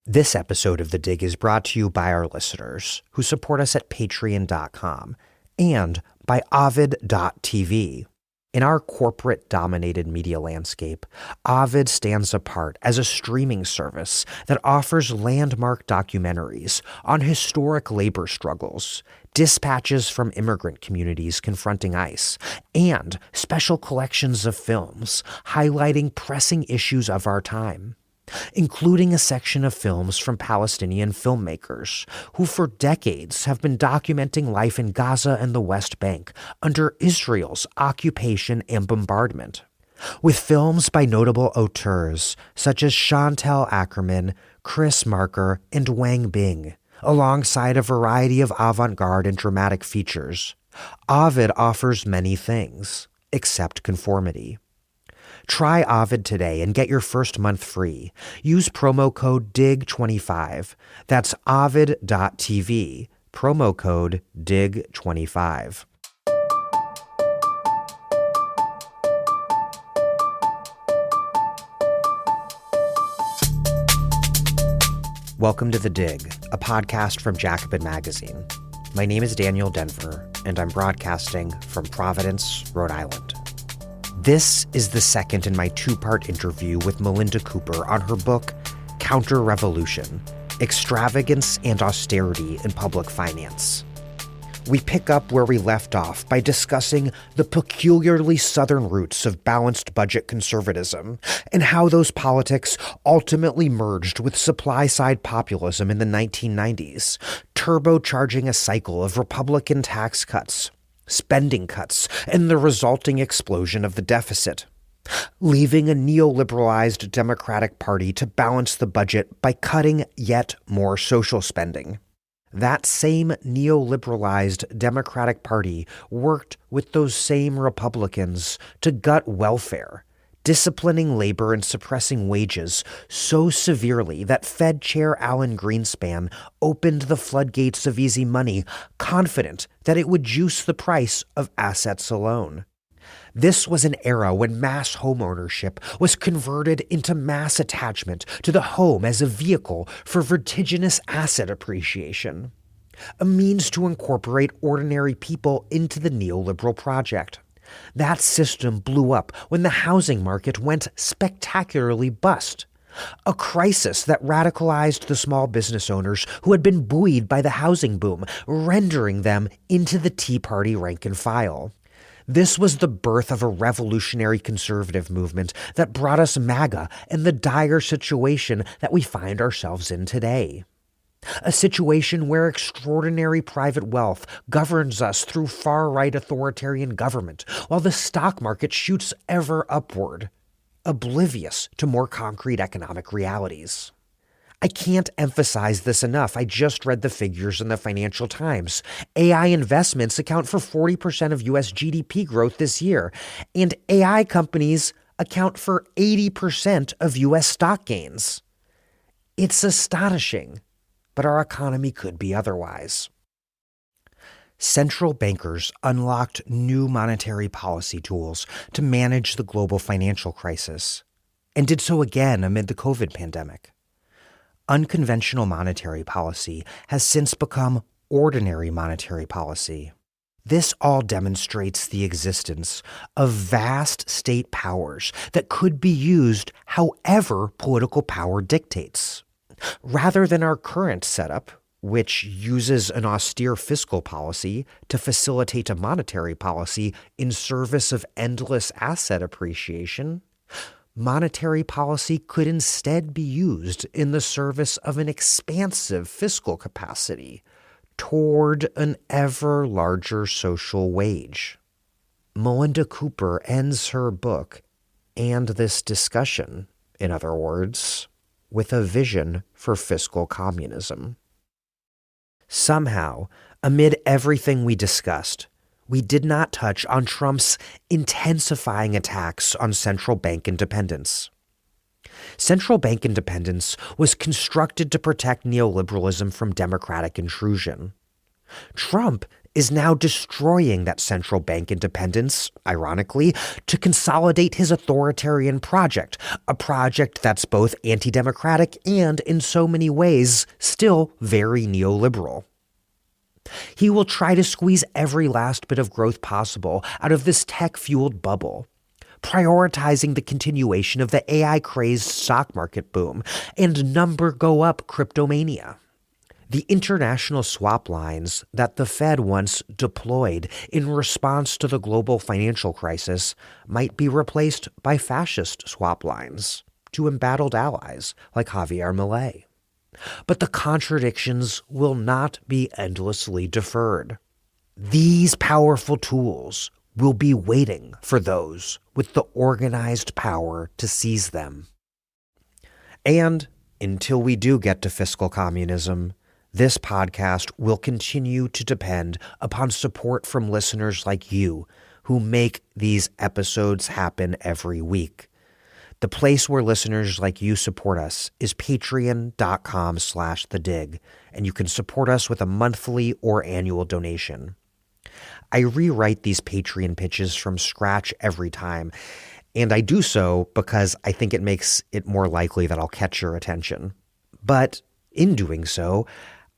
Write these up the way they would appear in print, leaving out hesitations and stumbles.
This episode of The Dig is brought to you by our listeners who support us at patreon.com and by Ovid.tv. In our corporate-dominated media landscape, Ovid stands apart as a streaming service that offers landmark documentaries on historic labor struggles, dispatches from immigrant communities confronting ICE, and special collections of films highlighting pressing issues of our time, including a section of films from Palestinian filmmakers who for decades have been documenting life in Gaza and the West Bank under Israel's occupation and bombardment, with films by notable auteurs such as Chantal Akerman, Chris Marker, and Wang Bing, alongside a variety of avant-garde and dramatic features. Ovid offers many things, except conformity. Try Ovid today and get your first month free. Use promo code DIG25. That's Ovid.tv. Promo code DIG25. Welcome to The Dig, a podcast from Jacobin Magazine. My name is Daniel Denver, and I'm broadcasting from Providence, Rhode Island. This is the second in my two-part interview with Melinda Cooper on her book, Counterrevolution, Extravagance and Austerity in Public Finance. We pick up where we left off by discussing the peculiarly Southern roots of balanced budget conservatism and how those politics ultimately merged with supply-side populism in the 1990s, turbocharging a cycle of Republican tax cuts, spending cuts, and the resulting explosion of the deficit, leaving a neoliberalized Democratic Party to balance the budget by cutting yet more social spending. That same neoliberalized Democratic Party worked with those same Republicans to gut welfare, disciplining labor and suppressing wages so severely that Fed Chair Alan Greenspan opened the floodgates of easy money, confident that it would juice the price of assets alone. This was an era when mass homeownership was converted into mass attachment to the home as a vehicle for vertiginous asset appreciation, a means to incorporate ordinary people into the neoliberal project. That system blew up when the housing market went spectacularly bust, a crisis that radicalized the small business owners who had been buoyed by the housing boom, rendering them into the Tea Party rank and file. This was the birth of a revolutionary conservative movement that brought us MAGA and the dire situation that we find ourselves in today. A situation where extraordinary private wealth governs us through far-right authoritarian government, while the stock market shoots ever upward, oblivious to more concrete economic realities. I can't emphasize this enough. I just read the figures in the Financial Times. AI investments account for 40% of U.S. GDP growth this year, and AI companies account for 80% of U.S. stock gains. It's astonishing. But our economy could be otherwise. Central bankers unlocked new monetary policy tools to manage the global financial crisis, and did so again amid the COVID pandemic. Unconventional monetary policy has since become ordinary monetary policy. This all demonstrates the existence of vast state powers that could be used however political power dictates, rather than our current setup, which uses an austere fiscal policy to facilitate a monetary policy in service of endless asset appreciation. Monetary policy could instead be used in the service of an expansive fiscal capacity toward an ever larger social wage. Melinda Cooper ends her book, and this discussion, in other words, with a vision for fiscal communism. Somehow, amid everything we discussed, we did not touch on Trump's intensifying attacks on central bank independence. Central bank independence was constructed to protect neoliberalism from democratic intrusion. Trump is now destroying that central bank independence, ironically, to consolidate his authoritarian project, a project that's both anti-democratic and, in so many ways, still very neoliberal. He will try to squeeze every last bit of growth possible out of this tech-fueled bubble, prioritizing the continuation of the AI-crazed stock market boom and number-go-up cryptomania. The international swap lines that the Fed once deployed in response to the global financial crisis might be replaced by fascist swap lines to embattled allies like Javier Milei. But the contradictions will not be endlessly deferred. These powerful tools will be waiting for those with the organized power to seize them. And until we do get to fiscal communism, this podcast will continue to depend upon support from listeners like you who make these episodes happen every week. The place where listeners like you support us is patreon.com/thedig, and you can support us with a monthly or annual donation. I rewrite these Patreon pitches from scratch every time, and I do so because I think it makes it more likely that I'll catch your attention. But in doing so,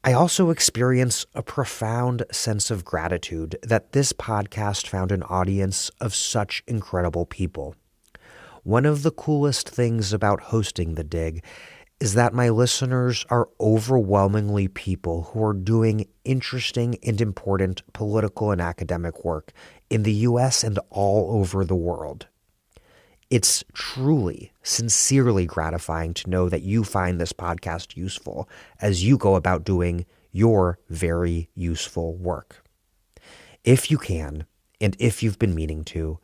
I also experience a profound sense of gratitude that this podcast found an audience of such incredible people. One of the coolest things about hosting The Dig is that my listeners are overwhelmingly people who are doing interesting and important political and academic work in the US and all over the world. It's truly, sincerely gratifying to know that you find this podcast useful as you go about doing your very useful work. If you can, and if you've been meaning to,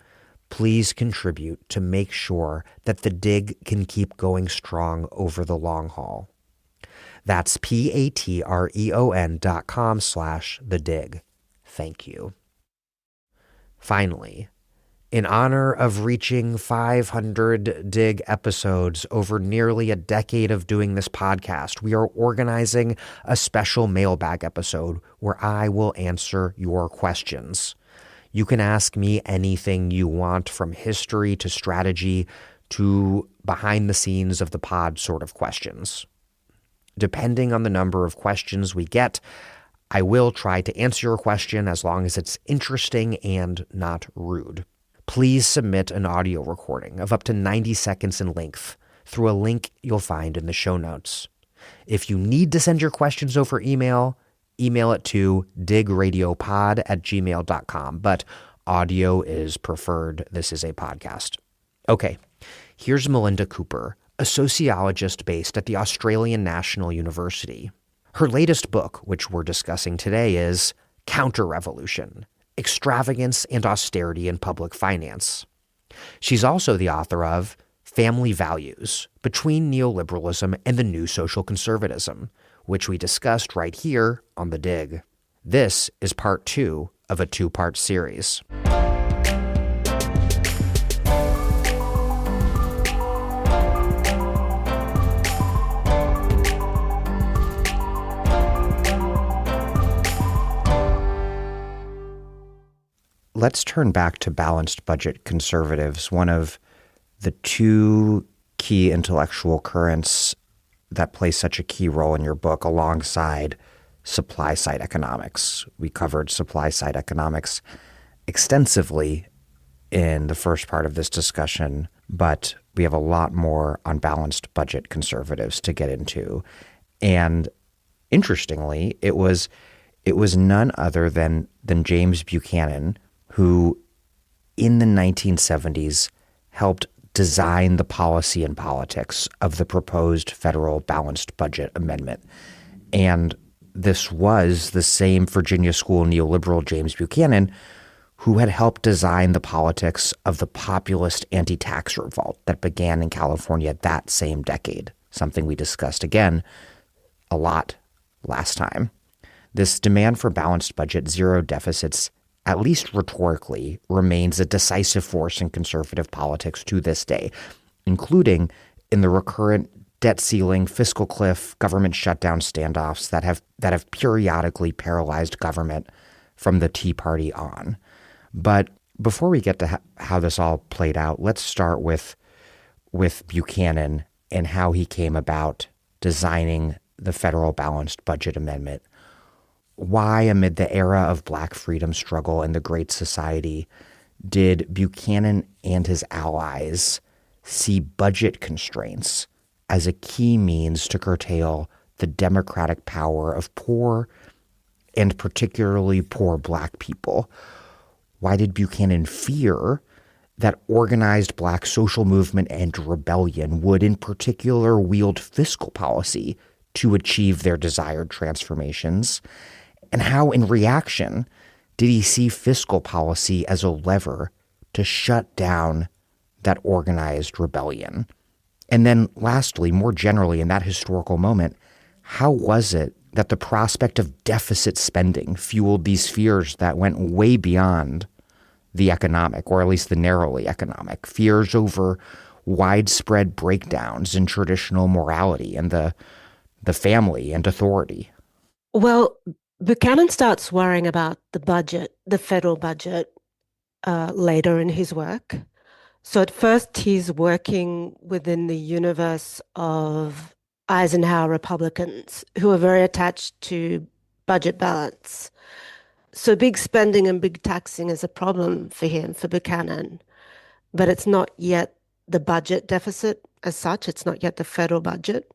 please contribute to make sure that The Dig can keep going strong over the long haul. That's patreon.com/thedig. Thank you. Finally, in honor of reaching 500 Dig episodes over nearly a decade of doing this podcast, we are organizing a special mailbag episode where I will answer your questions. You can ask me anything you want, from history to strategy to behind the scenes of the pod sort of questions. Depending on the number of questions we get, I will try to answer your question as long as it's interesting and not rude. Please submit an audio recording of up to 90 seconds in length through a link you'll find in the show notes. If you need to send your questions over email it to digradiopod@gmail.com, but audio is preferred. This is a podcast. Okay, here's Melinda Cooper, a sociologist based at the Australian National University. Her latest book, which we're discussing today, is Counterrevolution: Extravagance and Austerity in Public Finance. She's also the author of Family Values: Between Neoliberalism and the New Social Conservatism, which we discussed right here on The Dig. This is part 2 of a 2-part series. Let's turn back to balanced budget conservatives, one of the two key intellectual currents that play such a key role in your book alongside supply-side economics. We covered supply-side economics extensively in the first part of this discussion, but we have a lot more on balanced budget conservatives to get into. And interestingly, it was none other than James Buchanan who, in the 1970s, helped design the policy and politics of the proposed federal balanced budget amendment. And this was the same Virginia school neoliberal James Buchanan who had helped design the politics of the populist anti-tax revolt that began in California that same decade, something we discussed again a lot last time. This demand for balanced budget, zero deficits, at least rhetorically, remains a decisive force in conservative politics to this day, including in the recurrent debt ceiling, fiscal cliff, government shutdown standoffs that have periodically paralyzed government from the Tea Party on. But before we get to how this all played out, let's start with Buchanan and how he came about designing the federal balanced budget amendment. Why, amid the era of Black freedom struggle and the Great Society, did Buchanan and his allies see budget constraints as a key means to curtail the democratic power of poor and particularly poor Black people? Why did Buchanan fear that organized Black social movement and rebellion would in particular wield fiscal policy to achieve their desired transformations? And how, in reaction, did he see fiscal policy as a lever to shut down that organized rebellion? And then lastly, more generally in that historical moment, how was it that the prospect of deficit spending fueled these fears that went way beyond the economic, or at least the narrowly economic, fears over widespread breakdowns in traditional morality and the family and authority? Well, Buchanan starts worrying about the budget, the federal budget, later in his work. So at first, he's working within the universe of Eisenhower Republicans who are very attached to budget balance. So big spending and big taxing is a problem for him, for Buchanan, but it's not yet the budget deficit as such. It's not yet the federal budget.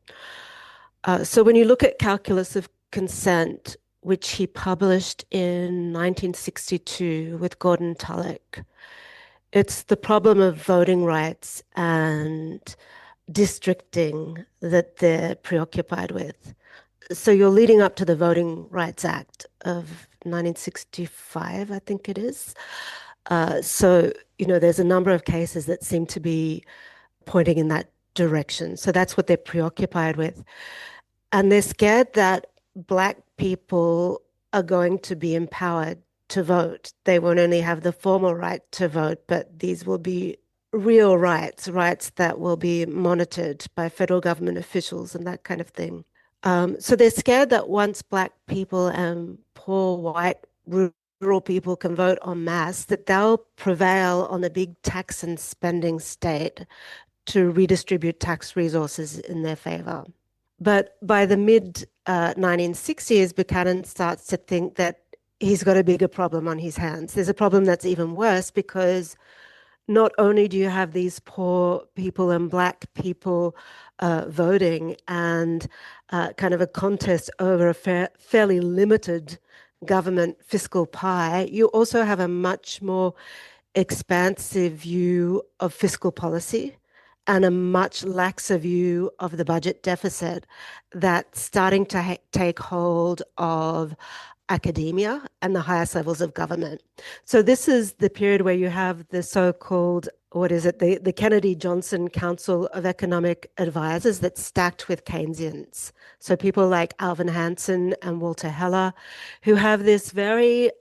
So when you look at Calculus of Consent, which he published in 1962 with Gordon Tullock, it's the problem of voting rights and districting that they're preoccupied with. So you're leading up to the Voting Rights Act of 1965, I think it is. There's a number of cases that seem to be pointing in that direction. So that's what they're preoccupied with. And they're scared that Black people are going to be empowered to vote. They won't only have the formal right to vote, but these will be real rights, rights that will be monitored by federal government officials and that kind of thing. So they're scared that once Black people and poor white rural people can vote en masse, that they'll prevail on the big tax and spending state to redistribute tax resources in their favor. But by the mid 1960s, Buchanan starts to think that he's got a bigger problem on his hands. There's a problem that's even worse because not only do you have these poor people and Black people voting and kind of a contest over a fairly limited government fiscal pie, you also have a much more expansive view of fiscal policy and a much laxer view of the budget deficit that's starting to take hold of academia and the highest levels of government. So this is the period where you have the so-called, the Kennedy-Johnson Council of Economic Advisors that's stacked with Keynesians. So people like Alvin Hansen and Walter Heller, who have this very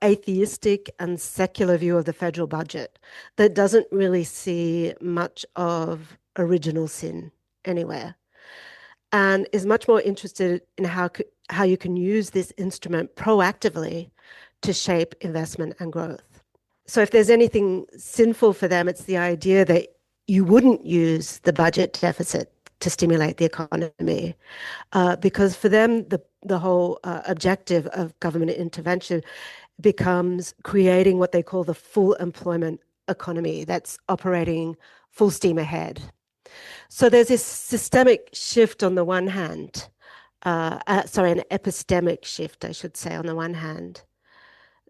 atheistic and secular view of the federal budget that doesn't really see much of original sin anywhere, and is much more interested in how you can use this instrument proactively to shape investment and growth. So if there's anything sinful for them, it's the idea that you wouldn't use the budget deficit to stimulate the economy, because for them, the whole objective of government intervention becomes creating what they call the full employment economy that's operating full steam ahead. So there's this systemic shift on the one hand, an epistemic shift, I should say, on the one hand.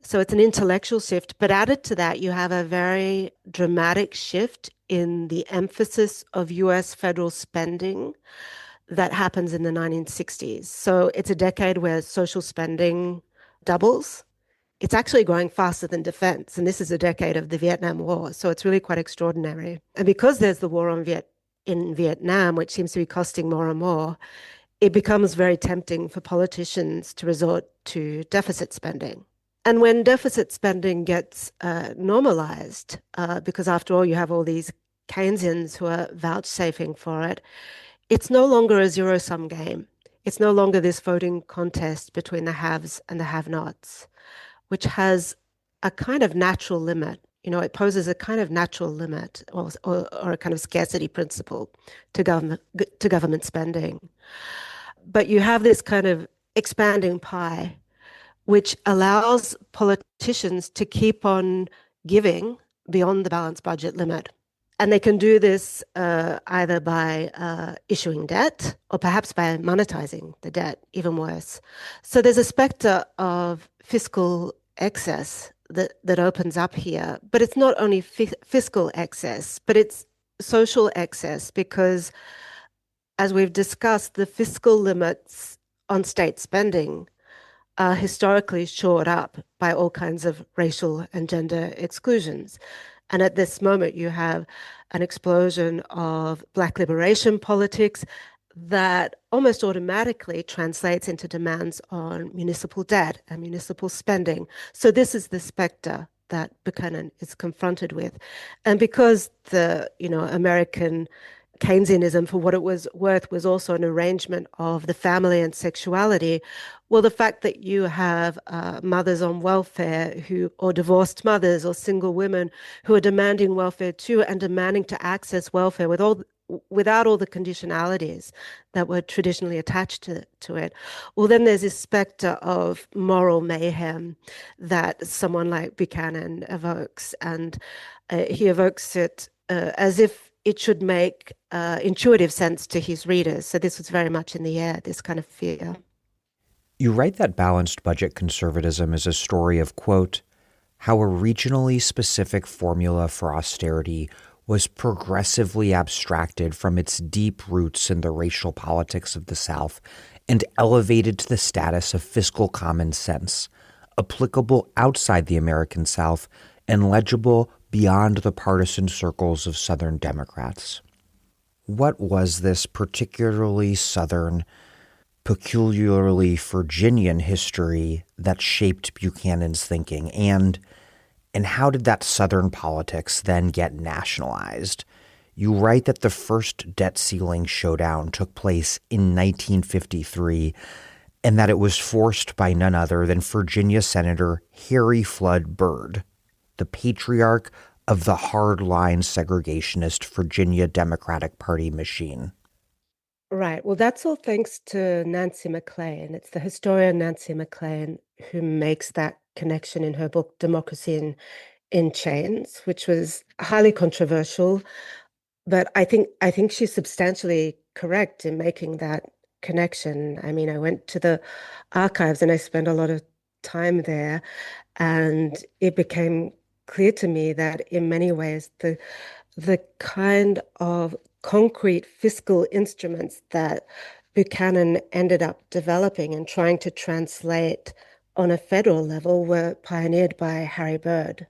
So it's an intellectual shift, but added to that, you have a very dramatic shift in the emphasis of US federal spending that happens in the 1960s. So it's a decade where social spending doubles. It's actually growing faster than defense, and this is a decade of the Vietnam War, so it's really quite extraordinary. And because there's the war in Vietnam, which seems to be costing more and more, it becomes very tempting for politicians to resort to deficit spending. And when deficit spending gets normalized, because after all, you have all these Keynesians who are vouchsafing for it, it's no longer a zero-sum game. It's no longer this voting contest between the haves and the have-nots. which has a kind of natural limit. It poses a kind of natural limit or a kind of scarcity principle to government spending. But you have this kind of expanding pie, which allows politicians to keep on giving beyond the balanced budget limit. And they can do this either by issuing debt or perhaps by monetizing the debt, even worse. So there's a specter of fiscal excess that opens up here. But it's not only fiscal excess, but it's social excess because, as we've discussed, the fiscal limits on state spending are historically shored up by all kinds of racial and gender exclusions. And at this moment, you have an explosion of Black liberation politics that almost automatically translates into demands on municipal debt and municipal spending. So this is the specter that Buchanan is confronted with. And because the, American Keynesianism, for what it was worth, was also an arrangement of the family and sexuality. Well, the fact that you have mothers on welfare or divorced mothers or single women who are demanding welfare too and demanding to access welfare without all the conditionalities that were traditionally attached to it. Well, then there's this specter of moral mayhem that someone like Buchanan evokes. And he evokes it as if it should make intuitive sense to his readers. So this was very much in the air, this kind of fear. You write that balanced budget conservatism is a story of, quote, how a regionally specific formula for austerity was progressively abstracted from its deep roots in the racial politics of the South and elevated to the status of fiscal common sense, applicable outside the American South and legible beyond the partisan circles of Southern Democrats. What was this particularly Southern, peculiarly Virginian history that shaped Buchanan's thinking? And how did that Southern politics then get nationalized? You write that the first debt ceiling showdown took place in 1953 and that it was forced by none other than Virginia Senator Harry Flood Byrd, the patriarch of the hardline segregationist Virginia Democratic Party machine. Right. Well, that's all thanks to Nancy MacLean. It's the historian Nancy MacLean who makes that connection in her book, Democracy in Chains, which was highly controversial. But I think she's substantially correct in making that connection. I mean, I went to the archives and I spent a lot of time there, and it became clear to me that in many ways the kind of concrete fiscal instruments that Buchanan ended up developing and trying to translate on a federal level were pioneered by Harry Byrd.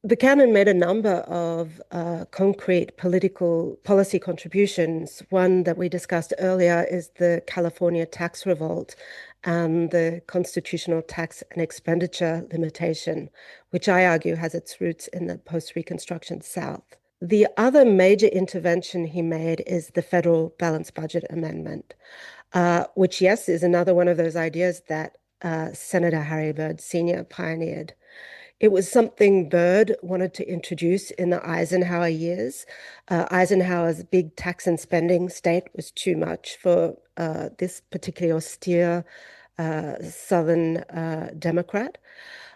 Buchanan made a number of concrete political policy contributions. One that we discussed earlier is the California tax revolt and the constitutional tax and expenditure limitation, which I argue has its roots in the post-Reconstruction South. The other major intervention he made is the federal balanced budget amendment, which, yes, is another one of those ideas that Senator Harry Byrd Sr. pioneered. It was something Byrd wanted to introduce in the Eisenhower years. Eisenhower's big tax and spending state was too much for this particularly austere Southern Democrat.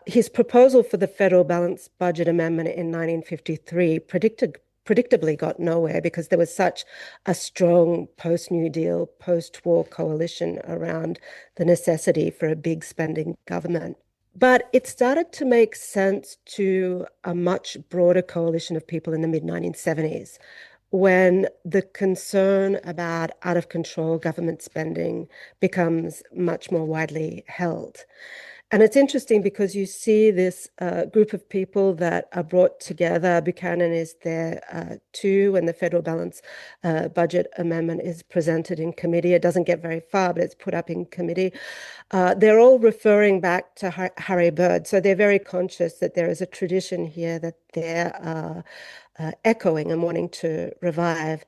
His proposal for the federal balanced budget amendment in 1953 predictably got nowhere because there was such a strong post-New Deal, post-war coalition around the necessity for a big spending government. But it started to make sense to a much broader coalition of people in the mid-1970s when the concern about out-of-control government spending becomes much more widely held. And it's interesting because you see this group of people that are brought together. Buchanan is there too, when the federal balanced budget amendment is presented in committee. It doesn't get very far, but it's put up in committee. They're all referring back to Harry Byrd. So they're very conscious that there is a tradition here that they're echoing and wanting to revive.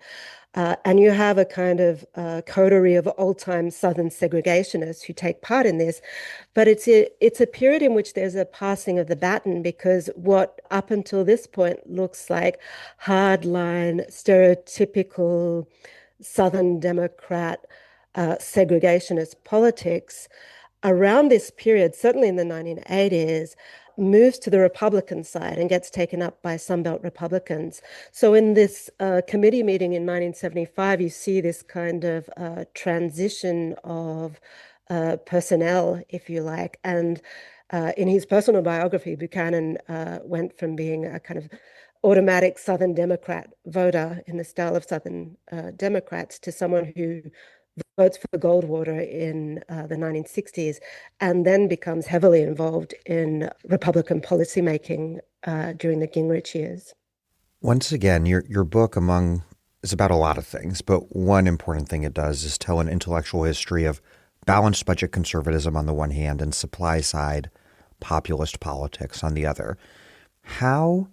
And you have a kind of coterie of old-time Southern segregationists who take part in this. But it's a period in which there's a passing of the baton because what up until this point looks like hardline, stereotypical Southern Democrat segregationist politics around this period, certainly in the 1980s, moves to the Republican side and gets taken up by Sunbelt Republicans. So in this committee meeting in 1975, you see this kind of transition of personnel, if you like. And in his personal biography, Buchanan went from being a kind of automatic Southern Democrat voter in the style of Southern Democrats to someone who votes for Goldwater in the 1960s and then becomes heavily involved in Republican policymaking during the Gingrich years. Once again, your book among is about a lot of things, but one important thing it does is tell an intellectual history of balanced budget conservatism on the one hand and supply side populist politics on the other. How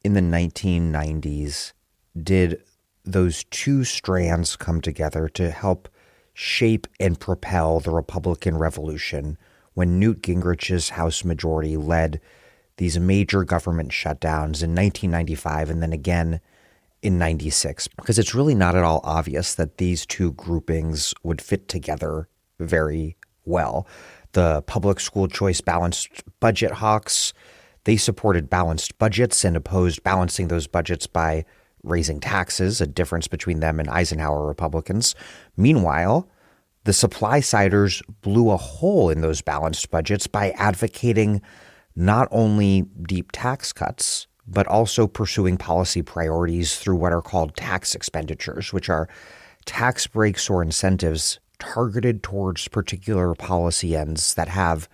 in the 1990s did those two strands come together to help shape and propel the Republican Revolution when Newt Gingrich's House majority led these major government shutdowns in 1995 and then again in 96? Because it's really not at all obvious that these two groupings would fit together very well. The public school choice balanced budget hawks, they supported balanced budgets and opposed balancing those budgets by raising taxes, a difference between them and Eisenhower Republicans. Meanwhile, the supply siders blew a hole in those balanced budgets by advocating not only deep tax cuts, but also pursuing policy priorities through what are called tax expenditures, which are tax breaks or incentives targeted towards particular policy ends that have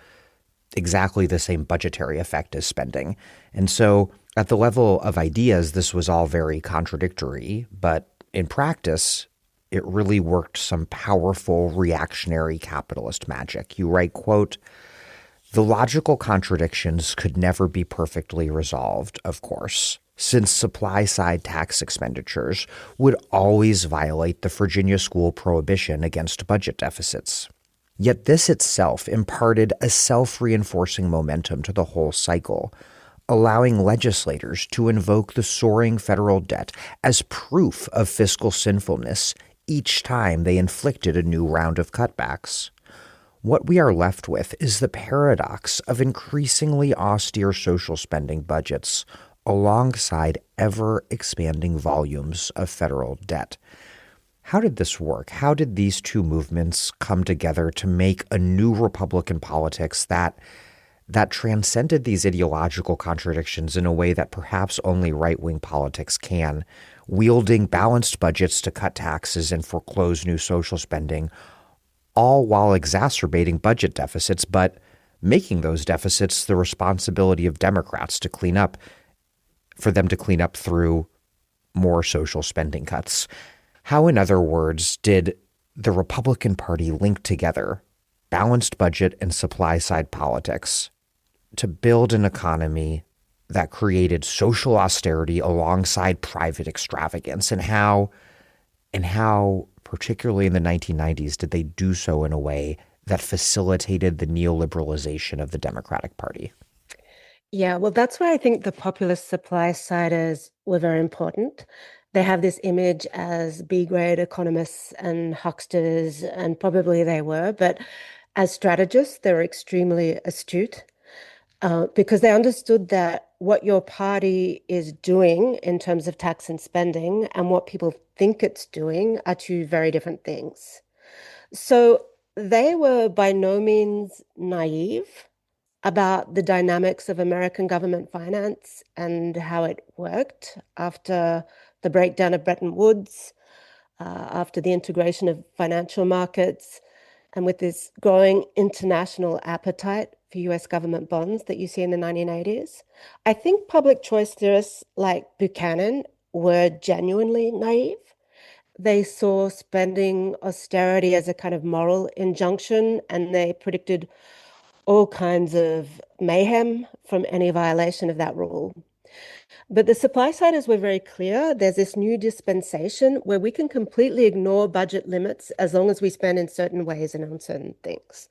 exactly the same budgetary effect as spending. And so at the level of ideas, this was all very contradictory, but in practice, it really worked some powerful reactionary capitalist magic. You write, quote, "The logical contradictions could never be perfectly resolved, of course, since supply-side tax expenditures would always violate the Virginia school prohibition against budget deficits. Yet this itself imparted a self-reinforcing momentum to the whole cycle, allowing legislators to invoke the soaring federal debt as proof of fiscal sinfulness each time they inflicted a new round of cutbacks. What we are left with is the paradox of increasingly austere social spending budgets alongside ever-expanding volumes of federal debt." How did this work? How did these two movements come together to make a new Republican politics that transcended these ideological contradictions in a way that perhaps only right-wing politics can, wielding balanced budgets to cut taxes and foreclose new social spending, all while exacerbating budget deficits, but making those deficits the responsibility of Democrats to clean up, for them to clean up through more social spending cuts? How, in other words, did the Republican Party link together balanced budget and supply-side politics to build an economy that created social austerity alongside private extravagance? And how, particularly in the 1990s, did they do so in a way that facilitated the neoliberalization of the Democratic Party? Yeah, well, that's why I think the populist supply siders were very important. They have this image as B-grade economists and hucksters, and probably they were, but as strategists, they were extremely astute because they understood that what your party is doing in terms of tax and spending and what people think it's doing are two very different things. So they were by no means naive about the dynamics of American government finance and how it worked after the breakdown of Bretton Woods, after the integration of financial markets, and with this growing international appetite for US government bonds that you see in the 1980s. I think public choice theorists like Buchanan were genuinely naive. They saw spending austerity as a kind of moral injunction, and they predicted all kinds of mayhem from any violation of that rule. But the supply siders were very clear. There's this new dispensation where we can completely ignore budget limits as long as we spend in certain ways and on certain things.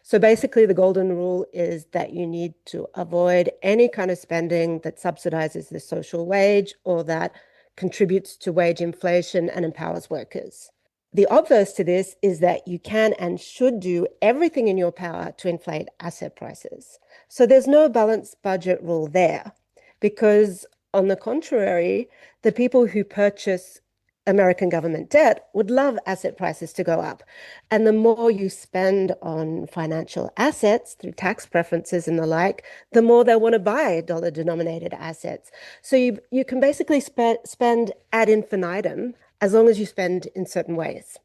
So basically, the golden rule is that you need to avoid any kind of spending that subsidizes the social wage or that contributes to wage inflation and empowers workers. The obverse to this is that you can and should do everything in your power to inflate asset prices. So there's no balanced budget rule there, because on the contrary, the people who purchase American government debt would love asset prices to go up. And the more you spend on financial assets through tax preferences and the like, the more they want to buy dollar-denominated assets. So you can basically spend ad infinitum as long as you spend in certain ways.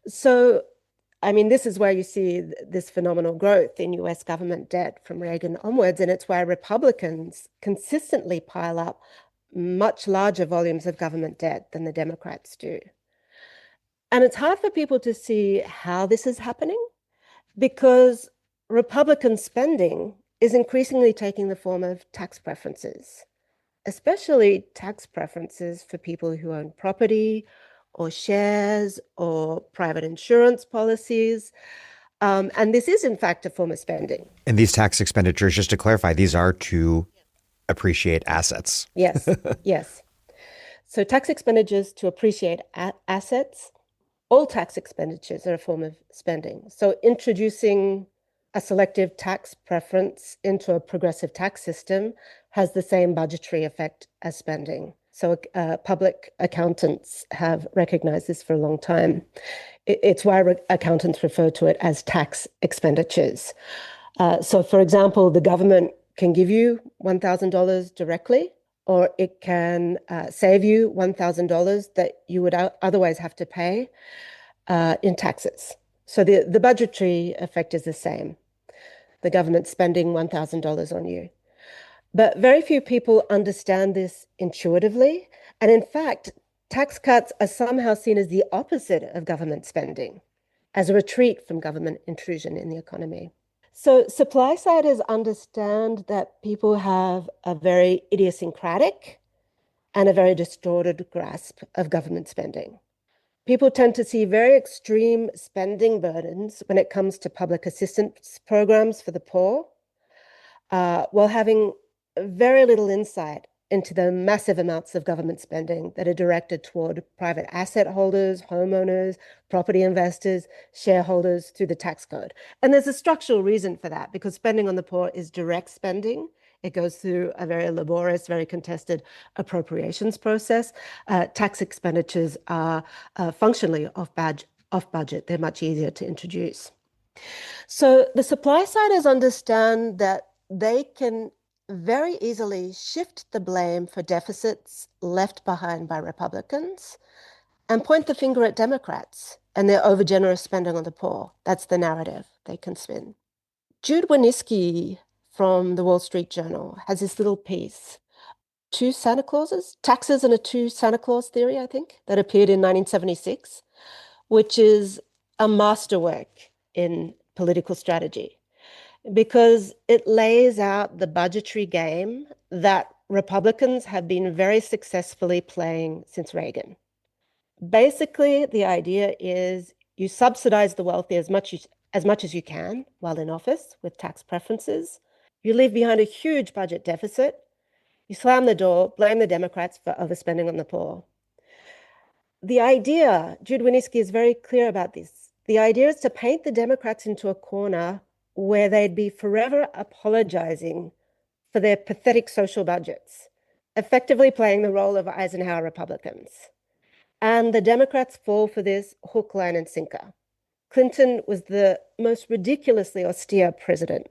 So, I mean, this is where you see this phenomenal growth in US government debt from Reagan onwards, and it's why Republicans consistently pile up much larger volumes of government debt than the Democrats do. And it's hard for people to see how this is happening because Republican spending is increasingly taking the form of tax preferences, especially tax preferences for people who own property or shares or private insurance policies. And this is, in fact, a form of spending. And these tax expenditures, just to clarify, these are to appreciate assets. Yes, yes. So tax expenditures to appreciate assets, all tax expenditures are a form of spending. So introducing a selective tax preference into a progressive tax system has the same budgetary effect as spending. So public accountants have recognized this for a long time. It's why accountants refer to it as tax expenditures. So, for example, the government can give you $1,000 directly, or it can save you $1,000 that you would otherwise have to pay in taxes. So the budgetary effect is the same. The government spending $1,000 on you. But very few people understand this intuitively. And in fact, tax cuts are somehow seen as the opposite of government spending, as a retreat from government intrusion in the economy. So supply siders understand that people have a very idiosyncratic and a very distorted grasp of government spending. People tend to see very extreme spending burdens when it comes to public assistance programs for the poor, while having very little insight into the massive amounts of government spending that are directed toward private asset holders, homeowners, property investors, shareholders through the tax code. And there's a structural reason for that, because spending on the poor is direct spending. It goes through a very laborious, very contested appropriations process. Tax expenditures are functionally off budget. They're much easier to introduce. So the supply siders understand that they can very easily shift the blame for deficits left behind by Republicans and point the finger at Democrats and their overgenerous spending on the poor. That's the narrative they can spin. Jude Wanniski from the Wall Street Journal has this little piece, Two Santa Clauses, Taxes and a Two Santa Claus Theory, I think, that appeared in 1976, which is a masterwork in political strategy, because it lays out the budgetary game that Republicans have been very successfully playing since Reagan. Basically, the idea is you subsidize the wealthy as much as you can while in office with tax preferences. You leave behind a huge budget deficit. You slam the door, blame the Democrats for overspending on the poor. The idea, Jude Wanniski is very clear about this. The idea is to paint the Democrats into a corner where they'd be forever apologizing for their pathetic social budgets, effectively playing the role of Eisenhower Republicans. And the Democrats fall for this hook, line, and sinker. Clinton was the most ridiculously austere president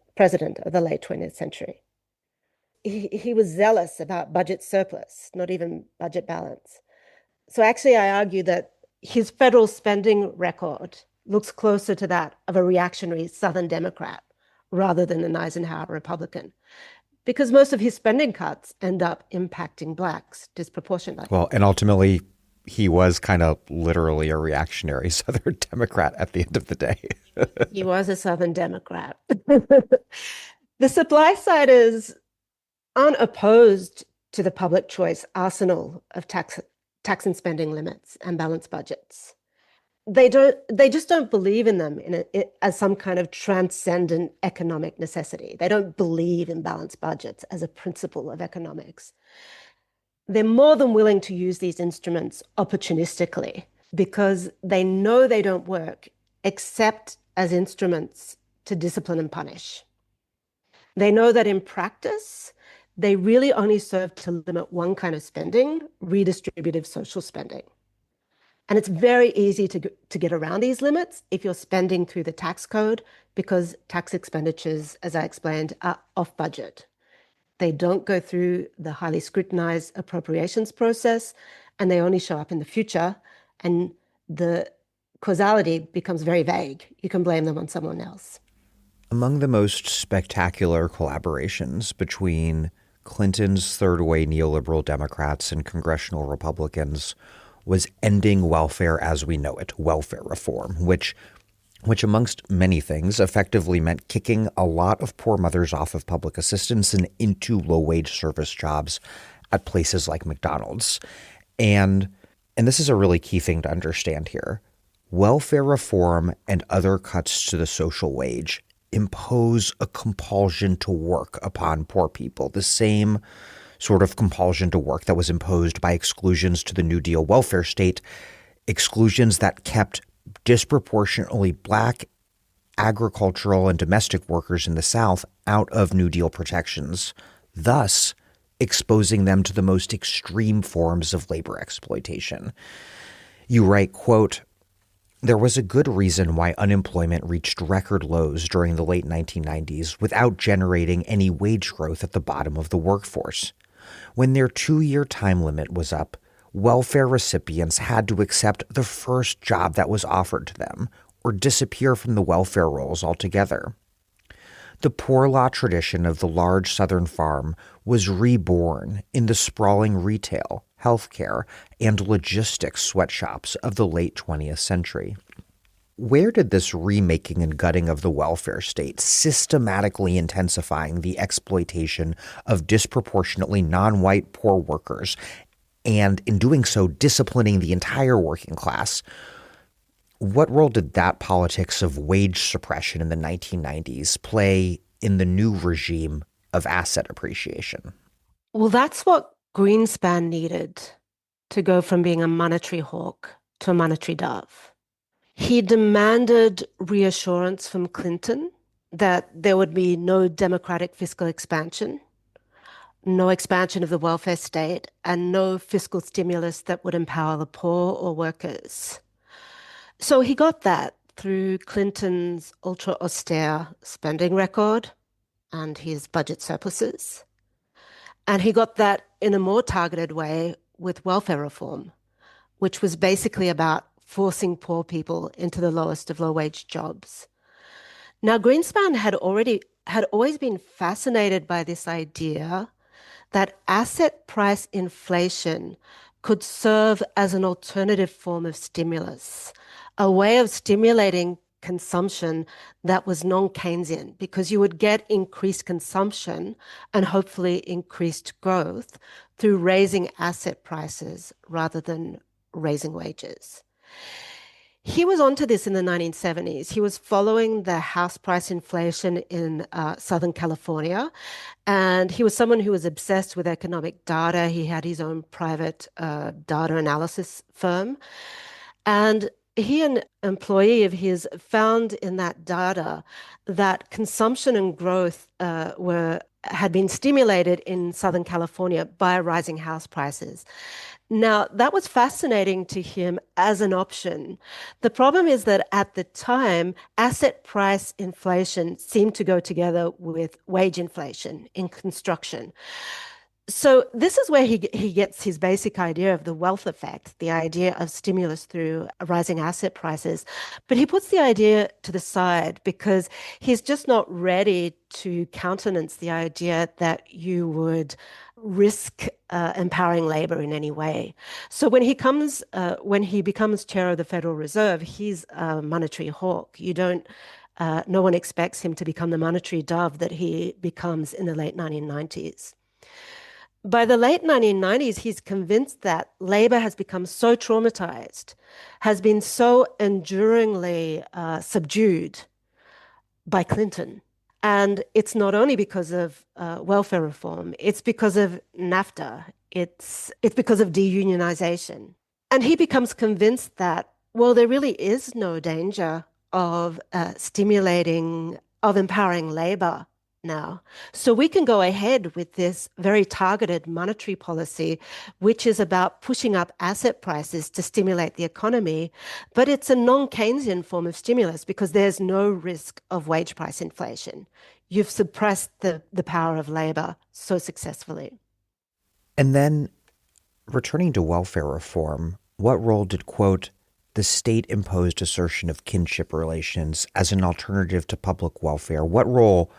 of the late 20th century. He was zealous about budget surplus, not even budget balance. So actually, I argue that his federal spending record looks closer to that of a reactionary Southern Democrat rather than an Eisenhower Republican, because most of his spending cuts end up impacting Blacks disproportionately. Well, and ultimately, he was kind of literally a reactionary Southern Democrat at the end of the day. He was a Southern Democrat. 'The supply siders aren't opposed to to the public choice arsenal of tax and spending limits and balanced budgets. They just don't believe in them as some kind of transcendent economic necessity. They don't believe in balanced budgets as a principle of economics. They're more than willing to use these instruments opportunistically because they know they don't work except as instruments to discipline and punish. They know that in practice, they really only serve to limit one kind of spending, redistributive social spending. And it's very easy to get around these limits if you're spending through the tax code because tax expenditures, as I explained, are off budget. They don't go through the highly scrutinized appropriations process, and they only show up in the future, and the causality becomes very vague. You can blame them on someone else. Among the most spectacular collaborations between Clinton's third-way neoliberal Democrats and congressional Republicans was ending welfare as we know it, welfare reform, which amongst many things effectively meant kicking a lot of poor mothers off of public assistance and into low-wage service jobs at places like McDonald's. And this is a really key thing to understand here. Welfare reform and other cuts to the social wage impose a compulsion to work upon poor people, the same sort of compulsion to work that was imposed by exclusions to the New Deal welfare state, exclusions that kept disproportionately Black agricultural and domestic workers in the South out of New Deal protections, thus exposing them to the most extreme forms of labor exploitation. You write, quote, "There was a good reason why unemployment reached record lows during the late 1990s without generating any wage growth at the bottom of the workforce. When their 2-year time limit was up, welfare recipients had to accept the first job that was offered to them or disappear from the welfare rolls altogether. The poor law tradition of the large Southern farm was reborn in the sprawling retail, healthcare, and logistics sweatshops of the late 20th century." Where did this remaking and gutting of the welfare state, systematically intensifying the exploitation of disproportionately non-white poor workers, and in doing so disciplining the entire working class, what role did that politics of wage suppression in the 1990s play in the new regime of asset appreciation? Well, that's what Greenspan needed to go from being a monetary hawk to a monetary dove. He demanded reassurance from Clinton that there would be no democratic fiscal expansion, no expansion of the welfare state, and no fiscal stimulus that would empower the poor or workers. So he got that through Clinton's ultra-austere spending record and his budget surpluses. And he got that in a more targeted way with welfare reform, which was basically about forcing poor people into the lowest of low-wage jobs. Now, Greenspan had always been fascinated by this idea that asset price inflation could serve as an alternative form of stimulus, a way of stimulating consumption that was non-Keynesian, because you would get increased consumption and hopefully increased growth through raising asset prices rather than raising wages. He was onto this in the 1970s. He was following the house price inflation in Southern California, and he was someone who was obsessed with economic data. He had his own private data analysis firm, and he and an employee of his found in that data that consumption and growth had been stimulated in Southern California by rising house prices. Now, that was fascinating to him as an option. The problem is that at the time, asset price inflation seemed to go together with wage inflation in construction. So this is where he gets his basic idea of the wealth effect, the idea of stimulus through rising asset prices. But he puts the idea to the side because he's just not ready to countenance the idea that you would risk empowering labor in any way. So when he becomes chair of the Federal Reserve, he's a monetary hawk. No one expects him to become the monetary dove that he becomes in the late 1990s. By the late 1990s, he's convinced that labor has become so traumatized, has been so enduringly subdued by Clinton. And it's not only because of welfare reform, it's because of NAFTA, it's because of deunionization. And he becomes convinced that, well, there really is no danger of empowering labor now. So we can go ahead with this very targeted monetary policy, which is about pushing up asset prices to stimulate the economy. But it's a non-Keynesian form of stimulus because there's no risk of wage price inflation. You've suppressed the power of labor so successfully. And then returning to welfare reform, what role did, quote, the state-imposed assertion of kinship relations as an alternative to public welfare, what role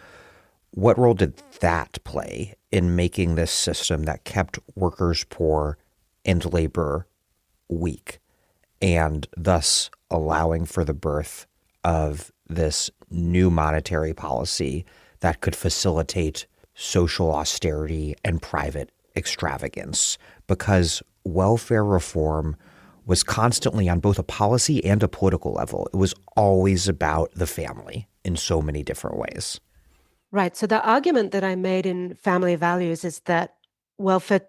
did that play in making this system that kept workers poor and labor weak, and thus allowing for the birth of this new monetary policy that could facilitate social austerity and private extravagance? Because welfare reform was constantly on both a policy and a political level. It was always about the family in so many different ways. Right. So the argument that I made in Family Values is that welfare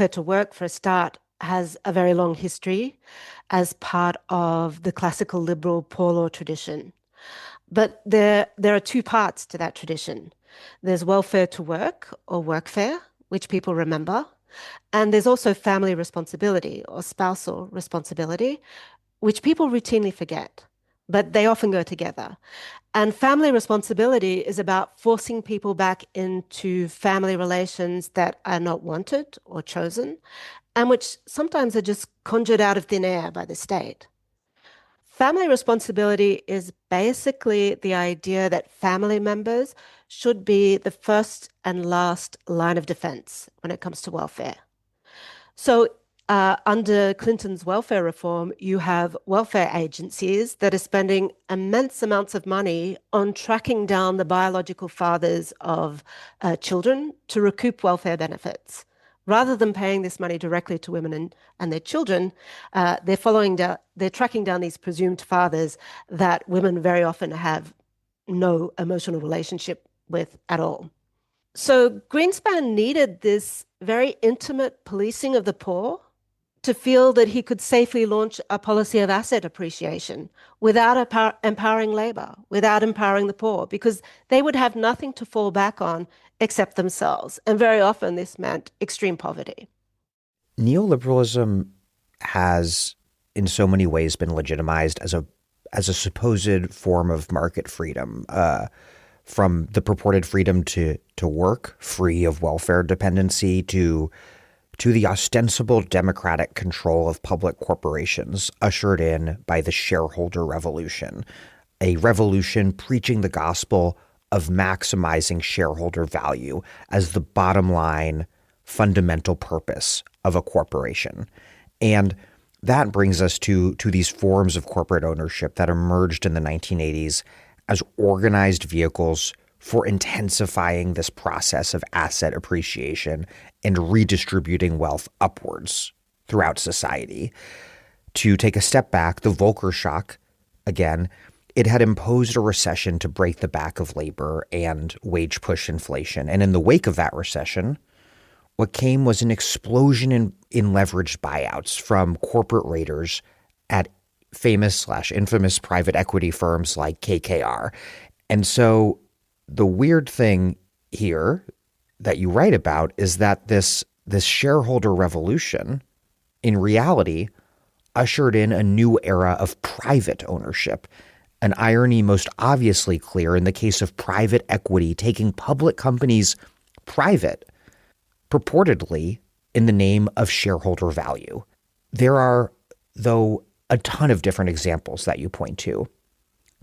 to work, for a start, has a very long history as part of the classical liberal poor law tradition. But there are two parts to that tradition. There's welfare to work or workfare, which people remember. And there's also family responsibility or spousal responsibility, which people routinely forget, but they often go together. And family responsibility is about forcing people back into family relations that are not wanted or chosen, and which sometimes are just conjured out of thin air by the state. Family responsibility is basically the idea that family members should be the first and last line of defense when it comes to welfare. So, under Clinton's welfare reform, you have welfare agencies that are spending immense amounts of money on tracking down the biological fathers of children to recoup welfare benefits. Rather than paying this money directly to women and their children, they're tracking down these presumed fathers that women very often have no emotional relationship with at all. So Greenspan needed this very intimate policing of the poor to feel that he could safely launch a policy of asset appreciation without empowering labor, without empowering the poor, because they would have nothing to fall back on except themselves. And very often this meant extreme poverty. Neoliberalism has, in so many ways, been legitimized as a supposed form of market freedom, from the purported freedom to work free of welfare dependency to the ostensible democratic control of public corporations ushered in by the shareholder revolution, a revolution preaching the gospel of maximizing shareholder value as the bottom line fundamental purpose of a corporation. And that brings us to these forms of corporate ownership that emerged in the 1980s as organized vehicles for intensifying this process of asset appreciation and redistributing wealth upwards throughout society. To take a step back, the Volcker shock, again, it had imposed a recession to break the back of labor and wage push inflation. And in the wake of that recession, what came was an explosion in leveraged buyouts from corporate raiders at famous/infamous private equity firms like KKR. And so the weird thing here that you write about is that this shareholder revolution, in reality, ushered in a new era of private ownership, an irony most obviously clear in the case of private equity taking public companies private, purportedly in the name of shareholder value. There are, though, a ton of different examples that you point to.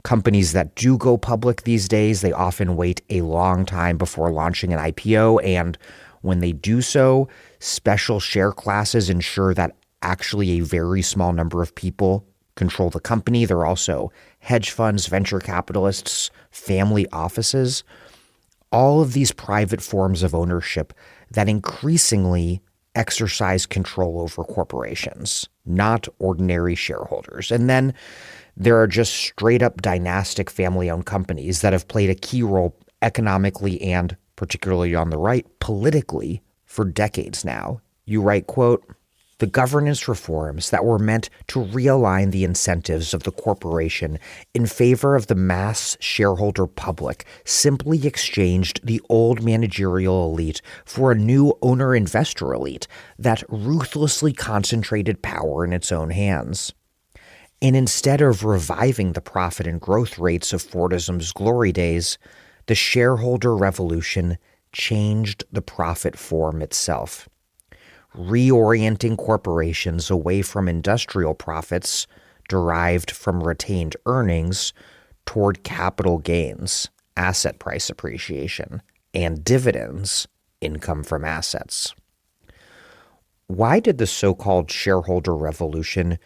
Companies that do go public these days, they often wait a long time before launching an IPO. And when they do so, special share classes ensure that actually a very small number of people control the company. There are also hedge funds, venture capitalists, family offices. All of these private forms of ownership, that increasingly exercise control over corporations, not ordinary shareholders. And then there are just straight up dynastic family owned companies that have played a key role economically and, particularly on the right, politically for decades now. You write, quote, "The governance reforms that were meant to realign the incentives of the corporation in favor of the mass shareholder public simply exchanged the old managerial elite for a new owner-investor elite that ruthlessly concentrated power in its own hands. And instead of reviving the profit and growth rates of Fordism's glory days, the shareholder revolution changed the profit form itself, reorienting corporations away from industrial profits derived from retained earnings toward capital gains, asset price appreciation, and dividends, income from assets." Why did the so-called shareholder revolution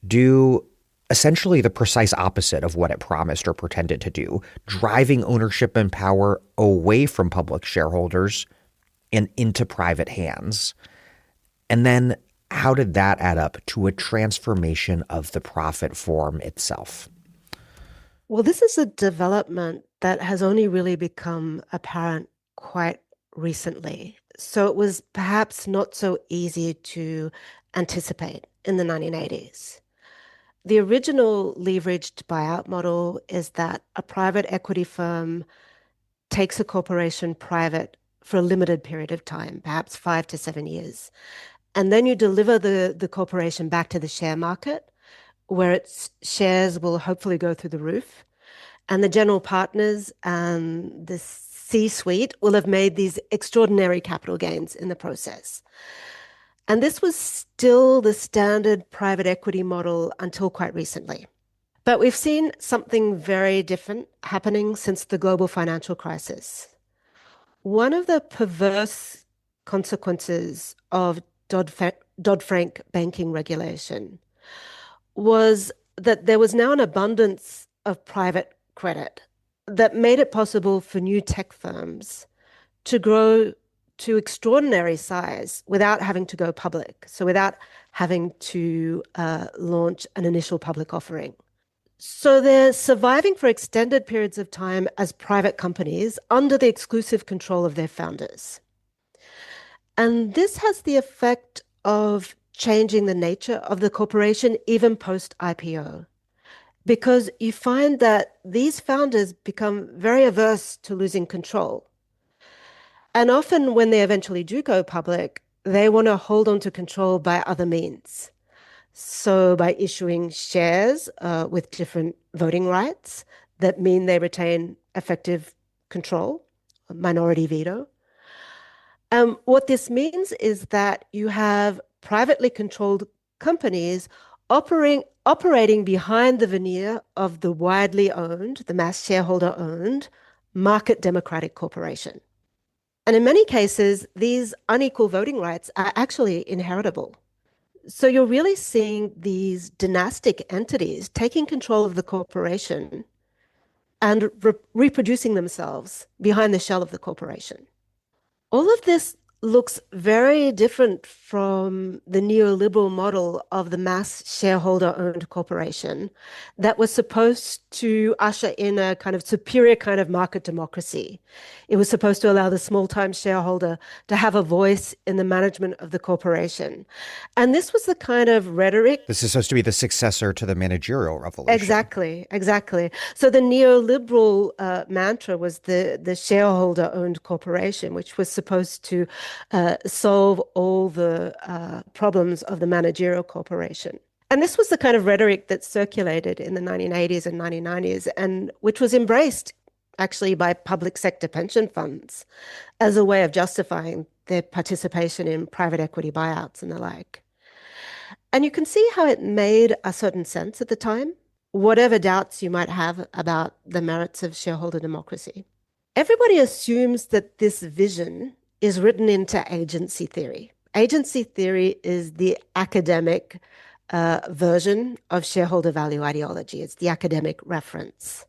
do essentially the precise opposite of what it promised or pretended to do, driving ownership and power away from public shareholders and into private hands? And then how did that add up to a transformation of the profit form itself? Well, this is a development that has only really become apparent quite recently. So it was perhaps not so easy to anticipate in the 1980s. The original leveraged buyout model is that a private equity firm takes a corporation private for a limited period of time, perhaps 5 to 7 years. And then you deliver the corporation back to the share market, where its shares will hopefully go through the roof. And the general partners and the C-suite will have made these extraordinary capital gains in the process. And this was still the standard private equity model until quite recently. But we've seen something very different happening since the global financial crisis. One of the perverse consequences of Dodd-Frank banking regulation was that there was now an abundance of private credit that made it possible for new tech firms to grow to extraordinary size without having to go public, so without having to launch an initial public offering. So they're surviving for extended periods of time as private companies under the exclusive control of their founders. And this has the effect of changing the nature of the corporation even post-IPO, because you find that these founders become very averse to losing control. And often when they eventually do go public, they want to hold on to control by other means. So by issuing shares with different voting rights that mean they retain effective control, minority veto. What this means is that you have privately controlled companies operating behind the veneer of the widely owned, the mass shareholder owned, market democratic corporation. And in many cases, these unequal voting rights are actually inheritable. So you're really seeing these dynastic entities taking control of the corporation and reproducing themselves behind the shell of the corporation. All of this looks very different from the neoliberal model of the mass shareholder-owned corporation that was supposed to usher in a kind of superior kind of market democracy. It was supposed to allow the small-time shareholder to have a voice in the management of the corporation. And this was the kind of rhetoric. This is supposed to be the successor to the managerial revolution. Exactly, exactly. So the neoliberal mantra was the shareholder-owned corporation, which was supposed to solve all the problems of the managerial corporation. And this was the kind of rhetoric that circulated in the 1980s and 1990s, and which was embraced actually by public sector pension funds as a way of justifying their participation in private equity buyouts and the like. And you can see how it made a certain sense at the time, whatever doubts you might have about the merits of shareholder democracy. Everybody assumes that this vision is written into agency theory. Agency theory is the academic version of shareholder value ideology. It's the academic reference.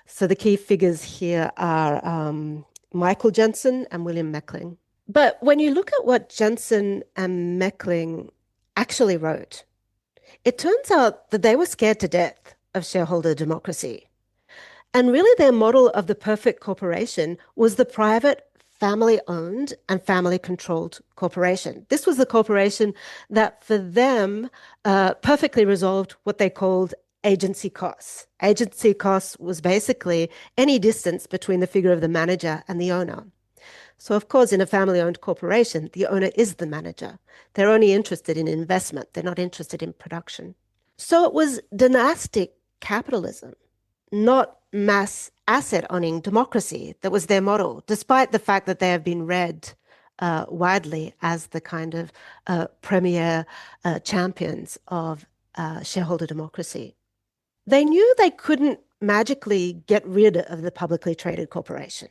So the key figures here are Michael Jensen and William Meckling. But when you look at what Jensen and Meckling actually wrote, it turns out that they were scared to death of shareholder democracy. And really, their model of the perfect corporation was the private, family owned, and family controlled corporation. This was the corporation that, for them, perfectly resolved what they called agency costs. Agency costs was basically any distance between the figure of the manager and the owner. So, of course, in a family owned corporation, the owner is the manager. They're only interested in investment, they're not interested in production. So, it was dynastic capitalism, not mass asset owning democracy, that was their model, despite the fact that they have been read widely as the kind of premier champions of shareholder democracy. They knew they couldn't magically get rid of the publicly traded corporation,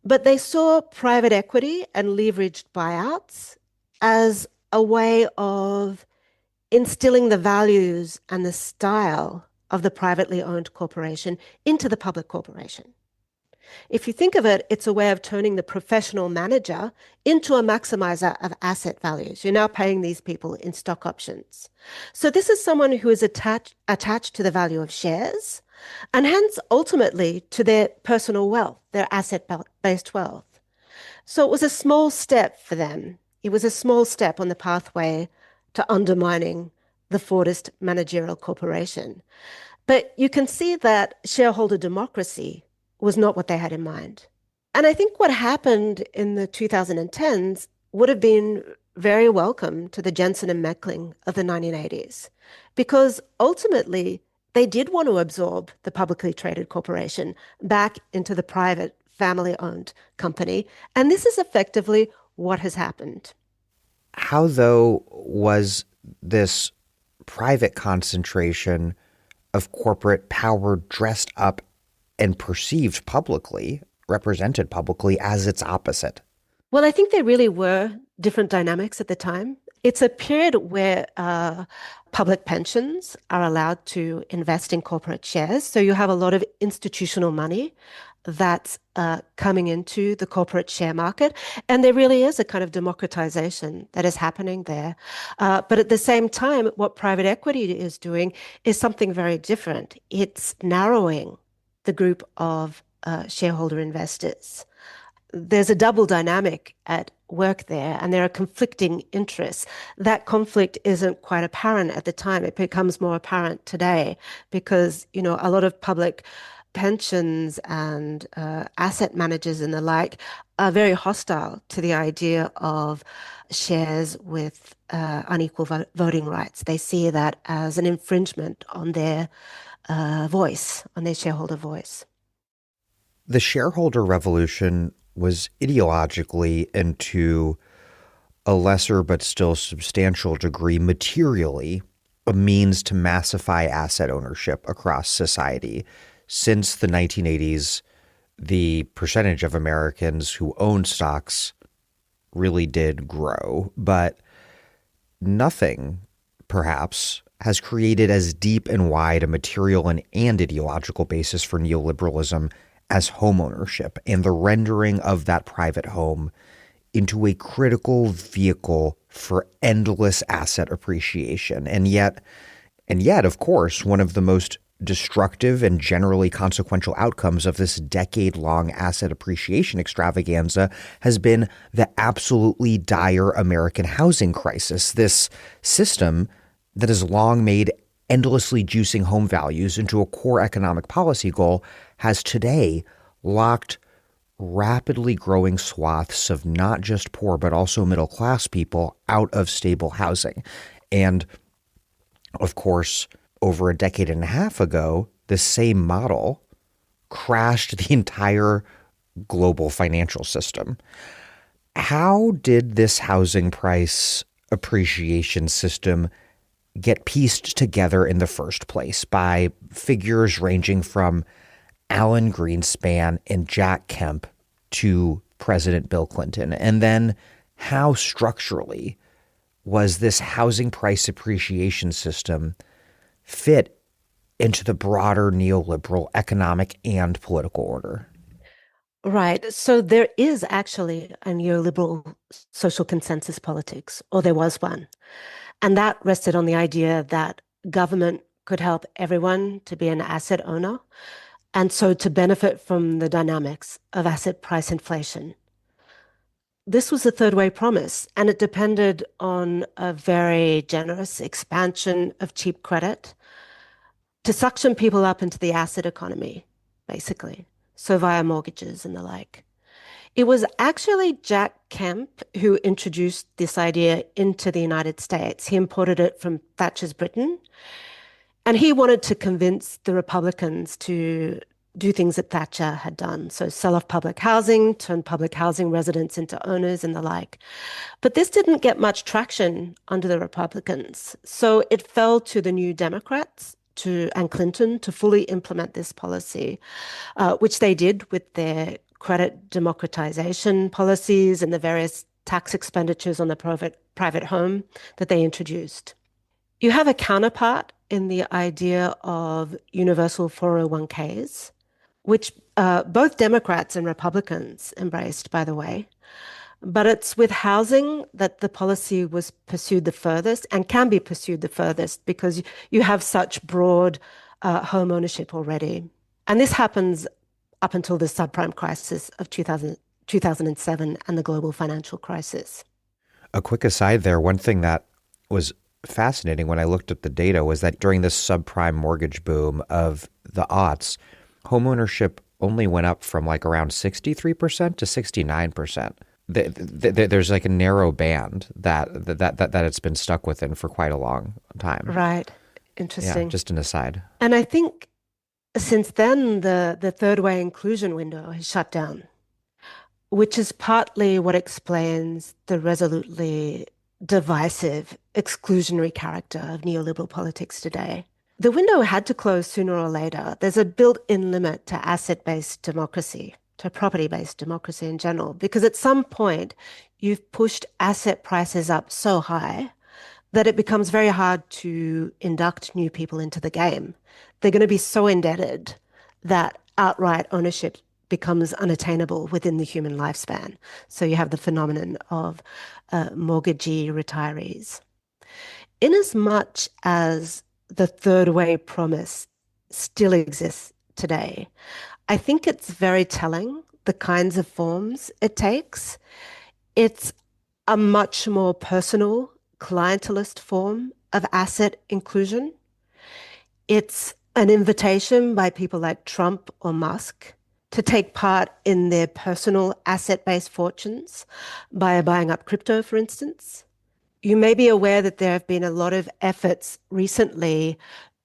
but they saw private equity and leveraged buyouts as a way of instilling the values and the style of the privately owned corporation into the public corporation. If you think of it, it's a way of turning the professional manager into a maximizer of asset values. You're now paying these people in stock options. So this is someone who is attached to the value of shares and hence ultimately to their personal wealth, their asset-based wealth. So it was a small step for them. It was a small step on the pathway to undermining the Fordist managerial corporation. But you can see that shareholder democracy was not what they had in mind. And I think what happened in the 2010s would have been very welcome to the Jensen and Meckling of the 1980s, because ultimately they did want to absorb the publicly traded corporation back into the private family owned company. And this is effectively what has happened. How, though, was this private concentration of corporate power dressed up and perceived publicly, represented publicly as its opposite? Well, I think there really were different dynamics at the time. It's a period where public pensions are allowed to invest in corporate shares. So you have a lot of institutional money that's coming into the corporate share market. And there really is a kind of democratization that is happening there. But at the same time, what private equity is doing is something very different. It's narrowing the group of shareholder investors. There's a double dynamic at work there, and there are conflicting interests. That conflict isn't quite apparent at the time. It becomes more apparent today because, a lot of public pensions and asset managers and the like are very hostile to the idea of shares with unequal voting rights. They see that as an infringement on their voice, on their shareholder voice. The shareholder revolution was ideologically and to a lesser but still substantial degree materially a means to massify asset ownership across society. Since the 1980s, the percentage of Americans who own stocks really did grow, but nothing, perhaps, has created as deep and wide a material and ideological basis for neoliberalism as homeownership and the rendering of that private home into a critical vehicle for endless asset appreciation. And yet, of course, one of the most destructive and generally consequential outcomes of this decade-long asset appreciation extravaganza has been the absolutely dire American housing crisis. This system that has long made endlessly juicing home values into a core economic policy goal has today locked rapidly growing swaths of not just poor but also middle class people out of stable housing. And of course, over a decade and a half ago, the same model crashed the entire global financial system. How did this housing price appreciation system get pieced together in the first place by figures ranging from Alan Greenspan and Jack Kemp to President Bill Clinton? And then how structurally was this housing price appreciation system fit into the broader neoliberal economic and political order? Right. So there is actually a neoliberal social consensus politics, or there was one. And that rested on the idea that government could help everyone to be an asset owner and so to benefit from the dynamics of asset price inflation. This was a third way promise, and it depended on a very generous expansion of cheap credit to suction people up into the asset economy, basically. So via mortgages and the like. It was actually Jack Kemp who introduced this idea into the United States. He imported it from Thatcher's Britain, and he wanted to convince the Republicans to do things that Thatcher had done. So sell off public housing, turn public housing residents into owners and the like. But this didn't get much traction under the Republicans. So it fell to the New Democrats and Clinton to fully implement this policy, which they did with their credit democratization policies and the various tax expenditures on the private home that they introduced. You have a counterpart in the idea of universal 401ks, which both Democrats and Republicans embraced, by the way. But it's with housing that the policy was pursued the furthest and can be pursued the furthest because you have such broad home ownership already. And this happens up until the subprime crisis of 2007 and the global financial crisis. A quick aside there, one thing that was fascinating when I looked at the data was that during this subprime mortgage boom of the aughts, homeownership only went up from like around 63% to 69%. There's like a narrow band that it's been stuck within for quite a long time. Right. Interesting. Yeah, just an aside. And I think since then, the third way inclusion window has shut down, which is partly what explains the resolutely divisive, exclusionary character of neoliberal politics today. The window had to close sooner or later. There's a built-in limit to asset-based democracy, to property-based democracy in general, because at some point you've pushed asset prices up so high that it becomes very hard to induct new people into the game. They're going to be so indebted that outright ownership becomes unattainable within the human lifespan. So you have the phenomenon of mortgagee retirees. Inasmuch as the third way promise still exists today, I think it's very telling the kinds of forms it takes. It's a much more personal, clientelist form of asset inclusion. It's an invitation by people like Trump or Musk to take part in their personal asset-based fortunes by buying up crypto, for instance. You may be aware that there have been a lot of efforts recently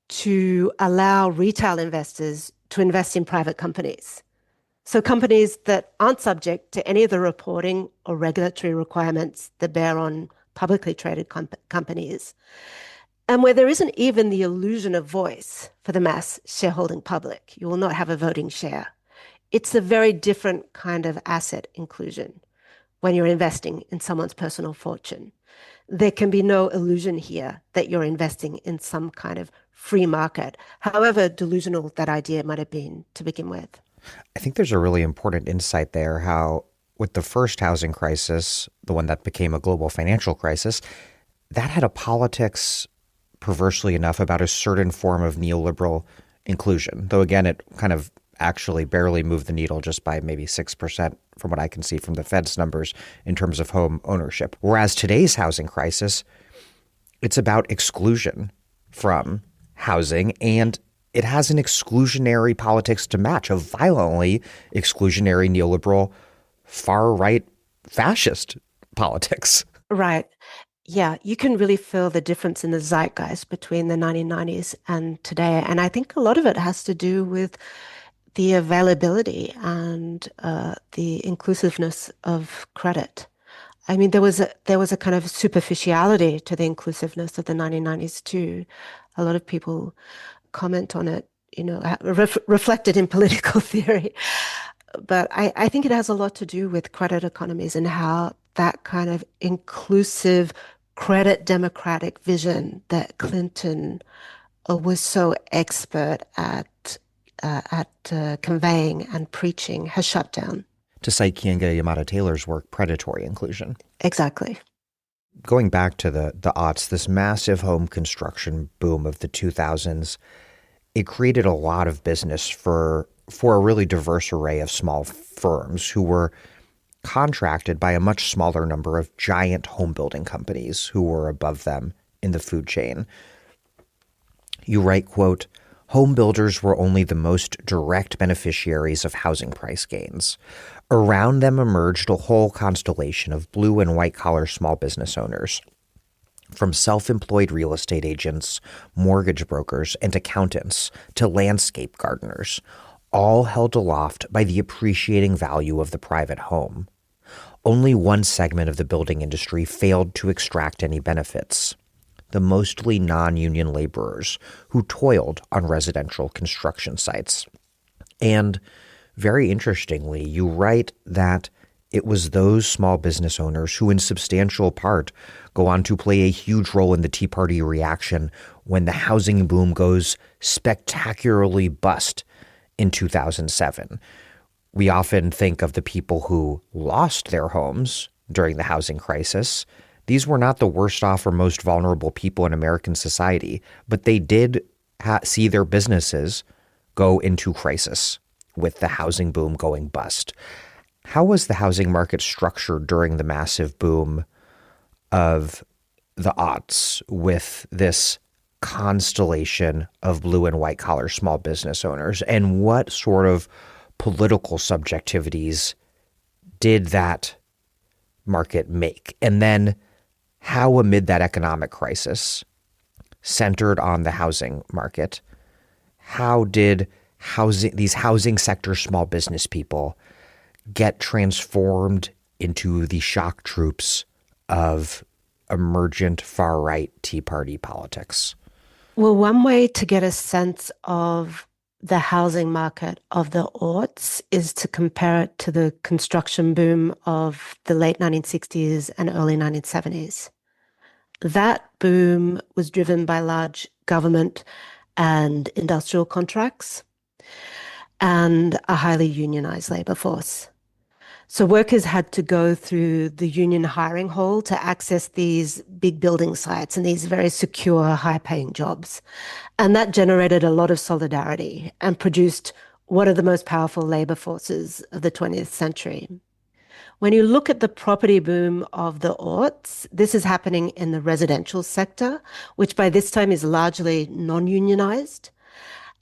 to allow retail investors to invest in private companies. So companies that aren't subject to any of the reporting or regulatory requirements that bear on publicly traded companies, and where there isn't even the illusion of voice for the mass shareholding public. You will not have a voting share. It's a very different kind of asset inclusion when you're investing in someone's personal fortune. There can be no illusion here that you're investing in some kind of free market, however delusional that idea might have been to begin with. I think there's a really important insight there, how with the first housing crisis, the one that became a global financial crisis, that had a politics, perversely enough, about a certain form of neoliberal inclusion. Though again, it kind of actually barely moved the needle just by maybe 6% from what I can see from the Fed's numbers in terms of home ownership. Whereas today's housing crisis, it's about exclusion from housing, and it has an exclusionary politics to match, a violently exclusionary neoliberal far-right fascist politics. Right. Yeah, you can really feel the difference in the zeitgeist between the 1990s and today. And I think a lot of it has to do with the availability and the inclusiveness of credit. I mean, there was a kind of superficiality to the inclusiveness of the 1990s too. A lot of people comment on it, reflected in political theory. But I think it has a lot to do with credit economies and how that kind of inclusive credit democratic vision that Clinton was so expert at conveying and preaching has shut down. to cite Kianga Yamada Taylor's work, predatory inclusion. Exactly. Going back to the aughts, this massive home construction boom of the 2000s, it created a lot of business for a really diverse array of small firms who were contracted by a much smaller number of giant home building companies who were above them in the food chain. You write, quote, "Home builders were only the most direct beneficiaries of housing price gains. Around them emerged a whole constellation of blue and white collar small business owners, from self-employed real estate agents, mortgage brokers, and accountants to landscape gardeners, all held aloft by the appreciating value of the private home. Only one segment of the building industry failed to extract any benefits: the mostly non-union laborers who toiled on residential construction sites." And very interestingly, you write that it was those small business owners who in substantial part go on to play a huge role in the Tea Party reaction when the housing boom goes spectacularly bust in 2007. We often think of the people who lost their homes during the housing crisis. These were not the worst off or most vulnerable people in American society, but they did see their businesses go into crisis with the housing boom going bust. How was the housing market structured during the massive boom of the aughts with this constellation of blue and white collar small business owners? And what sort of political subjectivities did that market make? And then how, amid that economic crisis centered on the housing market, how did these housing sector small business people get transformed into the shock troops of emergent far-right Tea Party politics? Well, one way to get a sense of the housing market of the aughts is to compare it to the construction boom of the late 1960s and early 1970s. That boom was driven by large government and industrial contracts and a highly unionized labor force. So workers had to go through the union hiring hall to access these big building sites and these very secure, high-paying jobs. And that generated a lot of solidarity and produced one of the most powerful labor forces of the 20th century. When you look at the property boom of the aughts, this is happening in the residential sector, which by this time is largely non-unionized.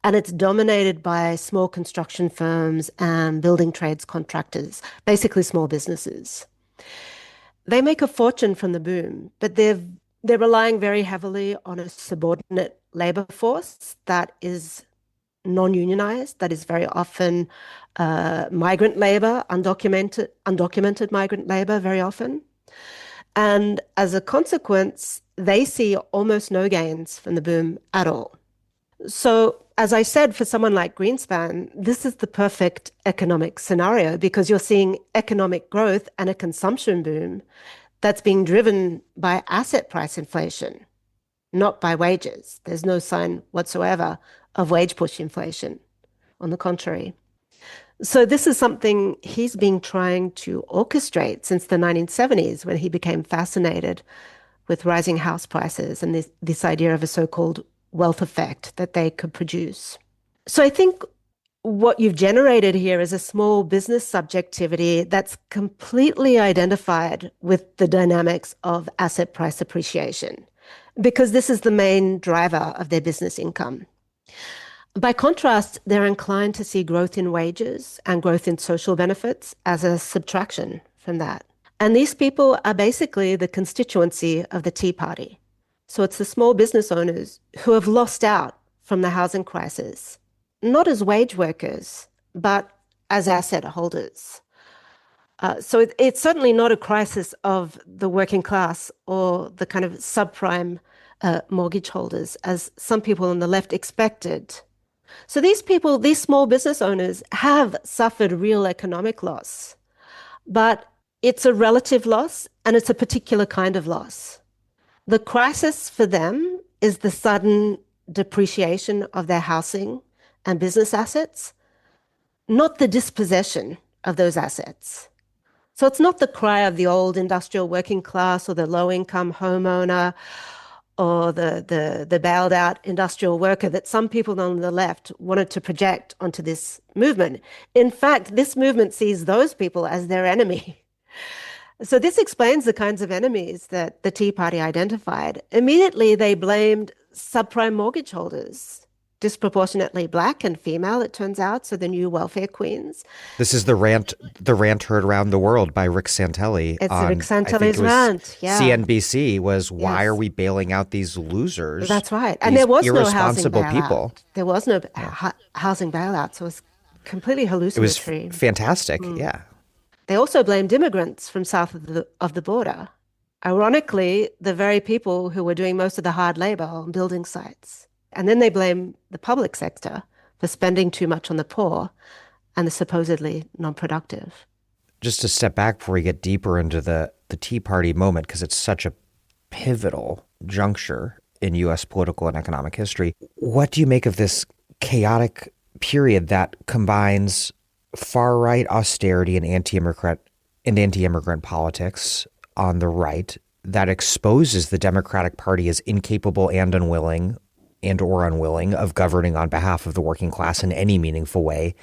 And it's dominated by small construction firms and building trades contractors, basically small businesses. They make a fortune from the boom, but they're relying very heavily on a subordinate labor force that is non-unionized, that is very often migrant labor, undocumented migrant labor very often. And as a consequence, they see almost no gains from the boom at all. So, as I said, for someone like Greenspan, this is the perfect economic scenario because you're seeing economic growth and a consumption boom that's being driven by asset price inflation, not by wages. There's no sign whatsoever of wage push inflation. On the contrary. So this is something he's been trying to orchestrate since the 1970s when he became fascinated with rising house prices and this idea of a so-called wealth effect that they could produce. So I think what you've generated here is a small business subjectivity that's completely identified with the dynamics of asset price appreciation, because this is the main driver of their business income. By contrast, they're inclined to see growth in wages and growth in social benefits as a subtraction from that. And these people are basically the constituency of the Tea Party. So it's the small business owners who have lost out from the housing crisis, not as wage workers, but as asset holders. So it's certainly not a crisis of the working class or the kind of subprime mortgage holders, as some people on the left expected. So these people, these small business owners, have suffered real economic loss, but it's a relative loss and it's a particular kind of loss. The crisis for them is the sudden depreciation of their housing and business assets, not the dispossession of those assets. So it's not the cry of the old industrial working class or the low-income homeowner or the bailed out industrial worker that some people on the left wanted to project onto this movement. In fact, this movement sees those people as their enemy. So this explains the kinds of enemies that the Tea Party identified. Immediately, they blamed subprime mortgage holders, disproportionately black and female, it turns out, so the new welfare queens. This is the rant heard around the world by Rick Santelli. It's Rick Santelli's rant. Yeah. CNBC was, why are we bailing out these losers? That's right. And there was no housing bailout. People. There was no housing bailout, so it was completely hallucinatory. It was fantastic, yeah. They also blamed immigrants from south of the border. Ironically, the very people who were doing most of the hard labor on building sites. And then they blame the public sector for spending too much on the poor and the supposedly non-productive. Just to step back before we get deeper into the Tea Party moment, because it's such a pivotal juncture in U.S. political and economic history, what do you make of this chaotic period that combines far-right austerity and anti-immigrant politics on the right, that exposes the Democratic Party as incapable and unwilling of governing on behalf of the working class in any meaningful way,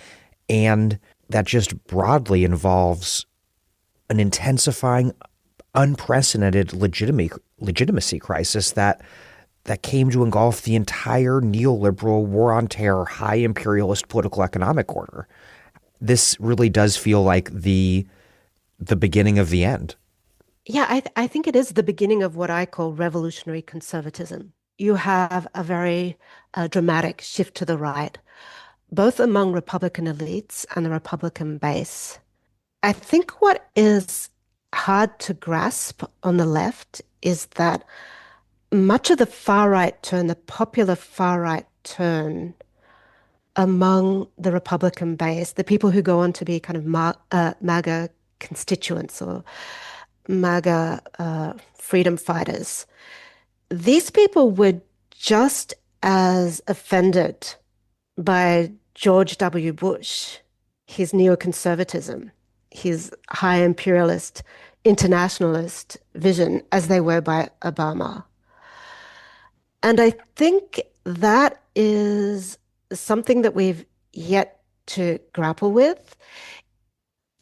and that just broadly involves an intensifying, unprecedented legitimacy crisis that came to engulf the entire neoliberal, war on terror, high imperialist political economic order. This really does feel like the beginning of the end. Yeah, I think it is the beginning of what I call revolutionary conservatism. You have a very dramatic shift to the right, both among Republican elites and the Republican base. I think what is hard to grasp on the left is that much of the far-right turn, the popular far-right turn among the Republican base, the people who go on to be kind of MAGA constituents or MAGA freedom fighters, these people were just as offended by George W. Bush, his neoconservatism, his high imperialist, internationalist vision, as they were by Obama. And I think that is something that we've yet to grapple with.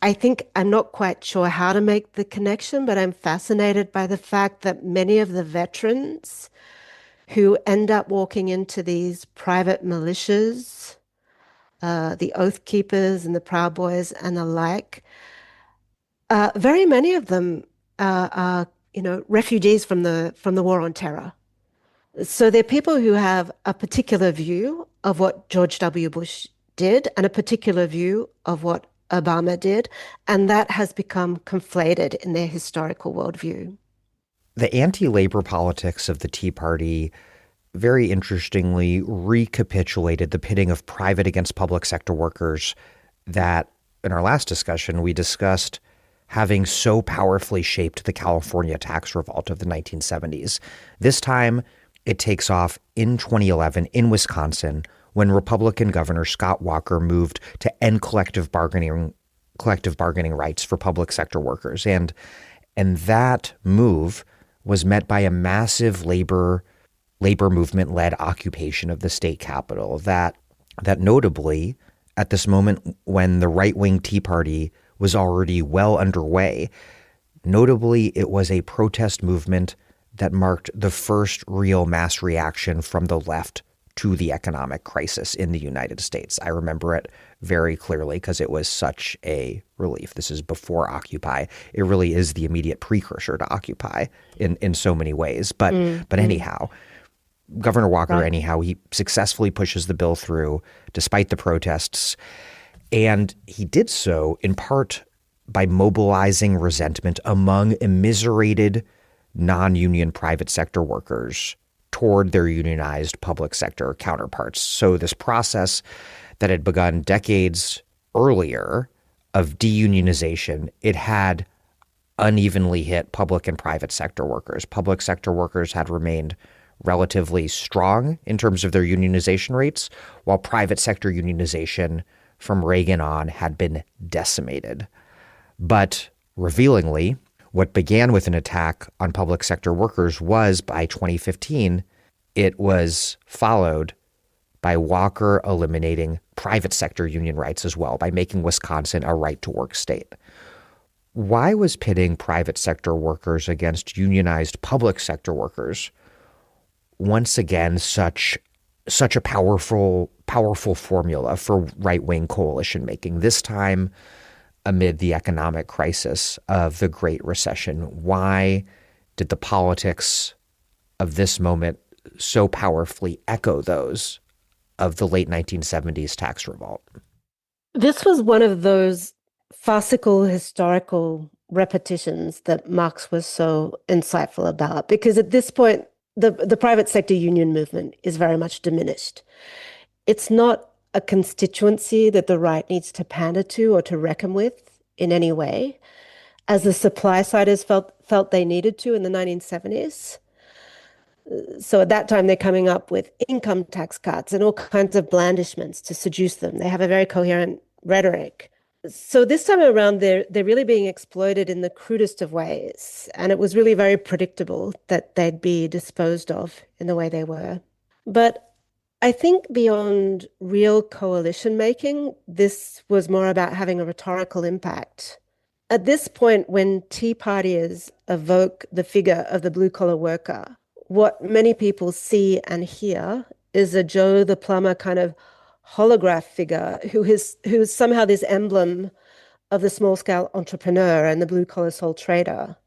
I think I'm not quite sure how to make the connection, but I'm fascinated by the fact that many of the veterans who end up walking into these private militias, the Oath Keepers and the Proud Boys and the like, very many of them are refugees from the war on terror. So they're people who have a particular view of what George W. Bush did and a particular view of what Obama did, and that has become conflated in their historical worldview. The anti-labor politics of the Tea Party very interestingly recapitulated the pitting of private against public sector workers that, in our last discussion, we discussed having so powerfully shaped the California tax revolt of the 1970s. This time, it takes off in 2011 in Wisconsin, when Republican Governor Scott Walker moved to end collective bargaining rights for public sector workers. And that move was met by a massive labor movement-led occupation of the state capitol that notably, at this moment when the right-wing Tea Party was already well underway, notably it was a protest movement that marked the first real mass reaction from the left to the economic crisis in the United States. I remember it very clearly because it was such a relief. This is before Occupy. It really is the immediate precursor to Occupy in so many ways. But anyhow, Governor Walker, he successfully pushes the bill through despite the protests. And he did so in part by mobilizing resentment among immiserated non-union private sector workers toward their unionized public sector counterparts. So this process that had begun decades earlier of deunionization, it had unevenly hit public and private sector workers. Public sector workers had remained relatively strong in terms of their unionization rates, while private sector unionization from Reagan on had been decimated. But revealingly, what began with an attack on public sector workers was, by 2015, it was followed by Walker eliminating private sector union rights as well by making Wisconsin a right-to-work state. Why was pitting private sector workers against unionized public sector workers once again such a powerful formula for right-wing coalition making, this time amid the economic crisis of the Great Recession? Why did the politics of this moment so powerfully echo those of the late 1970s tax revolt? This was one of those farcical historical repetitions that Marx was so insightful about, because at this point, the private sector union movement is very much diminished. It's not a constituency that the right needs to pander to or to reckon with in any way, as the supply side has felt they needed to in the 1970s. So at that time, they're coming up with income tax cuts and all kinds of blandishments to seduce them. They have a very coherent rhetoric. So this time around, they're really being exploited in the crudest of ways. And it was really very predictable that they'd be disposed of in the way they were. But I think beyond real coalition making, this was more about having a rhetorical impact. At this point, when Tea Partiers evoke the figure of the blue-collar worker, what many people see and hear is a Joe the plumber kind of holograph figure who's somehow this emblem of the small-scale entrepreneur and the blue-collar sole trader.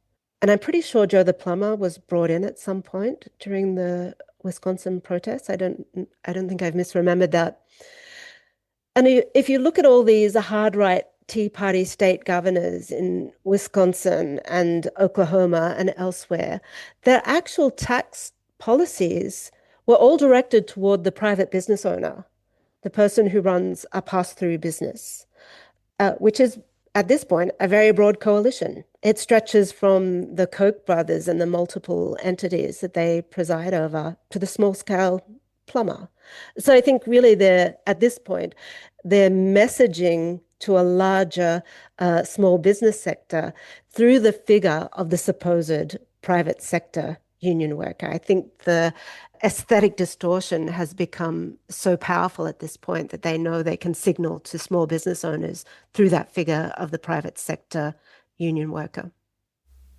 And I'm pretty sure Joe the plumber was brought in at some point during the Wisconsin protests. I don't think I've misremembered that. And if you look at all these hard right Tea Party state governors in Wisconsin and Oklahoma and elsewhere, their actual tax policies were all directed toward the private business owner, the person who runs a pass-through business, which is, at this point, a very broad coalition. It stretches from the Koch brothers and the multiple entities that they preside over to the small-scale plumber. So I think really at this point, they're messaging to a larger small business sector through the figure of the supposed private sector union worker. I think the aesthetic distortion has become so powerful at this point that they know they can signal to small business owners through that figure of the private sector union worker.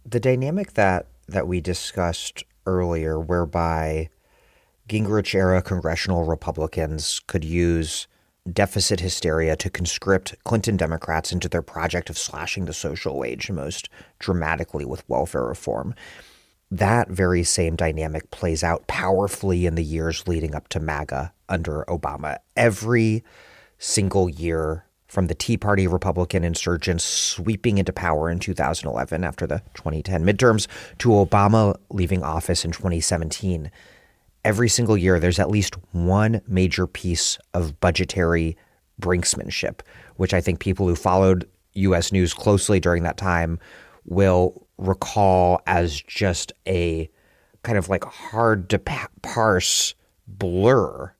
The dynamic that we discussed earlier, whereby Gingrich-era congressional Republicans could use deficit hysteria to conscript Clinton Democrats into their project of slashing the social wage most dramatically with welfare reform. That very same dynamic plays out powerfully in the years leading up to MAGA under Obama. Every single year, from the Tea Party Republican insurgents sweeping into power in 2011 after the 2010 midterms to Obama leaving office in 2017, every single year, there's at least one major piece of budgetary brinksmanship, which I think people who followed U.S. news closely during that time will recall as just a kind of like hard to parse blur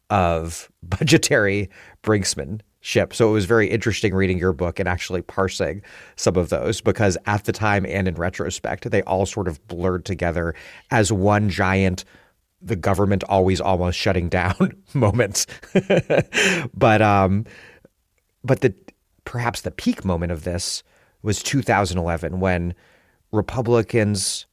of budgetary brinksmanship. So it was very interesting reading your book and actually parsing some of those, because at the time and in retrospect, they all sort of blurred together as one giant the government always almost shutting down moments. But perhaps the peak moment of this was 2011, when Republicans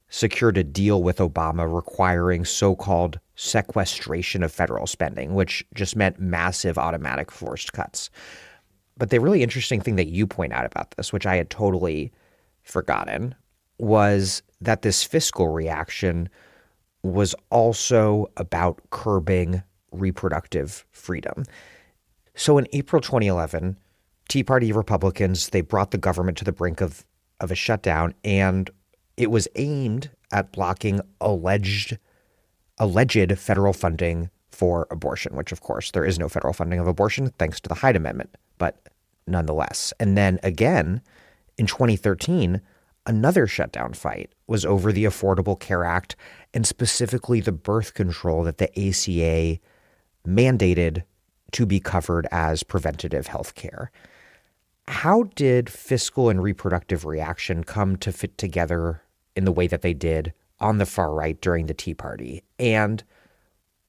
secured a deal with Obama requiring so-called sequestration of federal spending, which just meant massive automatic forced cuts. But the really interesting thing that you point out about this, which I had totally forgotten, was that this fiscal reaction was also about curbing reproductive freedom. So in April 2011, Tea Party Republicans, they brought the government to the brink of a shutdown, and it was aimed at blocking alleged federal funding for abortion, which of course there is no federal funding of abortion thanks to the Hyde Amendment, but nonetheless. And then again, in 2013, another shutdown fight was over the Affordable Care Act, and specifically the birth control that the ACA mandated to be covered as preventative health care. How did fiscal and reproductive reaction come to fit together in the way that they did on the far right during the Tea Party? And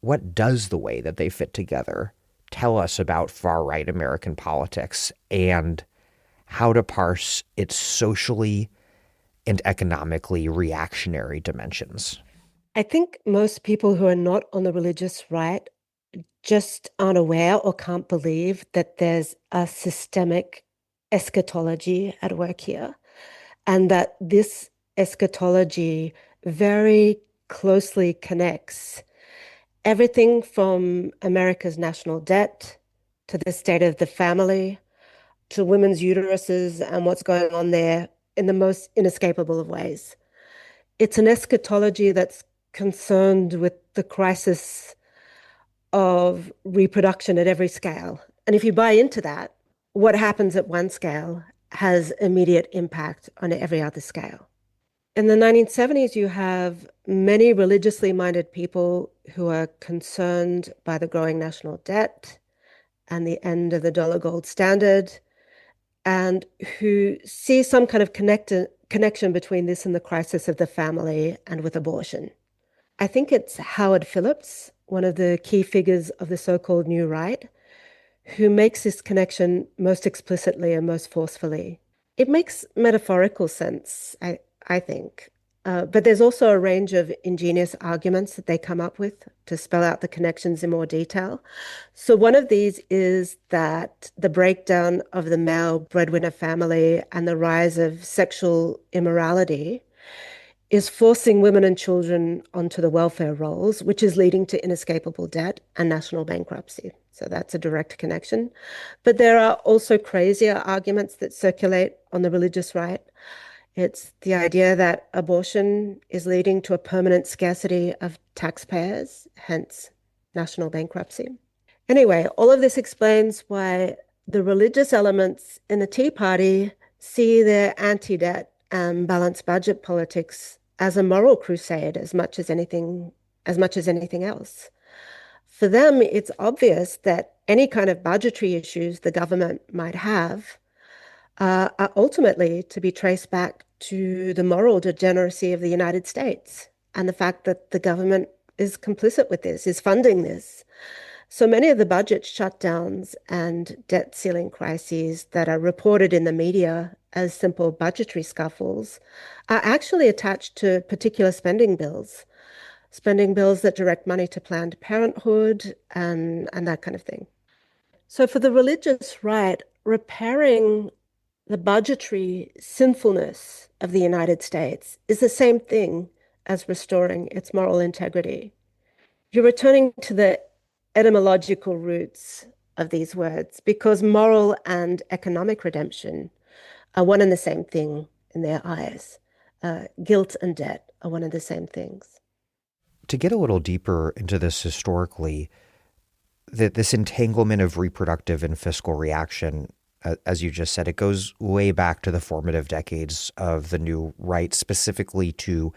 what does the way that they fit together tell us about far right American politics and how to parse its socially and economically reactionary dimensions? I think most people who are not on the religious right just aren't aware or can't believe that there's a systemic eschatology at work here, and that this eschatology very closely connects everything from America's national debt to the state of the family to women's uteruses and what's going on there in the most inescapable of ways. It's an eschatology that's concerned with the crisis of reproduction at every scale. And if you buy into that, what happens at one scale has immediate impact on every other scale. In the 1970s, you have many religiously minded people who are concerned by the growing national debt and the end of the dollar gold standard, and who see some kind of connection between this and the crisis of the family and with abortion. I think it's Howard Phillips, one of the key figures of the so-called New Right, who makes this connection most explicitly and most forcefully. It makes metaphorical sense, I think. But there's also a range of ingenious arguments that they come up with to spell out the connections in more detail. So one of these is that the breakdown of the male breadwinner family and the rise of sexual immorality is forcing women and children onto the welfare rolls, which is leading to inescapable debt and national bankruptcy. So that's a direct connection. But there are also crazier arguments that circulate on the religious right. It's the idea that abortion is leading to a permanent scarcity of taxpayers, hence national bankruptcy. Anyway, all of this explains why the religious elements in the Tea Party see their anti-debt and balanced budget politics as a moral crusade as much as anything else. For them, it's obvious that any kind of budgetary issues the government might have are ultimately to be traced back to the moral degeneracy of the United States and the fact that the government is complicit with this, is funding this. So many of the budget shutdowns and debt ceiling crises that are reported in the media as simple budgetary scuffles are actually attached to particular spending bills that direct money to Planned Parenthood and that kind of thing. So for the religious right, repairing the budgetary sinfulness of the United States is the same thing as restoring its moral integrity. You're returning to the etymological roots of these words because moral and economic redemption are one and the same thing in their eyes. Guilt and debt are one and the same things. To get a little deeper into this historically, this entanglement of reproductive and fiscal reaction, as you just said, it goes way back to the formative decades of the New Right, specifically to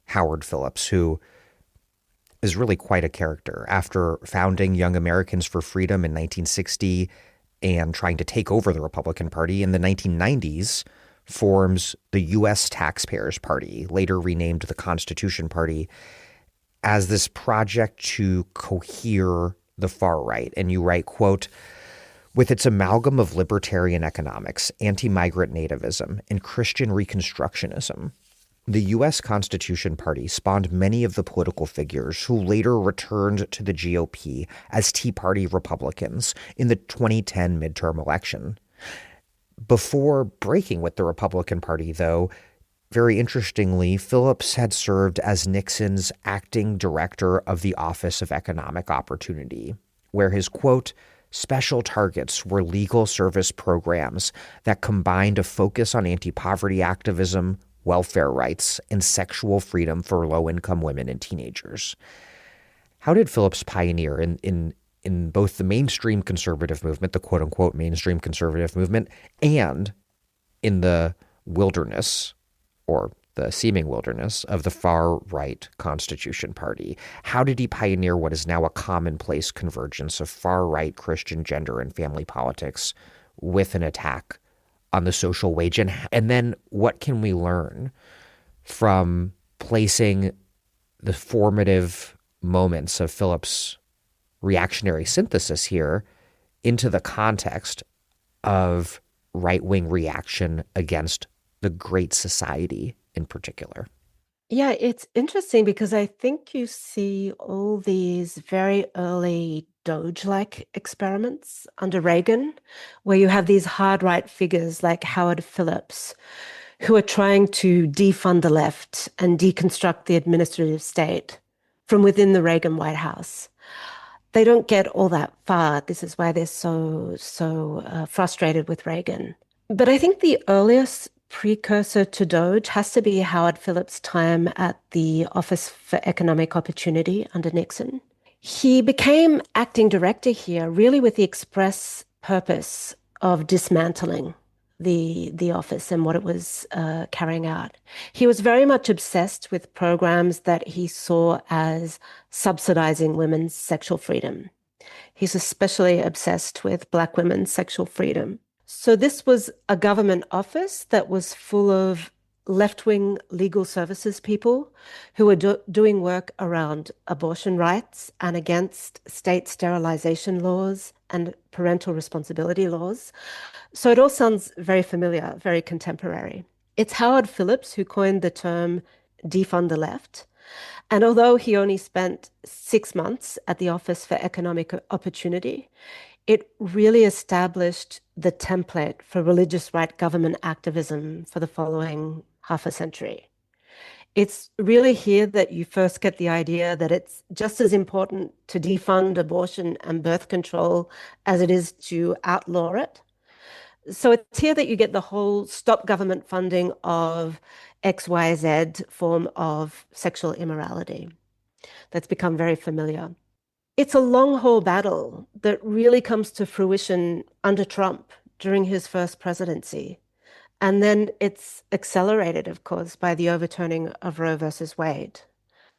Howard Phillips, who is really quite a character. After founding Young Americans for Freedom in 1960 and trying to take over the Republican Party in the 1990s, forms the U.S. Taxpayers Party, later renamed the Constitution Party, as this project to cohere the far right. And you write, quote, "With its amalgam of libertarian economics, anti-migrant nativism, and Christian Reconstructionism, the U.S. Constitution Party spawned many of the political figures who later returned to the GOP as Tea Party Republicans in the 2010 midterm election. Before breaking with the Republican Party, though, very interestingly, Phillips had served as Nixon's acting director of the Office of Economic Opportunity, where his, quote, special targets were legal service programs that combined a focus on anti-poverty activism, welfare rights, and sexual freedom for low-income women and teenagers." How did Phillips pioneer in both the mainstream conservative movement, the quote-unquote mainstream conservative movement, and in the wilderness or the seeming wilderness of the far-right Constitution Party? How did he pioneer what is now a commonplace convergence of far-right Christian gender and family politics with an attack on the social wage? And then what can we learn from placing the formative moments of Philip's reactionary synthesis here into the context of right-wing reaction against the Great Society in particular? Yeah, it's interesting because I think you see all these very early Doge-like experiments under Reagan, where you have these hard right figures like Howard Phillips, who are trying to defund the left and deconstruct the administrative state from within the Reagan White House. They don't get all that far. This is why they're so frustrated with Reagan. But I think the earliest precursor to Doge has to be Howard Phillips' time at the Office for Economic Opportunity under Nixon. He became acting director here really with the express purpose of dismantling the office and what it was carrying out. He was very much obsessed with programs that he saw as subsidizing women's sexual freedom. He's especially obsessed with Black women's sexual freedom. So this was a government office that was full of left-wing legal services people who were doing work around abortion rights and against state sterilization laws and parental responsibility laws. So it all sounds very familiar, very contemporary. It's Howard Phillips who coined the term defund the left. And although he only spent 6 months at the Office for Economic Opportunity, it really established the template for religious right government activism for the following half a century. It's really here that you first get the idea that it's just as important to defund abortion and birth control as it is to outlaw it. So it's here that you get the whole stop government funding of XYZ form of sexual immorality that's become very familiar. It's a long haul battle that really comes to fruition under Trump during his first presidency. And then it's accelerated, of course, by the overturning of Roe versus Wade.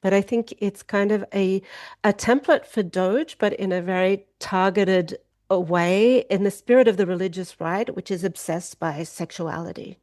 But I think it's kind of a template for Doge, but in a very targeted way in the spirit of the religious right, which is obsessed by sexuality.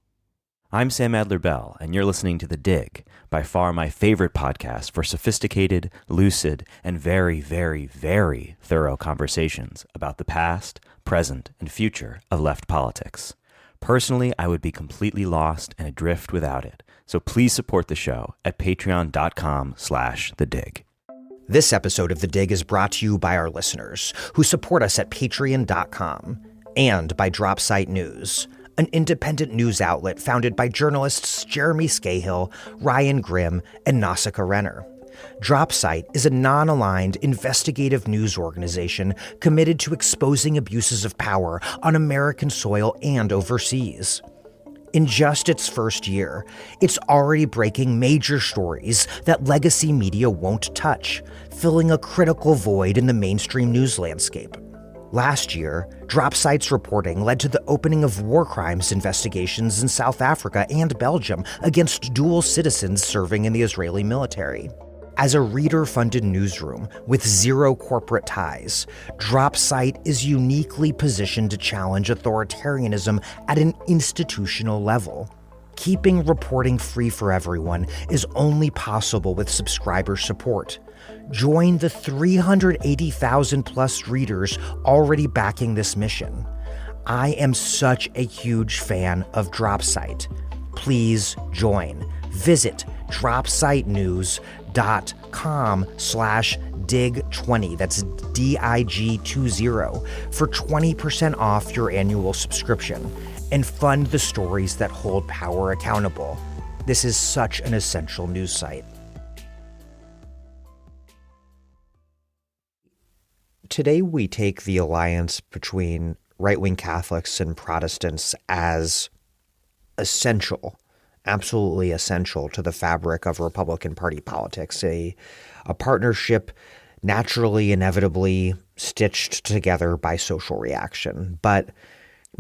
I'm Sam Adler-Bell, and you're listening to The Dig, by far my favorite podcast for sophisticated, lucid, and very, very, very thorough conversations about the past, present, and future of left politics. Personally, I would be completely lost and adrift without it, so please support the show at patreon.com/thedig. This episode of The Dig is brought to you by our listeners, who support us at patreon.com, and by Dropsite News, an independent news outlet founded by journalists Jeremy Scahill, Ryan Grimm, and Nausicaa Renner. Dropsite is a non-aligned investigative news organization committed to exposing abuses of power on American soil and overseas. In just its first year, it's already breaking major stories that legacy media won't touch, filling a critical void in the mainstream news landscape. Last year, Dropsite's reporting led to the opening of war crimes investigations in South Africa and Belgium against dual citizens serving in the Israeli military. As a reader-funded newsroom with zero corporate ties, Dropsite is uniquely positioned to challenge authoritarianism at an institutional level. Keeping reporting free for everyone is only possible with subscriber support. Join the 380,000 plus readers already backing this mission. I am such a huge fan of Dropsite. Please join. Visit dropsitenews.com/dig20. That's DIG20 for 20% off your annual subscription and fund the stories that hold power accountable. This is such an essential news site. Today, we take the alliance between right-wing Catholics and Protestants as essential, absolutely essential to the fabric of Republican Party politics, a partnership naturally, inevitably stitched together by social reaction. But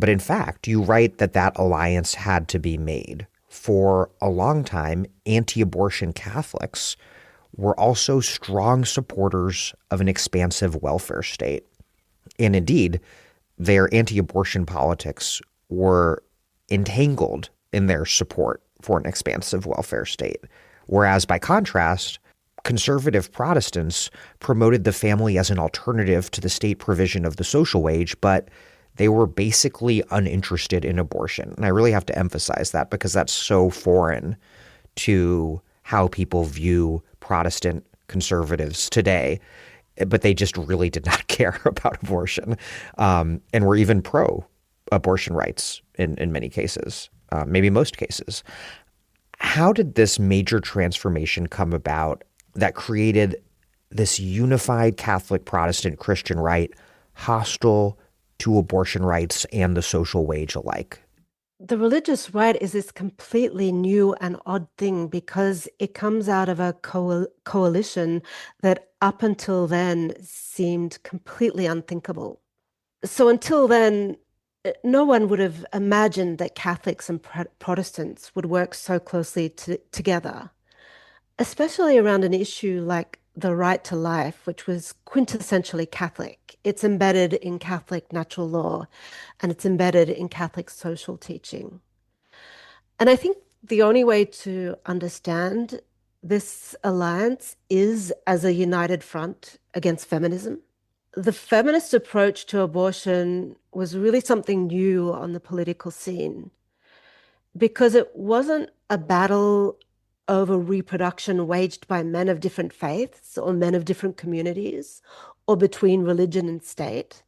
in fact, you write that alliance had to be made, for a long time, anti-abortion Catholics were also strong supporters of an expansive welfare state. And indeed, their anti-abortion politics were entangled in their support for an expansive welfare state. Whereas by contrast, conservative Protestants promoted the family as an alternative to the state provision of the social wage, but they were basically uninterested in abortion. And I really have to emphasize that because that's so foreign to how people view Protestant conservatives today. But they just really did not care about abortion, and were even pro-abortion rights in many cases, maybe most cases. How did this major transformation come about that created this unified Catholic Protestant Christian right hostile to abortion rights and the social wage alike? The religious right is this completely new and odd thing because it comes out of a coalition that up until then seemed completely unthinkable. So until then, no one would have imagined that Catholics and Protestants would work so closely together, especially around an issue like the right to life, which was quintessentially Catholic. It's embedded in Catholic natural law, and it's embedded in Catholic social teaching. And I think the only way to understand this alliance is as a united front against feminism. The feminist approach to abortion was really something new on the political scene because it wasn't a battle over reproduction waged by men of different faiths or men of different communities or between religion and state,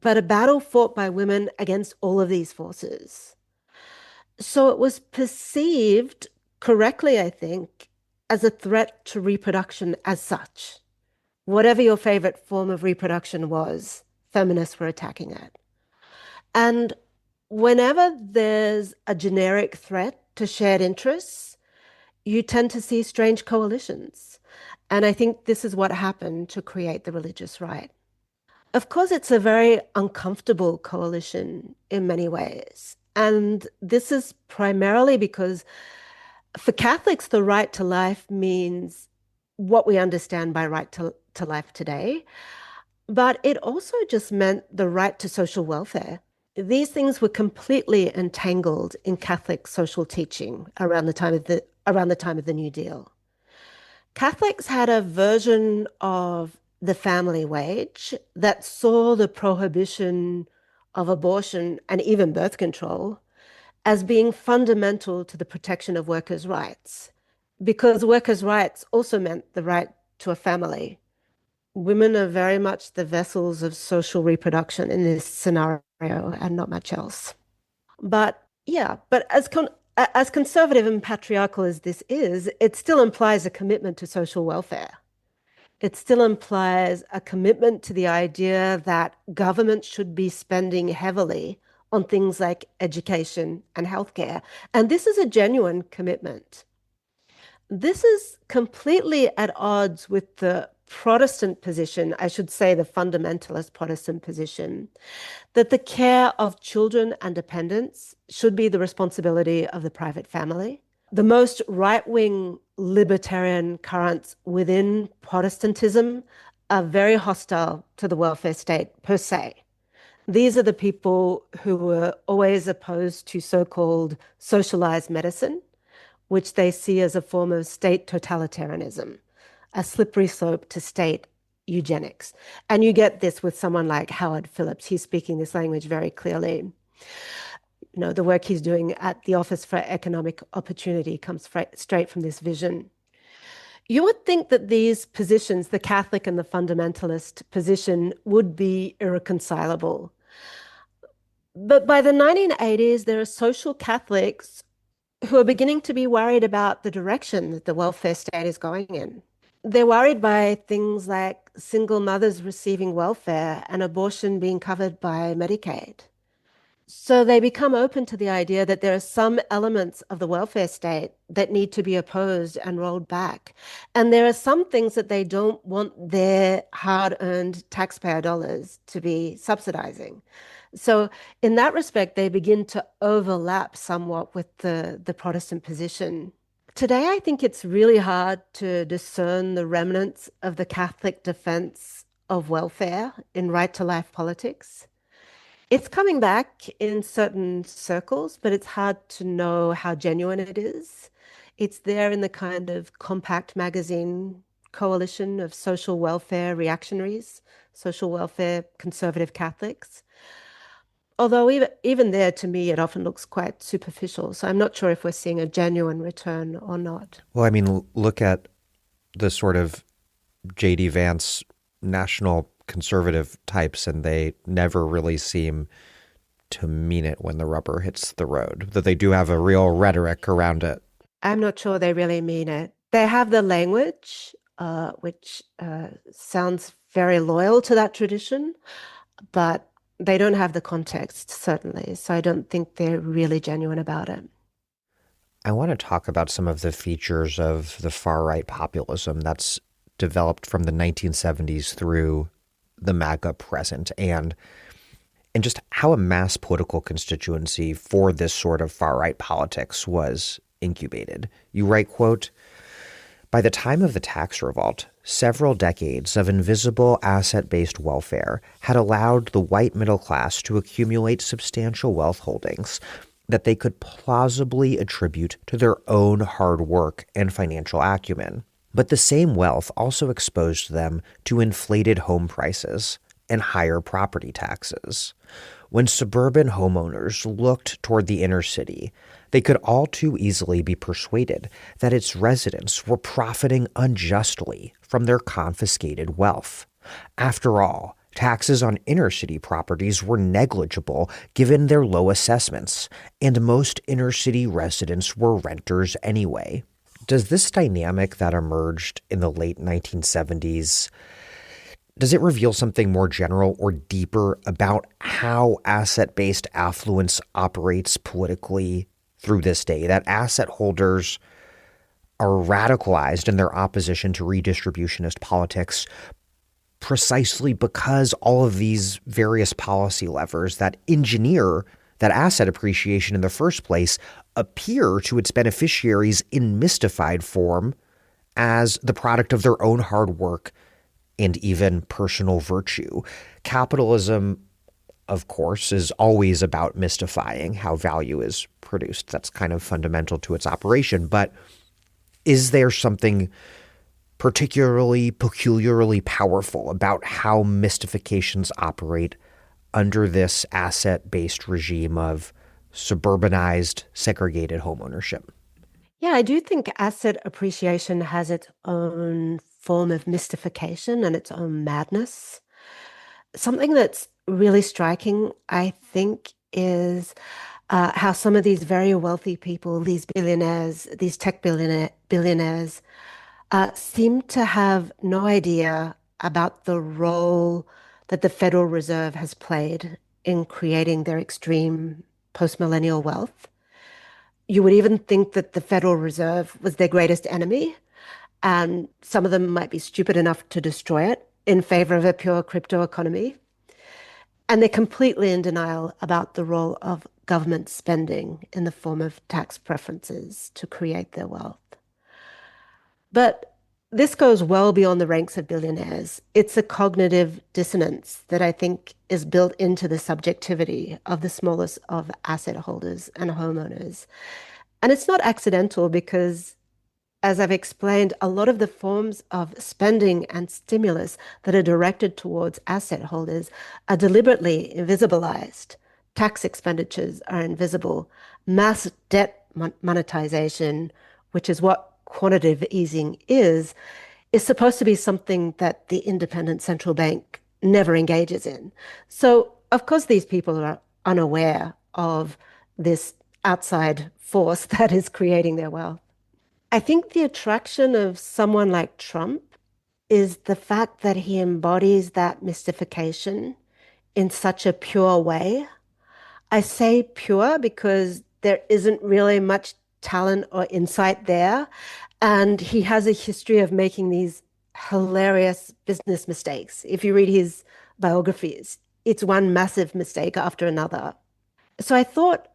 but a battle fought by women against all of these forces. So it was perceived correctly, I think, as a threat to reproduction as such. Whatever your favorite form of reproduction was, feminists were attacking it. And whenever there's a generic threat to shared interests, you tend to see strange coalitions. And I think this is what happened to create the religious right. Of course, it's a very uncomfortable coalition in many ways. And this is primarily because for Catholics, the right to life means what we understand by right to life today. But it also just meant the right to social welfare. These things were completely entangled in Catholic social teaching around the time of the New Deal. Catholics had a version of the family wage that saw the prohibition of abortion and even birth control as being fundamental to the protection of workers' rights, because workers' rights also meant the right to a family. Women are very much the vessels of social reproduction in this scenario and not much else. But yeah, but as conservative and patriarchal as this is, it still implies a commitment to social welfare. It still implies a commitment to the idea that government should be spending heavily on things like education and healthcare. And this is a genuine commitment. This is completely at odds with the Protestant position, I should say the fundamentalist Protestant position, that the care of children and dependents should be the responsibility of the private family. The most right-wing libertarian currents within Protestantism are very hostile to the welfare state per se. These are the people who were always opposed to so-called socialized medicine, which they see as a form of state totalitarianism, a slippery slope to state eugenics. And you get this with someone like Howard Phillips. He's speaking this language very clearly. You know, the work he's doing at the Office for Economic Opportunity comes straight from this vision. You would think that these positions, the Catholic and the fundamentalist position, would be irreconcilable. But by the 1980s, there are social Catholics who are beginning to be worried about the direction that the welfare state is going in. They're worried by things like single mothers receiving welfare and abortion being covered by Medicaid. So they become open to the idea that there are some elements of the welfare state that need to be opposed and rolled back. And there are some things that they don't want their hard-earned taxpayer dollars to be subsidizing. So in that respect, they begin to overlap somewhat with the Protestant position. Today, I think it's really hard to discern the remnants of the Catholic defense of welfare in right to life politics. It's coming back in certain circles, but it's hard to know how genuine it is. It's there in the kind of compact magazine coalition of social welfare reactionaries, social welfare conservative Catholics. Although even there, to me, it often looks quite superficial. So I'm not sure if we're seeing a genuine return or not. Well, I mean, look at the sort of J.D. Vance national conservative types, and they never really seem to mean it when the rubber hits the road, that they do have a real rhetoric around it. I'm not sure they really mean it. They have the language, which sounds very loyal to that tradition, but they don't have the context, certainly. So I don't think they're really genuine about it. I want to talk about some of the features of the far-right populism that's developed from the 1970s through the MAGA present, and just how a mass political constituency for this sort of far-right politics was incubated. You write, quote, "By the time of the tax revolt, several decades of invisible asset-based welfare had allowed the white middle class to accumulate substantial wealth holdings that they could plausibly attribute to their own hard work and financial acumen. But the same wealth also exposed them to inflated home prices and higher property taxes. When suburban homeowners looked toward the inner city, they could all too easily be persuaded that its residents were profiting unjustly from their confiscated wealth. After all, taxes on inner city properties were negligible given their low assessments, and most inner city residents were renters anyway." Does this dynamic that emerged in the late 1970s, does it reveal something more general or deeper about how asset-based affluence operates politically through this day? That asset holders are radicalized in their opposition to redistributionist politics precisely because all of these various policy levers that engineer that asset appreciation in the first place appear to its beneficiaries in mystified form as the product of their own hard work and even personal virtue. Capitalism, of course, is always about mystifying how value is produced. That's kind of fundamental to its operation. But is there something peculiarly powerful about how mystifications operate under this asset-based regime of suburbanized, segregated homeownership? Yeah, I do think asset appreciation has its own form of mystification and its own madness. Something that's really striking, I think, is how some of these very wealthy people, these billionaires, these tech billionaires, seem to have no idea about the role that the Federal Reserve has played in creating their extreme post-millennial wealth. You would even think that the Federal Reserve was their greatest enemy, and some of them might be stupid enough to destroy it in favor of a pure crypto economy. And they're completely in denial about the role of government spending in the form of tax preferences to create their wealth. But this goes well beyond the ranks of billionaires. It's a cognitive dissonance that I think is built into the subjectivity of the smallest of asset holders and homeowners. And it's not accidental because, as I've explained, a lot of the forms of spending and stimulus that are directed towards asset holders are deliberately invisibilized. Tax expenditures are invisible. Mass debt monetization, which is what quantitative easing is supposed to be something that the independent central bank never engages in. So, of course, these people are unaware of this outside force that is creating their wealth. I think the attraction of someone like Trump is the fact that he embodies that mystification in such a pure way. I say pure because there isn't really much talent or insight there. And he has a history of making these hilarious business mistakes. If you read his biographies, it's one massive mistake after another. So I thought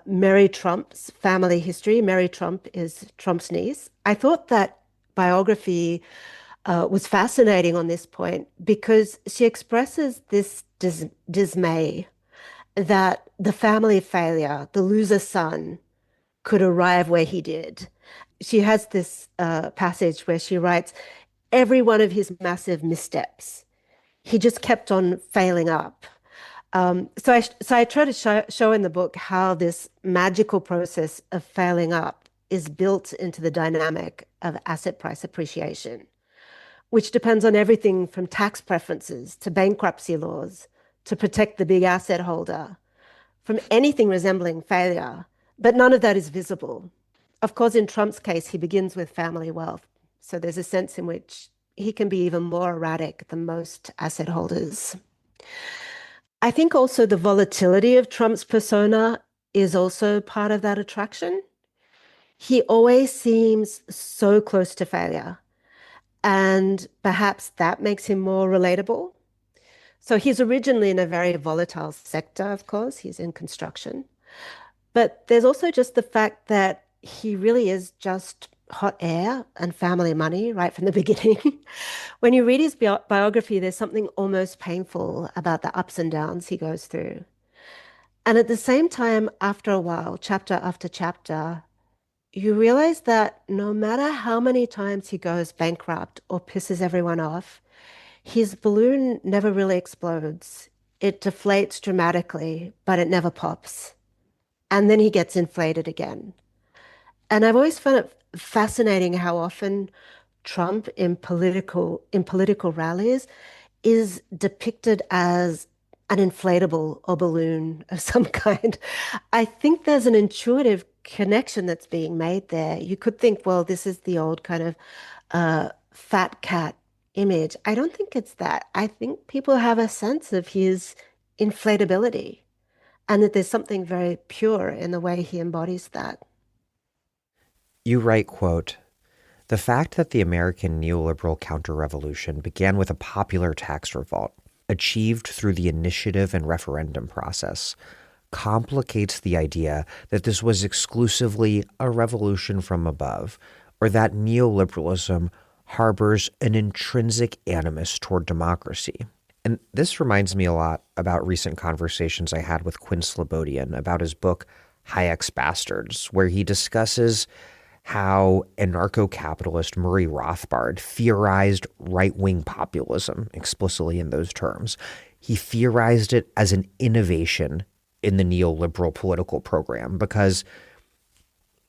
Mary Trump's family history, Mary Trump is Trump's niece. I thought that biography was fascinating on this point because she expresses this dismay that the family failure, the loser son, could arrive where he did. She has this passage where she writes, every one of his massive missteps, he just kept on failing up. So I try to show in the book how this magical process of failing up is built into the dynamic of asset price appreciation, which depends on everything from tax preferences to bankruptcy laws to protect the big asset holder from anything resembling failure. But none of that is visible. Of course, in Trump's case, he begins with family wealth. So there's a sense in which he can be even more erratic than most asset holders. I think also the volatility of Trump's persona is also part of that attraction. He always seems so close to failure, and perhaps that makes him more relatable. So he's originally in a very volatile sector, of course, he's in construction. But there's also just the fact that he really is just hot air and family money right from the beginning. When you read his biography, there's something almost painful about the ups and downs he goes through. And at the same time, after a while, chapter after chapter, you realize that no matter how many times he goes bankrupt or pisses everyone off, his balloon never really explodes. It deflates dramatically, but it never pops. And then he gets inflated again. And I've always found it fascinating how often Trump in political rallies is depicted as an inflatable or balloon of some kind. I think there's an intuitive connection that's being made there. You could think, well, this is the old kind of fat cat image. I don't think it's that. I think people have a sense of his inflatability and that there's something very pure in the way he embodies that. You write, quote, "The fact that the American neoliberal counterrevolution began with a popular tax revolt, achieved through the initiative and referendum process, complicates the idea that this was exclusively a revolution from above, or that neoliberalism harbors an intrinsic animus toward democracy." And this reminds me a lot about recent conversations I had with Quinn Slobodian about his book, Hayek's Bastards, where he discusses how anarcho-capitalist Murray Rothbard theorized right-wing populism explicitly in those terms. He theorized it as an innovation in the neoliberal political program because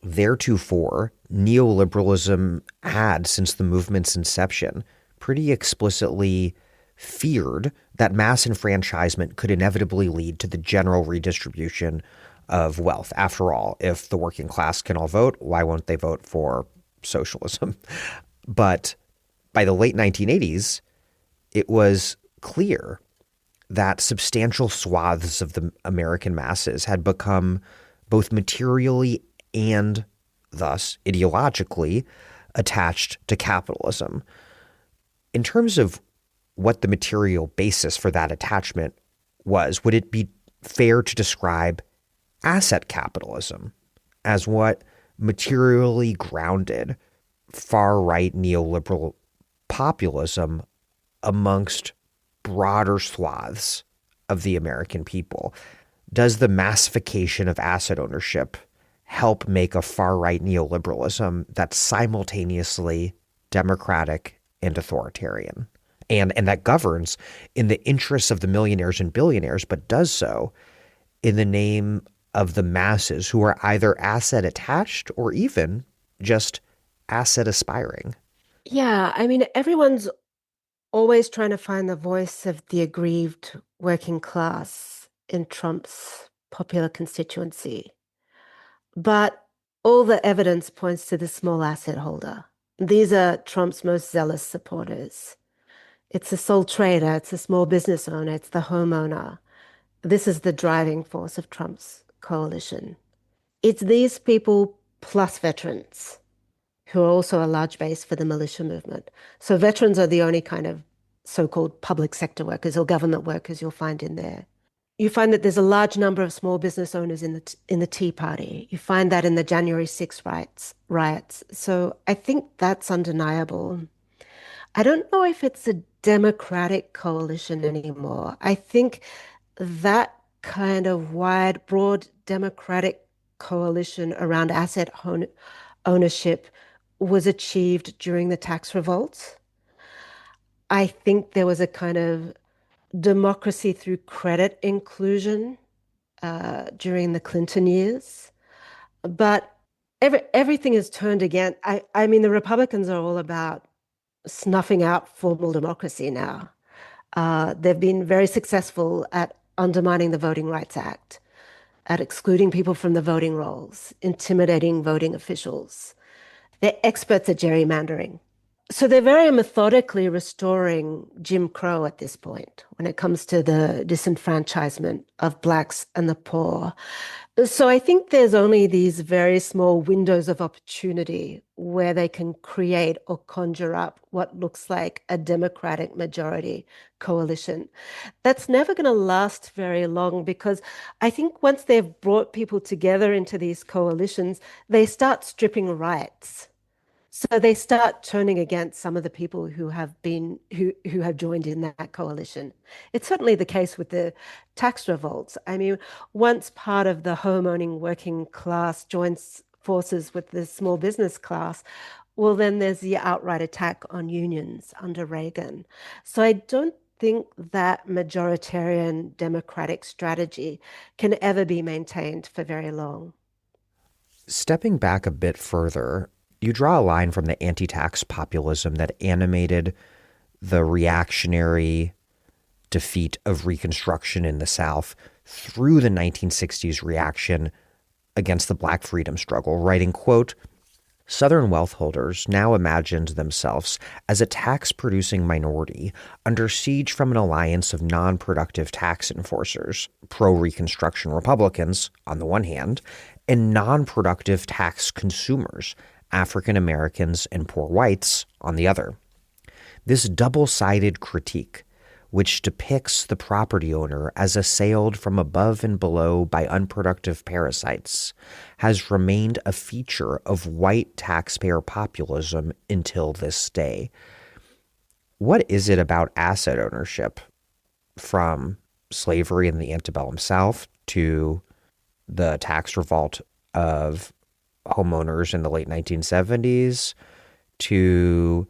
theretofore, neoliberalism had, since the movement's inception, pretty explicitly feared that mass enfranchisement could inevitably lead to the general redistribution of wealth. After all, if the working class can all vote, why won't they vote for socialism? But by the late 1980s, it was clear that substantial swaths of the American masses had become both materially and thus ideologically attached to capitalism. In terms of what the material basis for that attachment was, would it be fair to describe asset capitalism as what materially grounded far-right neoliberal populism amongst broader swaths of the American people? Does the massification of asset ownership help make a far-right neoliberalism that's simultaneously democratic and authoritarian, and that governs in the interests of the millionaires and billionaires, but does so in the name of the masses who are either asset attached or even just asset aspiring? Yeah, I mean, everyone's always trying to find the voice of the aggrieved working class in Trump's popular constituency. But all the evidence points to the small asset holder. These are Trump's most zealous supporters. It's the sole trader, it's the small business owner, it's the homeowner. This is the driving force of Trump's coalition. It's these people plus veterans who are also a large base for the militia movement. So veterans are the only kind of so-called public sector workers or government workers you'll find in there. You find that there's a large number of small business owners in the Tea Party. You find that in the January 6th riots. So I think that's undeniable. I don't know if it's a democratic coalition anymore. I think that kind of wide, broad democratic coalition around ownership was achieved during the tax revolts. I think there was a kind of democracy through credit inclusion during the Clinton years. But everything is turned again. I mean, the Republicans are all about snuffing out formal democracy now. They've been very successful at undermining the Voting Rights Act, at excluding people from the voting rolls, intimidating voting officials. They're experts at gerrymandering. So they're very methodically restoring Jim Crow at this point when it comes to the disenfranchisement of Blacks and the poor. So I think there's only these very small windows of opportunity where they can create or conjure up what looks like a Democratic majority coalition. That's never going to last very long because I think once they've brought people together into these coalitions, they start stripping rights. So they start turning against some of the people who have joined in that coalition. It's certainly the case with the tax revolts. I mean, once part of the home-owning working class joins forces with the small business class, well, then there's the outright attack on unions under Reagan. So I don't think that majoritarian democratic strategy can ever be maintained for very long. Stepping back a bit further, you draw a line from the anti-tax populism that animated the reactionary defeat of Reconstruction in the South through the 1960s reaction against the Black freedom struggle, writing, quote, "Southern wealth holders now imagined themselves as a tax-producing minority under siege from an alliance of non-productive tax enforcers, pro-Reconstruction Republicans on the one hand, and non-productive tax consumers, African Americans and poor whites on the other. This double-sided critique, which depicts the property owner as assailed from above and below by unproductive parasites, has remained a feature of white taxpayer populism until this day." What is it about asset ownership, from slavery in the antebellum South to the tax revolt of homeowners in the late 1970s to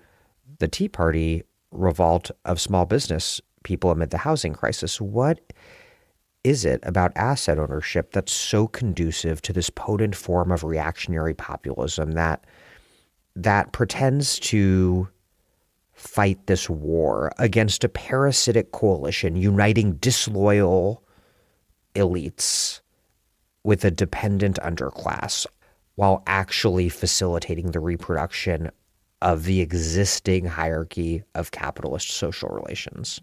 the Tea Party revolt of small business people amid the housing crisis? What is it about asset ownership that's so conducive to this potent form of reactionary populism that pretends to fight this war against a parasitic coalition uniting disloyal elites with a dependent underclass, while actually facilitating the reproduction of the existing hierarchy of capitalist social relations?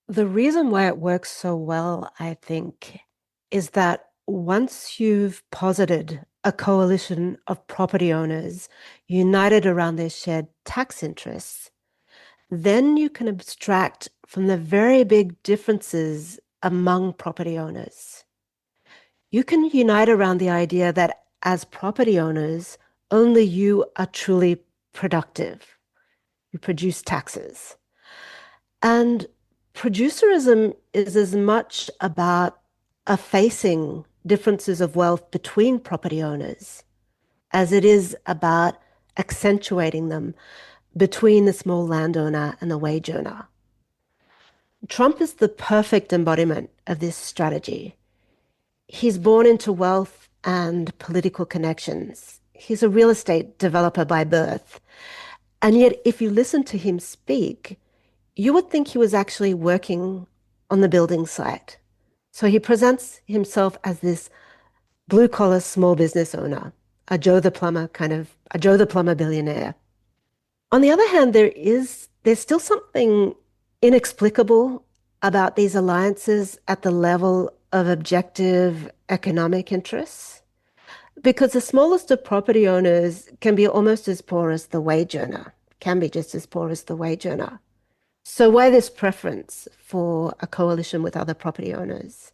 The reason why it works so well, I think, is that once you've posited a coalition of property owners united around their shared tax interests, then you can abstract from the very big differences among property owners. You can unite around the idea that as property owners, only you are truly productive. You produce taxes. And producerism is as much about effacing differences of wealth between property owners as it is about accentuating them between the small landowner and the wage earner. Trump is the perfect embodiment of this strategy. He's born into wealth and political connections. He's a real estate developer by birth. And yet, if you listen to him speak, you would think he was actually working on the building site. So he presents himself as this blue-collar small business owner, a Joe the Plumber billionaire. On the other hand, there's still something inexplicable about these alliances at the level of objective economic interests, because the smallest of property owners can be almost as poor as the wage earner, can be just as poor as the wage earner. So why this preference for a coalition with other property owners?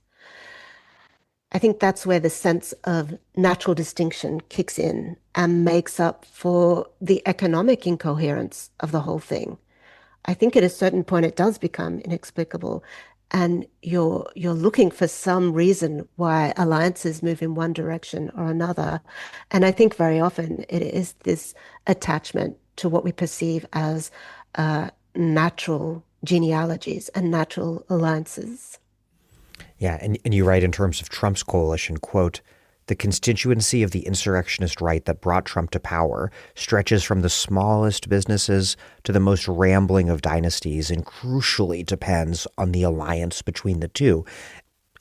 I think that's where the sense of natural distinction kicks in and makes up for the economic incoherence of the whole thing. I think at a certain point it does become inexplicable, and you're looking for some reason why alliances move in one direction or another. And I think very often it is this attachment to what we perceive as natural genealogies and natural alliances. Yeah, and you write in terms of Trump's coalition, quote, the constituency of the insurrectionist right that brought Trump to power stretches from the smallest businesses to the most rambling of dynasties and crucially depends on the alliance between the two.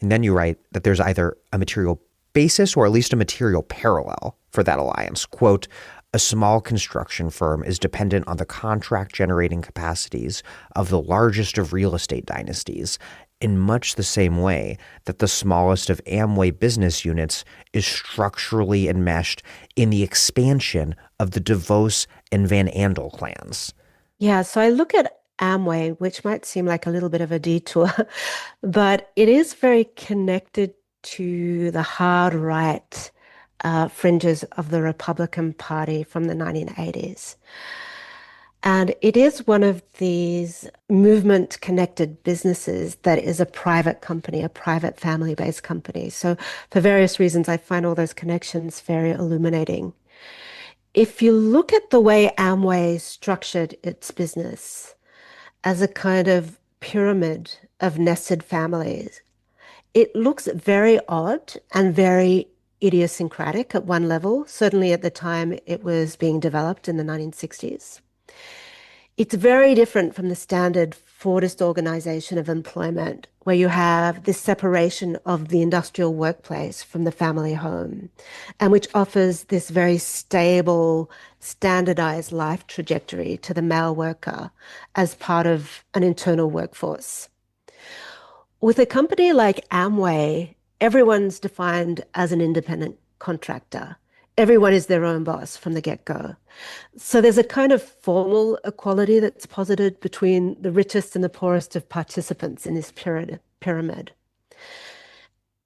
And then you write that there's either a material basis or at least a material parallel for that alliance. Quote, a small construction firm is dependent on the contract generating capacities of the largest of real estate dynasties in much the same way that the smallest of Amway business units is structurally enmeshed in the expansion of the DeVos and Van Andel clans. Yeah, so I look at Amway, which might seem like a little bit of a detour, but it is very connected to the hard right fringes of the Republican Party from the 1980s. And it is one of these movement connected businesses that is a private company, a private family based company. So, for various reasons, I find all those connections very illuminating. If you look at the way Amway structured its business as a kind of pyramid of nested families, it looks very odd and very idiosyncratic at one level. Certainly at the time it was being developed in the 1960s. It's very different from the standard Fordist organization of employment, where you have this separation of the industrial workplace from the family home, and which offers this very stable, standardized life trajectory to the male worker as part of an internal workforce. With a company like Amway, everyone's defined as an independent contractor. Everyone is their own boss from the get-go. So there's a kind of formal equality that's posited between the richest and the poorest of participants in this pyramid.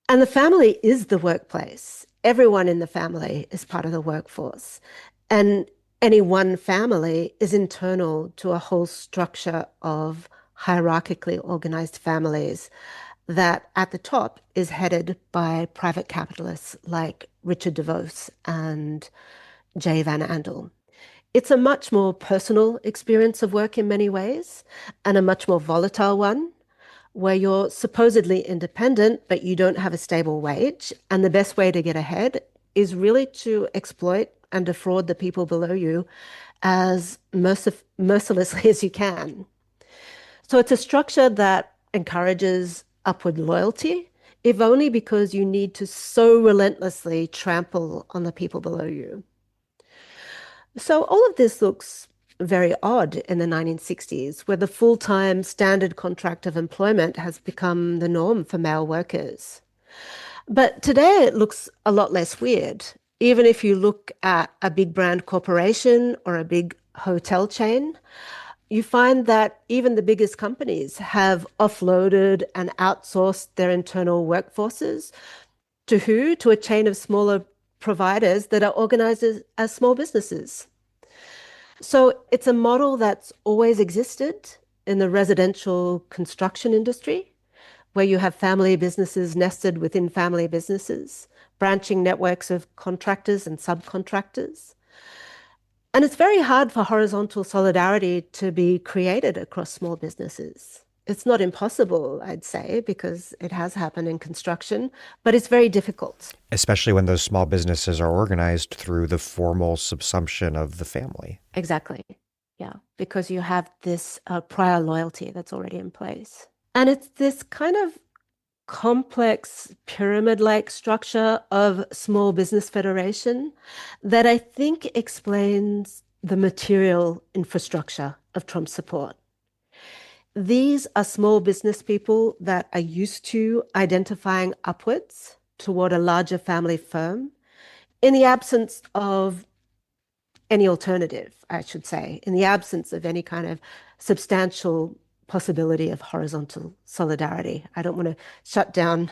And the family is the workplace. Everyone in the family is part of the workforce. And any one family is internal to a whole structure of hierarchically organized families that at the top is headed by private capitalists like Richard DeVos and Jay Van Andel. It's a much more personal experience of work in many ways, and a much more volatile one, where you're supposedly independent, but you don't have a stable wage. And the best way to get ahead is really to exploit and defraud the people below you as mercilessly as you can. So it's a structure that encourages upward loyalty, if only because you need to so relentlessly trample on the people below you. So all of this looks very odd in the 1960s, where the full-time standard contract of employment has become the norm for male workers. But today it looks a lot less weird. Even if you look at a big brand corporation or a big hotel chain, you find that even the biggest companies have offloaded and outsourced their internal workforces to who? To a chain of smaller providers that are organized as small businesses. So it's a model that's always existed in the residential construction industry, where you have family businesses nested within family businesses, branching networks of contractors and subcontractors. And it's very hard for horizontal solidarity to be created across small businesses. It's not impossible, I'd say, because it has happened in construction, but it's very difficult. Especially when those small businesses are organized through the formal subsumption of the family. Exactly. Yeah, because you have this prior loyalty that's already in place. And it's this kind of complex pyramid-like structure of small business federation that I think explains the material infrastructure of Trump's support. These are small business people that are used to identifying upwards toward a larger family firm in the absence of any alternative, I should say, in the absence of any kind of substantial possibility of horizontal solidarity. I don't want to shut down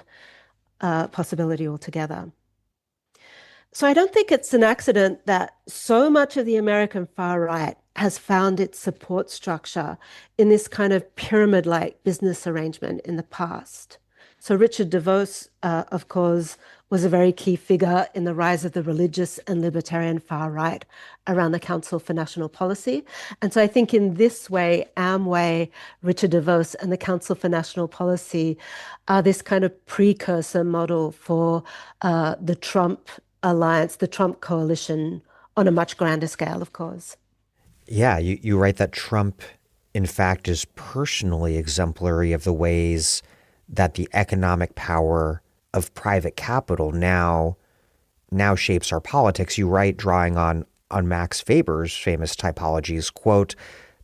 possibility altogether. So I don't think it's an accident that so much of the American far right has found its support structure in this kind of pyramid-like business arrangement in the past. So Richard DeVos, of course, was a very key figure in the rise of the religious and libertarian far right around the Council for National Policy. And so I think in this way, Amway, Richard DeVos, and the Council for National Policy are this kind of precursor model for the Trump alliance, the Trump coalition, on a much grander scale, of course. Yeah, you write that Trump, in fact, is personally exemplary of the ways that the economic power of private capital now shapes our politics. You write, drawing on Max Weber's famous typologies, quote,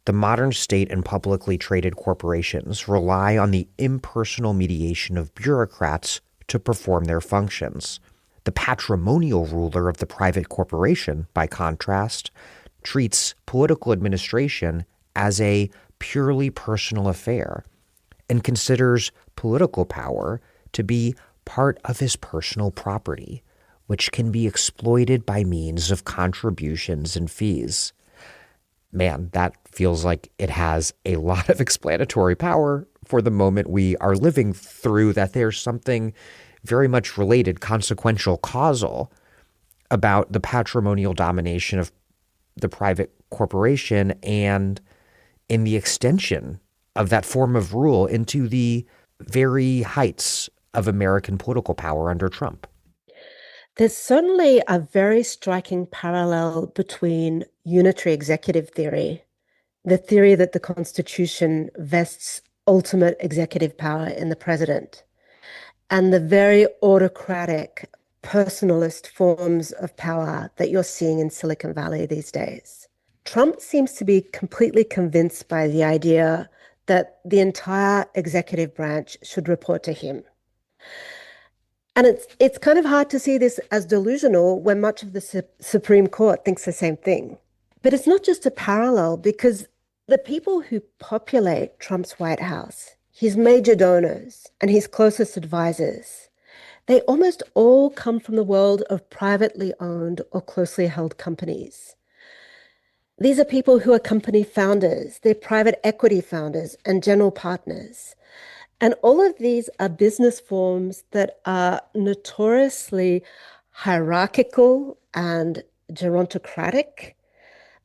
"The modern state and publicly traded corporations rely on the impersonal mediation of bureaucrats to perform their functions. The patrimonial ruler of the private corporation, by contrast, treats political administration as a purely personal affair and considers political power to be part of his personal property, which can be exploited by means of contributions and fees." Man, that feels like it has a lot of explanatory power for the moment we are living through, that there's something very much related, consequential, causal about the patrimonial domination of the private corporation and in the extension of that form of rule into the very heights of American political power under Trump. There's certainly a very striking parallel between unitary executive theory, the theory that the Constitution vests ultimate executive power in the president, and the very autocratic, personalist forms of power that you're seeing in Silicon Valley these days. Trump seems to be completely convinced by the idea that the entire executive branch should report to him. And it's kind of hard to see this as delusional when much of the Supreme Court thinks the same thing. But it's not just a parallel, because the people who populate Trump's White House, his major donors and his closest advisors, they almost all come from the world of privately owned or closely held companies. These are people who are company founders, they're private equity founders and general partners. And all of these are business forms that are notoriously hierarchical and gerontocratic,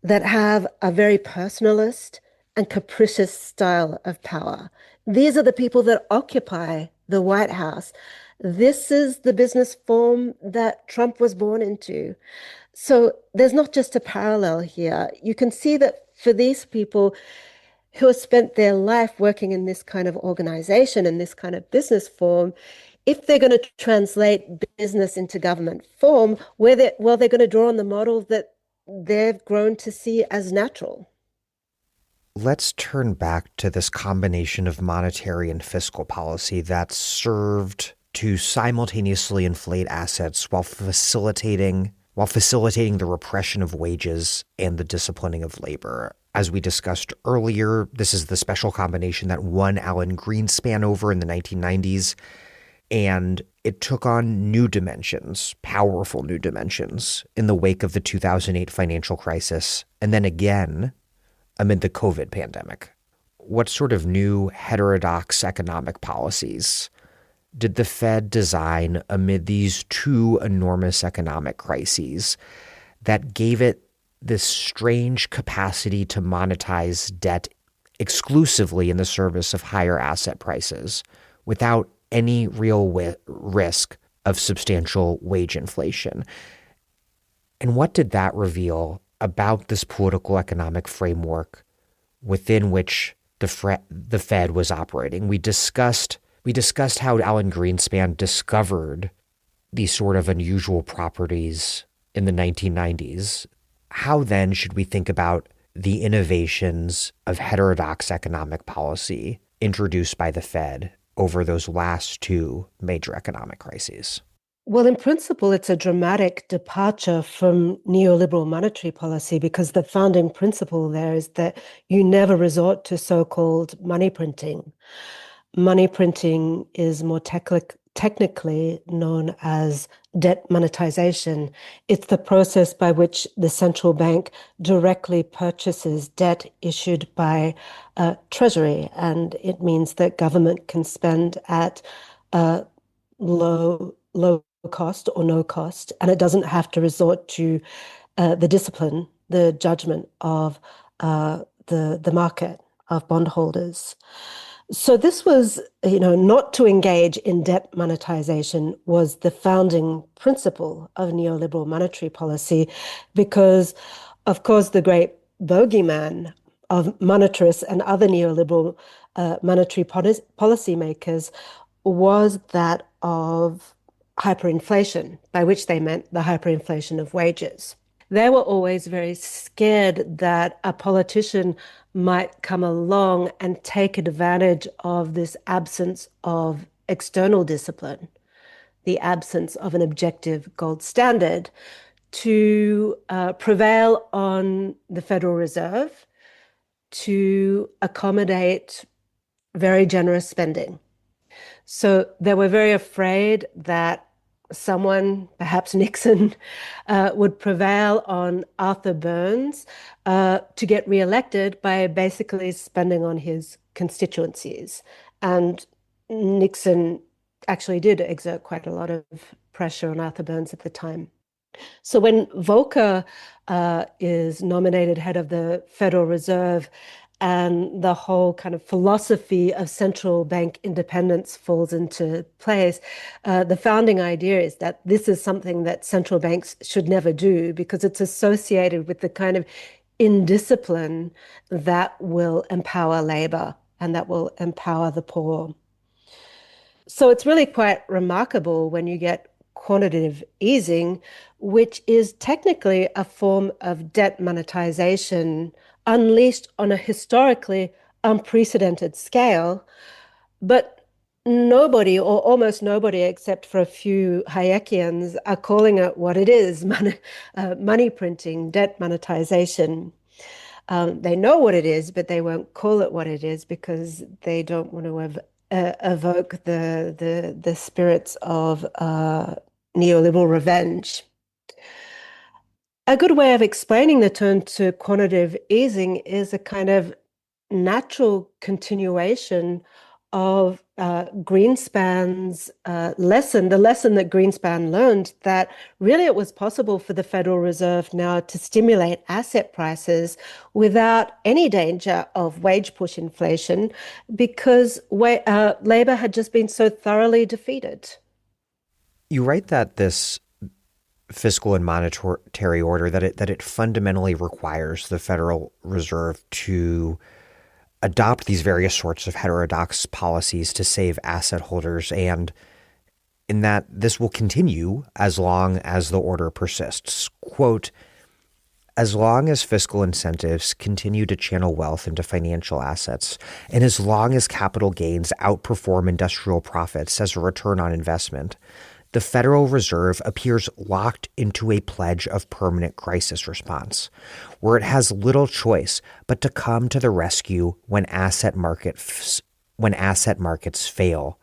that have a very personalist and capricious style of power. These are the people that occupy the White House. This is the business form that Trump was born into. So there's not just a parallel here. You can see that for these people who have spent their life working in this kind of organization and this kind of business form, if they're going to translate business into government form, they're going to draw on the model that they've grown to see as natural. Let's turn back to this combination of monetary and fiscal policy that served to simultaneously inflate assets while facilitating the repression of wages and the disciplining of labor. As we discussed earlier, this is the special combination that won Alan Greenspan over in the 1990s, and it took on new dimensions, powerful new dimensions, in the wake of the 2008 financial crisis, and then again amid the COVID pandemic. What sort of new heterodox economic policies did the Fed design amid these two enormous economic crises that gave it this strange capacity to monetize debt exclusively in the service of higher asset prices without any real risk of substantial wage inflation? And what did that reveal about this political economic framework within which the Fed was operating? We discussed how Alan Greenspan discovered these sort of unusual properties in the 1990s. How then should we think about the innovations of heterodox economic policy introduced by the Fed over those last two major economic crises? Well, in principle, it's a dramatic departure from neoliberal monetary policy because the founding principle there is that you never resort to so-called money printing. Money printing is more technically known as debt monetization. It's the process by which the central bank directly purchases debt issued by Treasury, and it means that government can spend at low cost or no cost, and it doesn't have to resort to the discipline, the judgment of the market, of bondholders. So this was, not to engage in debt monetization was the founding principle of neoliberal monetary policy, because, of course, the great bogeyman of monetarists and other neoliberal monetary policymakers was that of hyperinflation, by which they meant the hyperinflation of wages. They were always very scared that a politician might come along and take advantage of this absence of external discipline, the absence of an objective gold standard, to prevail on the Federal Reserve to accommodate very generous spending. So they were very afraid that someone, perhaps Nixon, would prevail on Arthur Burns to get reelected by basically spending on his constituencies. And Nixon actually did exert quite a lot of pressure on Arthur Burns at the time. So when Volcker is nominated head of the Federal Reserve, and the whole kind of philosophy of central bank independence falls into place, the founding idea is that this is something that central banks should never do because it's associated with the kind of indiscipline that will empower labor and that will empower the poor. So it's really quite remarkable when you get quantitative easing, which is technically a form of debt monetization unleashed on a historically unprecedented scale. But nobody, or almost nobody, except for a few Hayekians, are calling it what it is, money printing, debt monetization. They know what it is, but they won't call it what it is because they don't want to evoke the spirits of neoliberal revenge. A good way of explaining the turn to quantitative easing is a kind of natural continuation of Greenspan's lesson, the lesson that Greenspan learned, that really it was possible for the Federal Reserve now to stimulate asset prices without any danger of wage push inflation because labor had just been so thoroughly defeated. You write that this fiscal and monetary order, that it fundamentally requires the Federal Reserve to adopt these various sorts of heterodox policies to save asset holders, and in that this will continue as long as the order persists. Quote, as long as fiscal incentives continue to channel wealth into financial assets, and as long as capital gains outperform industrial profits as a return on investment, the Federal Reserve appears locked into a pledge of permanent crisis response, where it has little choice but to come to the rescue when asset markets fail.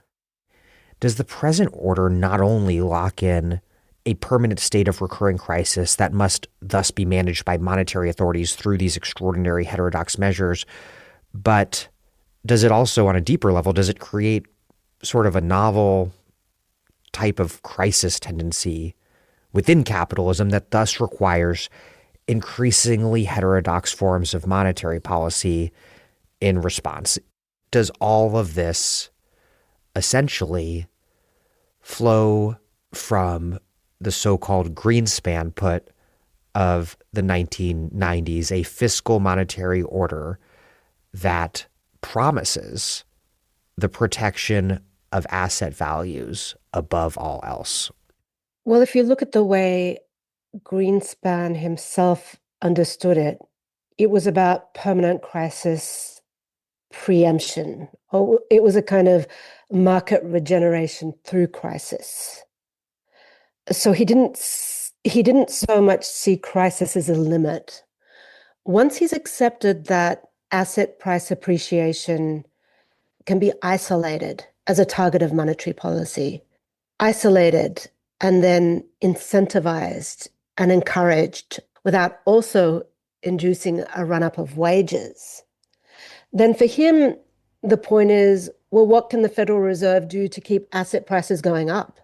Does the present order not only lock in a permanent state of recurring crisis that must thus be managed by monetary authorities through these extraordinary heterodox measures, but does it also, on a deeper level, does it create sort of a novel type of crisis tendency within capitalism that thus requires increasingly heterodox forms of monetary policy in response? Does all of this essentially flow from the so-called Greenspan put of the 1990s, a fiscal monetary order that promises the protection of asset values above all else? Well, if you look at the way Greenspan himself understood it, it was about permanent crisis preemption, or it was a kind of market regeneration through crisis. So he didn't so much see crisis as a limit. Once he's accepted that asset price appreciation can be isolated as a target of monetary policy, isolated and then incentivized and encouraged without also inducing a run-up of wages, then for him, the point is, well, what can the Federal Reserve do to keep asset prices going up?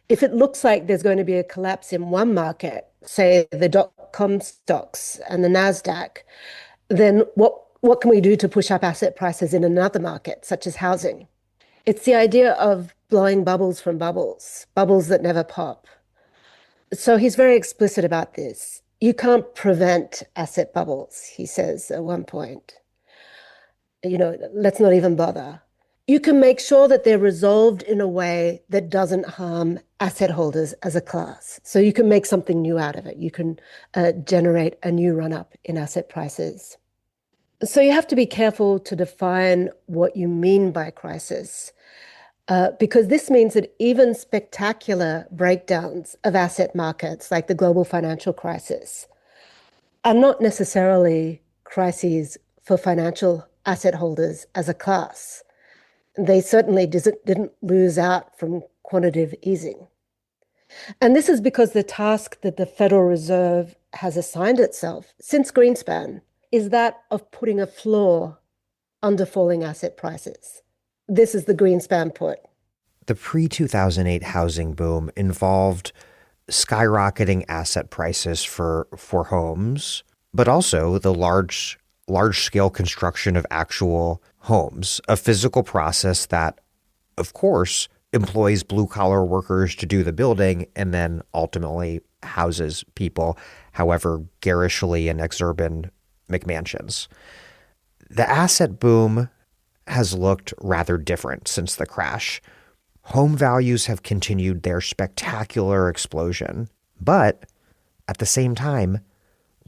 If it looks like there's going to be a collapse in one market, say the dot-com stocks and the NASDAQ, then what can we do to push up asset prices in another market, such as housing? It's the idea of blowing bubbles from bubbles, bubbles that never pop. So he's very explicit about this. You can't prevent asset bubbles, he says at one point. Let's not even bother. You can make sure that they're resolved in a way that doesn't harm asset holders as a class. So you can make something new out of it. You can generate a new run-up in asset prices. So you have to be careful to define what you mean by crisis, because this means that even spectacular breakdowns of asset markets, like the global financial crisis, are not necessarily crises for financial asset holders as a class. They certainly didn't lose out from quantitative easing. And this is because the task that the Federal Reserve has assigned itself since Greenspan is that of putting a floor under falling asset prices. This is the Greenspan put. The pre-2008 housing boom involved skyrocketing asset prices for homes, but also the large-scale construction of actual homes, a physical process that, of course, employs blue-collar workers to do the building and then ultimately houses people, however garishly in exurban McMansions. The asset boom has looked rather different since the crash. Home values have continued their spectacular explosion, but at the same time,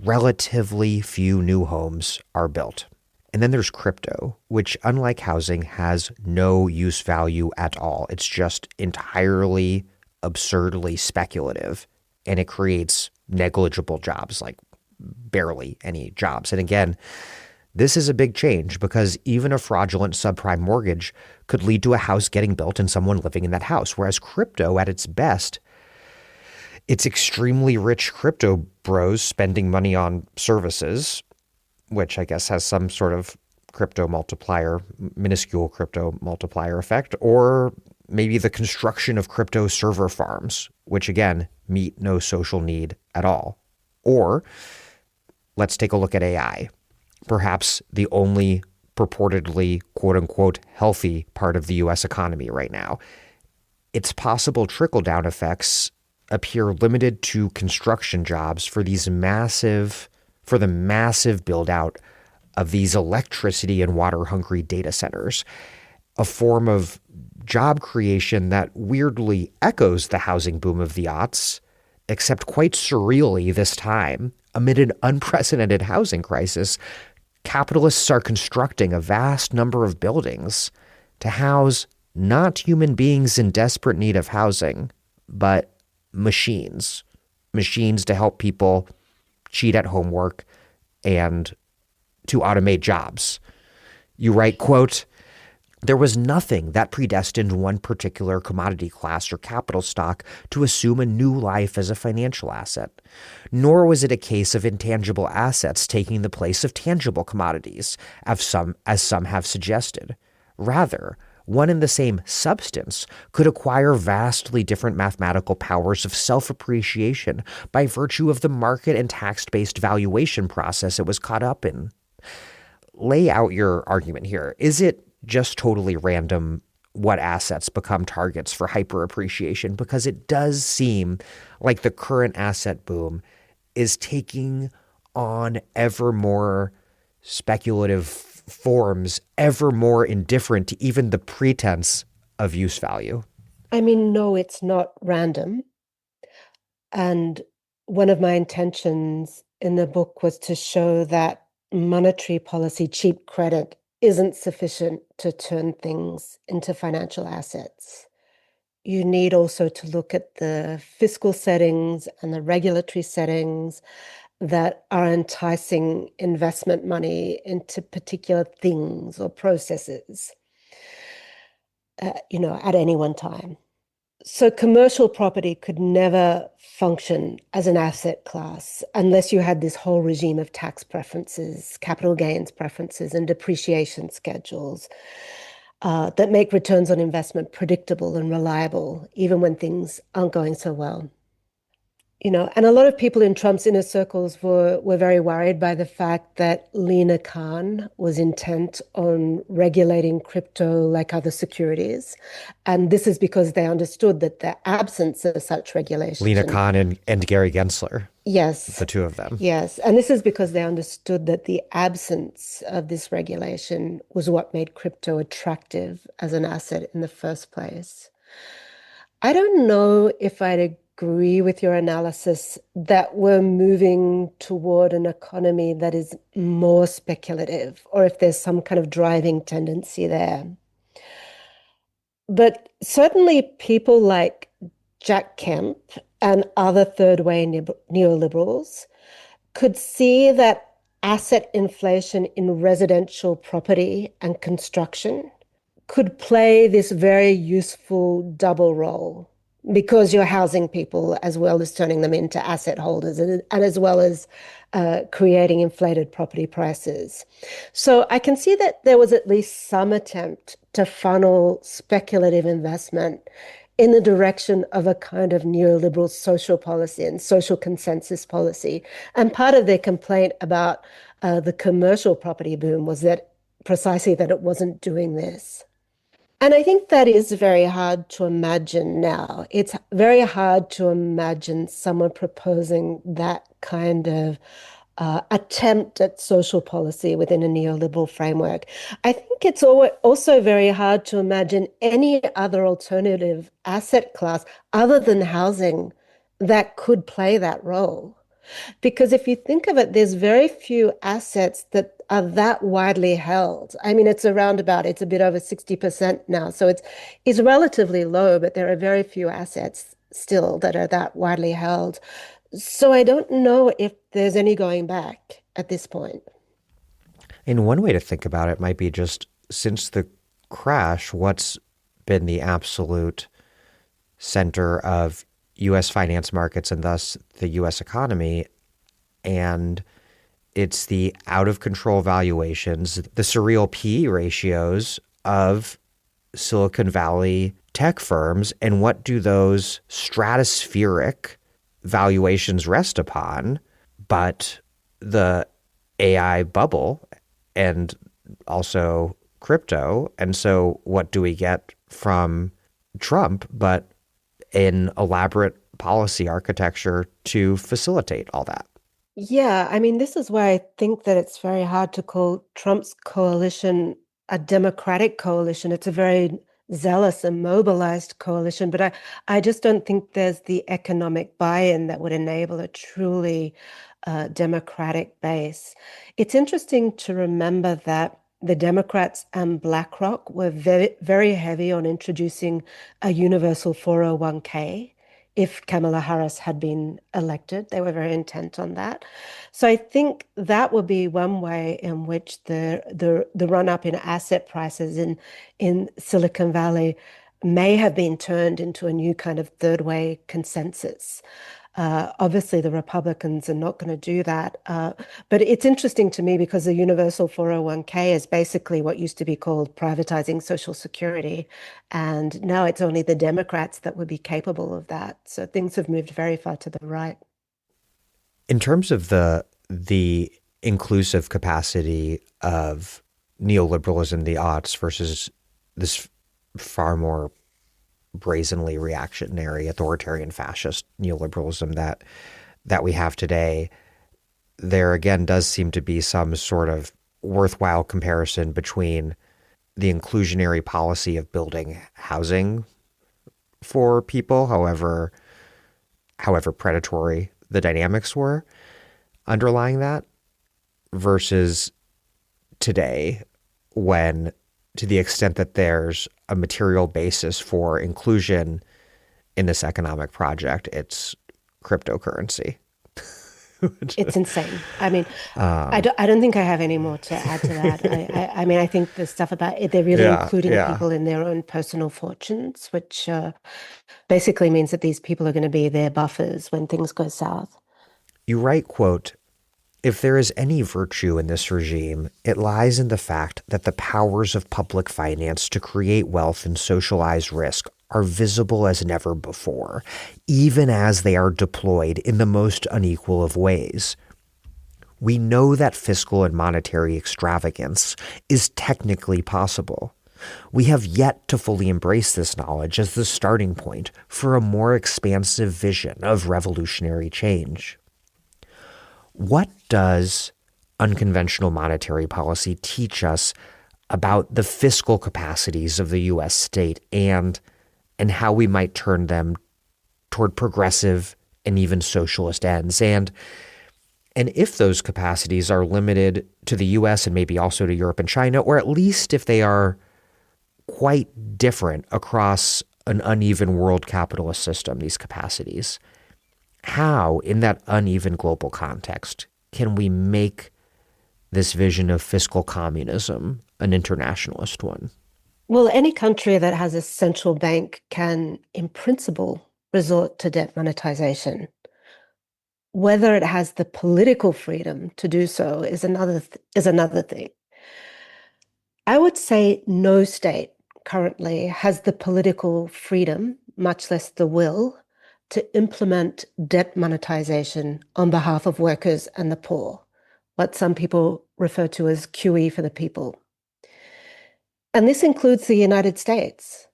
relatively few new homes are built. And then there's crypto, which, unlike housing, has no use value at all. It's just entirely absurdly speculative, and it creates negligible jobs, like barely any jobs. And again, this is a big change because even a fraudulent subprime mortgage could lead to a house getting built and someone living in that house, whereas crypto at its best, it's extremely rich crypto bros spending money on services, which I guess has some sort of crypto multiplier, minuscule crypto multiplier effect, or maybe the construction of crypto server farms, which again, meet no social need at all. Or let's take a look at AI, perhaps the only purportedly quote unquote healthy part of the US economy right now. Its possible trickle-down effects appear limited to construction jobs for the massive build out of these electricity and water hungry data centers, a form of job creation that weirdly echoes the housing boom of the aughts, except quite surreally this time, amid an unprecedented housing crisis, capitalists are constructing a vast number of buildings to house not human beings in desperate need of housing, but machines to help people cheat at homework and to automate jobs. You write, quote, "There was nothing that predestined one particular commodity class or capital stock to assume a new life as a financial asset, nor was it a case of intangible assets taking the place of tangible commodities, as some have suggested. Rather, one and the same substance could acquire vastly different mathematical powers of self-appreciation by virtue of the market and tax-based valuation process it was caught up in." Lay out your argument here. Is it just totally random what assets become targets for hyperappreciation? Because it does seem like the current asset boom is taking on ever more speculative forms, ever more indifferent to even the pretense of use value. I mean, no, it's not random. And one of my intentions in the book was to show that monetary policy, cheap credit, isn't sufficient to turn things into financial assets. you need also to look at the fiscal settings and the regulatory settings that are enticing investment money into particular things or processes, at any one time. So commercial property could never function as an asset class unless you had this whole regime of tax preferences, capital gains preferences, and depreciation schedules that make returns on investment predictable and reliable, even when things aren't going so well. And a lot of people in Trump's inner circles were very worried by the fact that Lina Khan was intent on regulating crypto like other securities. And this is because they understood that the absence of such regulation. Lina Khan and Gary Gensler. Yes. The two of them. Yes. And this is because they understood that the absence of this regulation was what made crypto attractive as an asset in the first place. I don't know if I'd agree with your analysis that we're moving toward an economy that is more speculative, or if there's some kind of driving tendency there. But certainly people like Jack Kemp and other third-way neoliberals could see that asset inflation in residential property and construction could play this very useful double role, because you're housing people as well as turning them into asset holders, and as well as creating inflated property prices. So I can see that there was at least some attempt to funnel speculative investment in the direction of a kind of neoliberal social policy and social consensus policy. And part of their complaint about the commercial property boom was that precisely that it wasn't doing this. And I think that is very hard to imagine now. It's very hard to imagine someone proposing that kind of attempt at social policy within a neoliberal framework. I think it's also very hard to imagine any other alternative asset class other than housing that could play that role. Because if you think of it, there's very few assets that are that widely held. I mean, it's a bit over 60% now. So it's relatively low, but there are very few assets still that are that widely held. So I don't know if there's any going back at this point. And one way to think about it might be just since the crash, what's been the absolute center of U.S. finance markets and thus the U.S. economy, and it's the out-of-control valuations, the surreal P/E ratios of Silicon Valley tech firms, and what do those stratospheric valuations rest upon but the AI bubble and also crypto. And so what do we get from Trump but an elaborate policy architecture to facilitate all that? Yeah, I mean, this is why I think that it's very hard to call Trump's coalition a democratic coalition. It's a very zealous and mobilized coalition, but I just don't think there's the economic buy-in that would enable a truly democratic base. It's interesting to remember that the Democrats and BlackRock were very, very heavy on introducing a universal 401k. If Kamala Harris had been elected, they were very intent on that. So I think that would be one way in which the run-up in asset prices in Silicon Valley may have been turned into a new kind of third-way consensus. Obviously, the Republicans are not going to do that. But it's interesting to me because the universal 401k is basically what used to be called privatizing Social Security. And now it's only the Democrats that would be capable of that. So things have moved very far to the right. In terms of the inclusive capacity of neoliberalism, the aughts, versus this far more brazenly reactionary, authoritarian, fascist neoliberalism that we have today, there again does seem to be some sort of worthwhile comparison between the inclusionary policy of building housing for people, however predatory the dynamics were underlying that, versus today, when, to the extent that there's a material basis for inclusion, in this economic project, it's cryptocurrency. It's insane. I mean, I don't think I have any more to add to that. I mean, I think the stuff about it, they're really including people in their own personal fortunes, which basically means that these people are going to be their buffers when things go south. You write, quote, "If there is any virtue in this regime, it lies in the fact that the powers of public finance to create wealth and socialize risk are visible as never before, even as they are deployed in the most unequal of ways. We know that fiscal and monetary extravagance is technically possible. We have yet to fully embrace this knowledge as the starting point for a more expansive vision of revolutionary change." What does unconventional monetary policy teach us about the fiscal capacities of the U.S. state and how we might turn them toward progressive and even socialist ends? And if those capacities are limited to the U.S. and maybe also to Europe and China, or at least if they are quite different across an uneven world capitalist system, these capacities, how, in that uneven global context, can we make this vision of fiscal communism an internationalist one? Well, any country that has a central bank can, in principle, resort to debt monetization. Whether it has the political freedom to do so is another thing. I would say no state currently has the political freedom, much less the will, to implement debt monetization on behalf of workers and the poor, what some people refer to as QE for the people. And this includes the United States.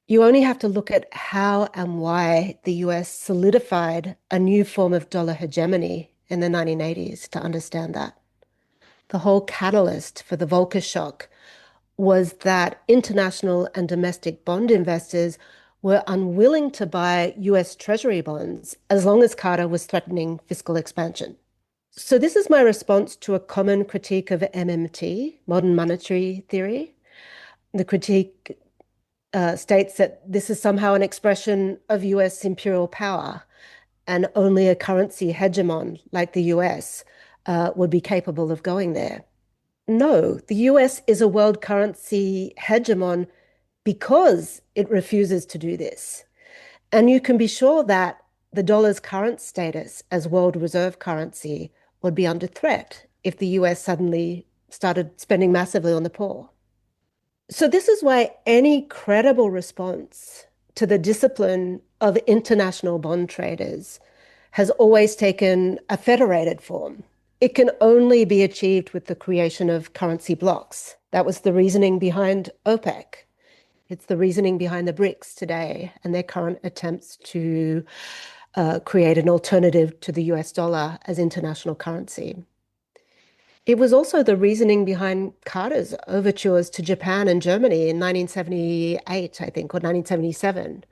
You only have to look at how and why the US solidified a new form of dollar hegemony in the 1980s to understand that. The whole catalyst for the Volcker shock was that international and domestic bond investors were unwilling to buy US Treasury bonds as long as Carter was threatening fiscal expansion. So this is my response to a common critique of MMT, modern monetary theory. The critique states that this is somehow an expression of US imperial power, and only a currency hegemon like the US would be capable of going there. No, the US is a world currency hegemon because it refuses to do this. And you can be sure that the dollar's current status as world reserve currency would be under threat if the US suddenly started spending massively on the poor. So this is why any credible response to the discipline of international bond traders has always taken a federated form. It can only be achieved with the creation of currency blocks. That was the reasoning behind OPEC. It's the reasoning behind the BRICS today and their current attempts to create an alternative to the US dollar as international currency. It was also the reasoning behind Carter's overtures to Japan and Germany in 1978, I think, or 1977,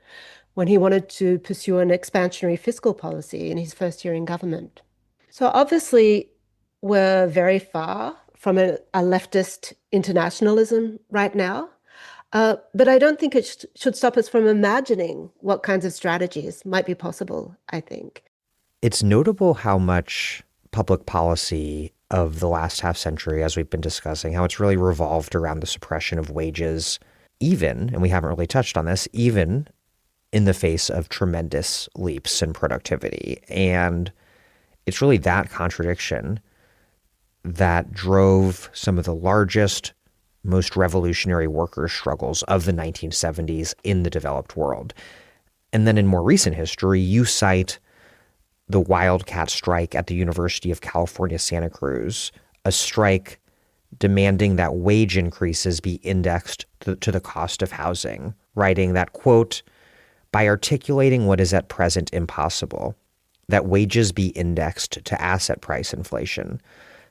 when he wanted to pursue an expansionary fiscal policy in his first year in government. So obviously, we're very far from a leftist internationalism right now. But I don't think it should stop us from imagining what kinds of strategies might be possible, I think. It's notable how much public policy of the last half century, as we've been discussing, how it's really revolved around the suppression of wages, even, and we haven't really touched on this, even in the face of tremendous leaps in productivity. And it's really that contradiction that drove some of the largest, most revolutionary worker struggles of the 1970s in the developed world. And then in more recent history, you cite the wildcat strike at the University of California, Santa Cruz, a strike demanding that wage increases be indexed to the cost of housing, writing that, quote, "By articulating what is at present impossible, that wages be indexed to asset price inflation,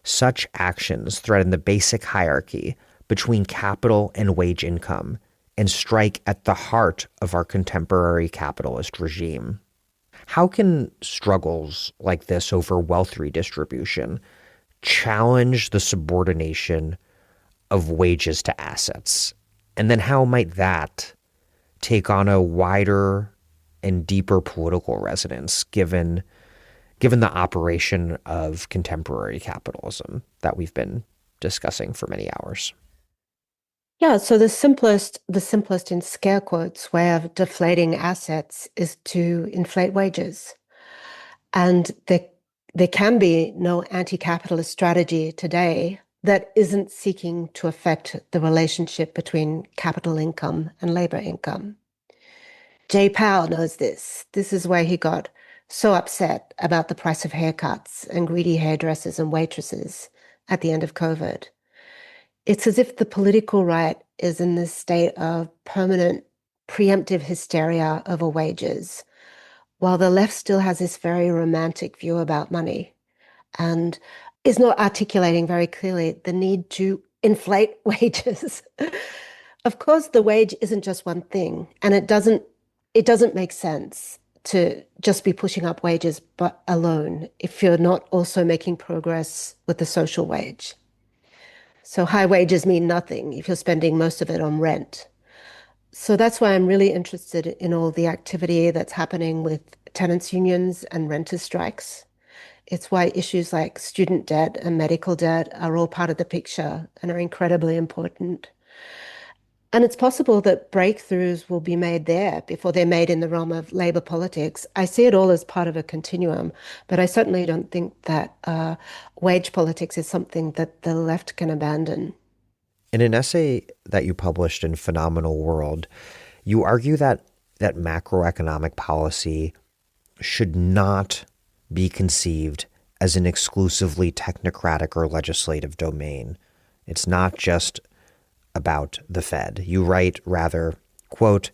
such actions threaten the basic hierarchy between capital and wage income and strike at the heart of our contemporary capitalist regime." How can struggles like this over wealth redistribution challenge the subordination of wages to assets? And then how might that take on a wider and deeper political resonance given the operation of contemporary capitalism that we've been discussing for many hours? Yeah, so the simplest in scare quotes way of deflating assets is to inflate wages. And there can be no anti-capitalist strategy today that isn't seeking to affect the relationship between capital income and labor income. Jay Powell knows this. This is why he got so upset about the price of haircuts and greedy hairdressers and waitresses at the end of COVID. It's as if the political right is in this state of permanent preemptive hysteria over wages, while the left still has this very romantic view about money and is not articulating very clearly the need to inflate wages. Of course, the wage isn't just one thing, and it doesn't make sense to just be pushing up wages but alone if you're not also making progress with the social wage. So high wages mean nothing if you're spending most of it on rent. So that's why I'm really interested in all the activity that's happening with tenants' unions and renters' strikes. It's why issues like student debt and medical debt are all part of the picture and are incredibly important. And it's possible that breakthroughs will be made there before they're made in the realm of labor politics. I see it all as part of a continuum, but I certainly don't think that wage politics is something that the left can abandon. In an essay that you published in Phenomenal World, you argue that macroeconomic policy should not be conceived as an exclusively technocratic or legislative domain. It's not just about the Fed. You write, rather, quote,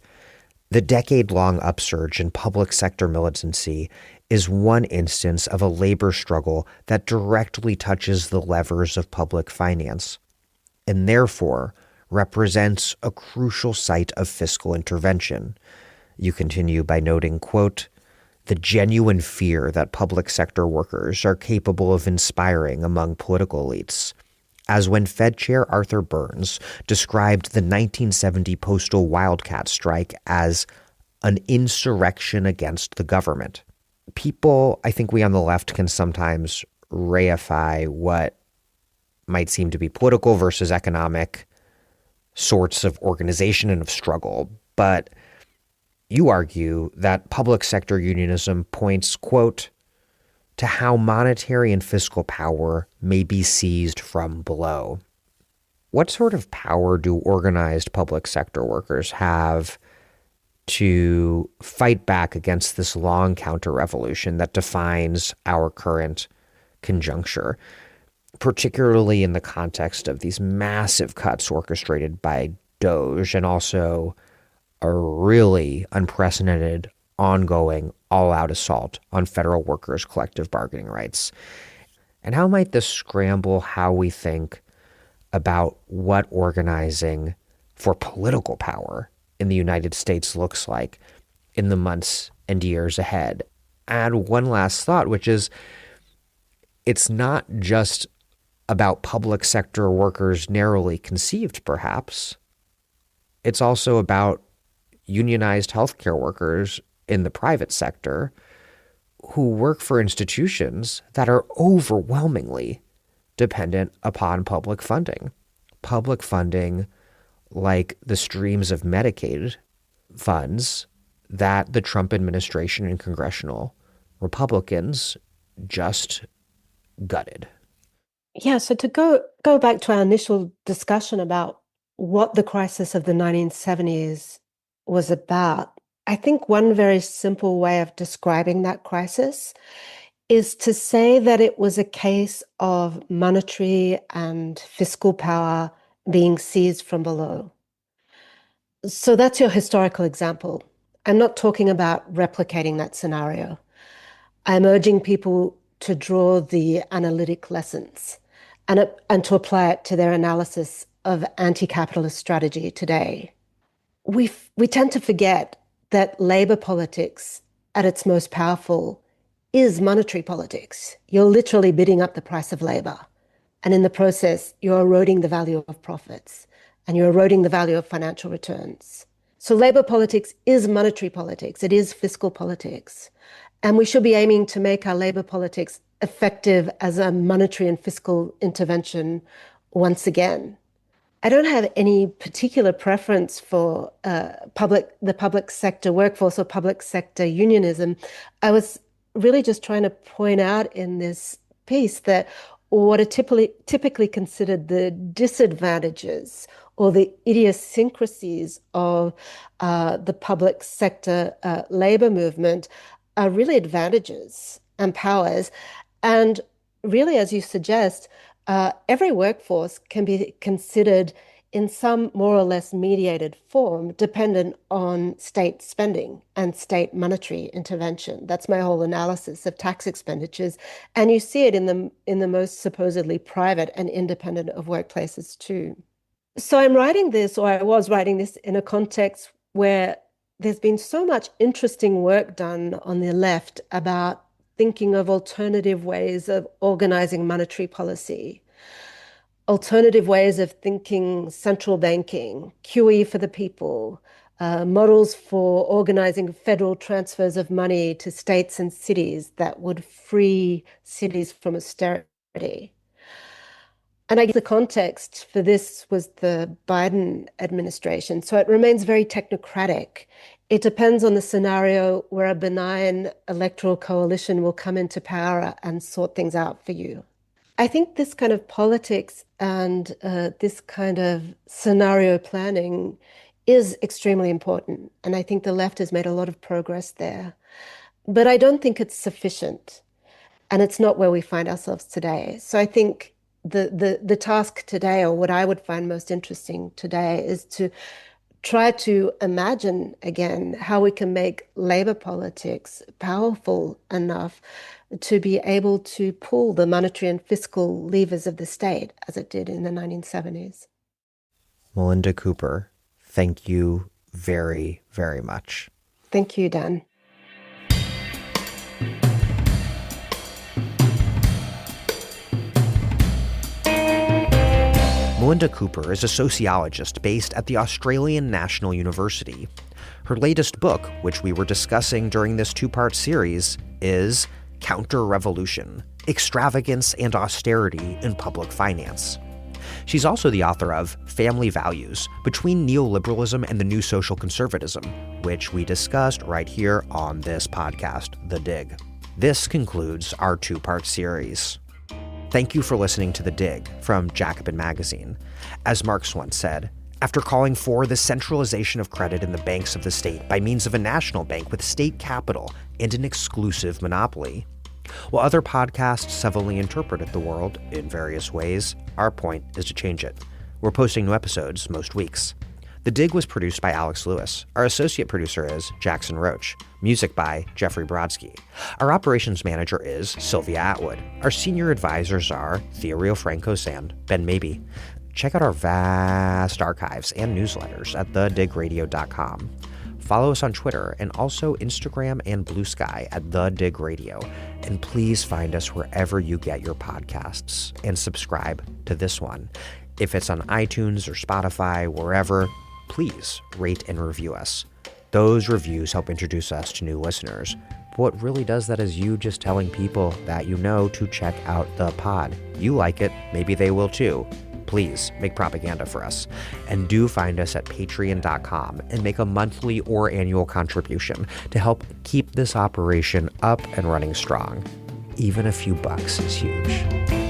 "The decade-long upsurge in public sector militancy is one instance of a labor struggle that directly touches the levers of public finance, and therefore represents a crucial site of fiscal intervention." You continue by noting, quote, "The genuine fear that public sector workers are capable of inspiring among political elites, as when Fed Chair Arthur Burns described the 1970 postal wildcat strike as an insurrection against the government." People, I think we on the left can sometimes reify what might seem to be political versus economic sorts of organization and of struggle. But you argue that public sector unionism points, quote, "to how monetary and fiscal power may be seized from below." What sort of power do organized public sector workers have to fight back against this long counter-revolution that defines our current conjuncture, particularly in the context of these massive cuts orchestrated by Doge and also a really unprecedented, ongoing, all-out assault on federal workers' collective bargaining rights? And how might this scramble how we think about what organizing for political power in the United States looks like in the months and years ahead? And one last thought, which is, it's not just about public sector workers narrowly conceived, perhaps. It's also about unionized healthcare workers in the private sector who work for institutions that are overwhelmingly dependent upon public funding. Public funding like the streams of Medicaid funds that the Trump administration and congressional Republicans just gutted. Yeah, so to go back to our initial discussion about what the crisis of the 1970s was about, I think one very simple way of describing that crisis is to say that it was a case of monetary and fiscal power being seized from below. So that's your historical example. I'm not talking about replicating that scenario. I'm urging people to draw the analytic lessons and to apply it to their analysis of anti-capitalist strategy today. We tend to forget that labor politics at its most powerful is monetary politics. You're literally bidding up the price of labor. And in the process, you're eroding the value of profits and you're eroding the value of financial returns. So labor politics is monetary politics. It is fiscal politics. And we should be aiming to make our labor politics effective as a monetary and fiscal intervention once again. I don't have any particular preference for the public sector workforce or public sector unionism. I was really just trying to point out in this piece that what are typically considered the disadvantages or the idiosyncrasies of the public sector labor movement are really advantages and powers. And really, as you suggest, every workforce can be considered in some more or less mediated form, dependent on state spending and state monetary intervention. That's my whole analysis of tax expenditures. And you see it in the most supposedly private and independent of workplaces too. So I'm writing this, or I was writing this, in a context where there's been so much interesting work done on the left about thinking of alternative ways of organizing monetary policy, alternative ways of thinking central banking, QE for the people, models for organizing federal transfers of money to states and cities that would free cities from austerity. And I guess the context for this was the Biden administration. So it remains very technocratic. It depends on the scenario where a benign electoral coalition will come into power and sort things out for you. I think this kind of politics and this kind of scenario planning is extremely important. And I think the left has made a lot of progress there. But I don't think it's sufficient. And it's not where we find ourselves today. So I think the task today, or what I would find most interesting today, is to try to imagine again how we can make labor politics powerful enough to be able to pull the monetary and fiscal levers of the state as it did in the 1970s. Melinda Cooper, thank you very, very much. Thank you, Dan. Melinda Cooper is a sociologist based at the Australian National University. Her latest book, which we were discussing during this two-part series, is Counterrevolution: Extravagance and Austerity in Public Finance. She's also the author of Family Values: Between Neoliberalism and the New Social Conservatism, which we discussed right here on this podcast, The Dig. This concludes our two-part series. Thank you for listening to The Dig from Jacobin Magazine. As Marx once said, after calling for the centralization of credit in the banks of the state by means of a national bank with state capital and an exclusive monopoly, while other podcasts have only interpreted the world in various ways, our point is to change it. We're posting new episodes most weeks. The Dig was produced by Alex Lewis. Our associate producer is Jackson Roach. Music by Jeffrey Brodsky. Our operations manager is Sylvia Atwood. Our senior advisors are Theorio Francos and Ben Mabey. Check out our vast archives and newsletters at thedigradio.com. Follow us on Twitter and also Instagram and Blue Sky at The Dig Radio. And please find us wherever you get your podcasts and subscribe to this one. If it's on iTunes or Spotify, wherever, please rate and review us. Those reviews help introduce us to new listeners. But what really does that is you just telling people that you know to check out the pod. You like it, maybe they will too. Please make propaganda for us. And do find us at patreon.com and make a monthly or annual contribution to help keep this operation up and running strong. Even a few bucks is huge.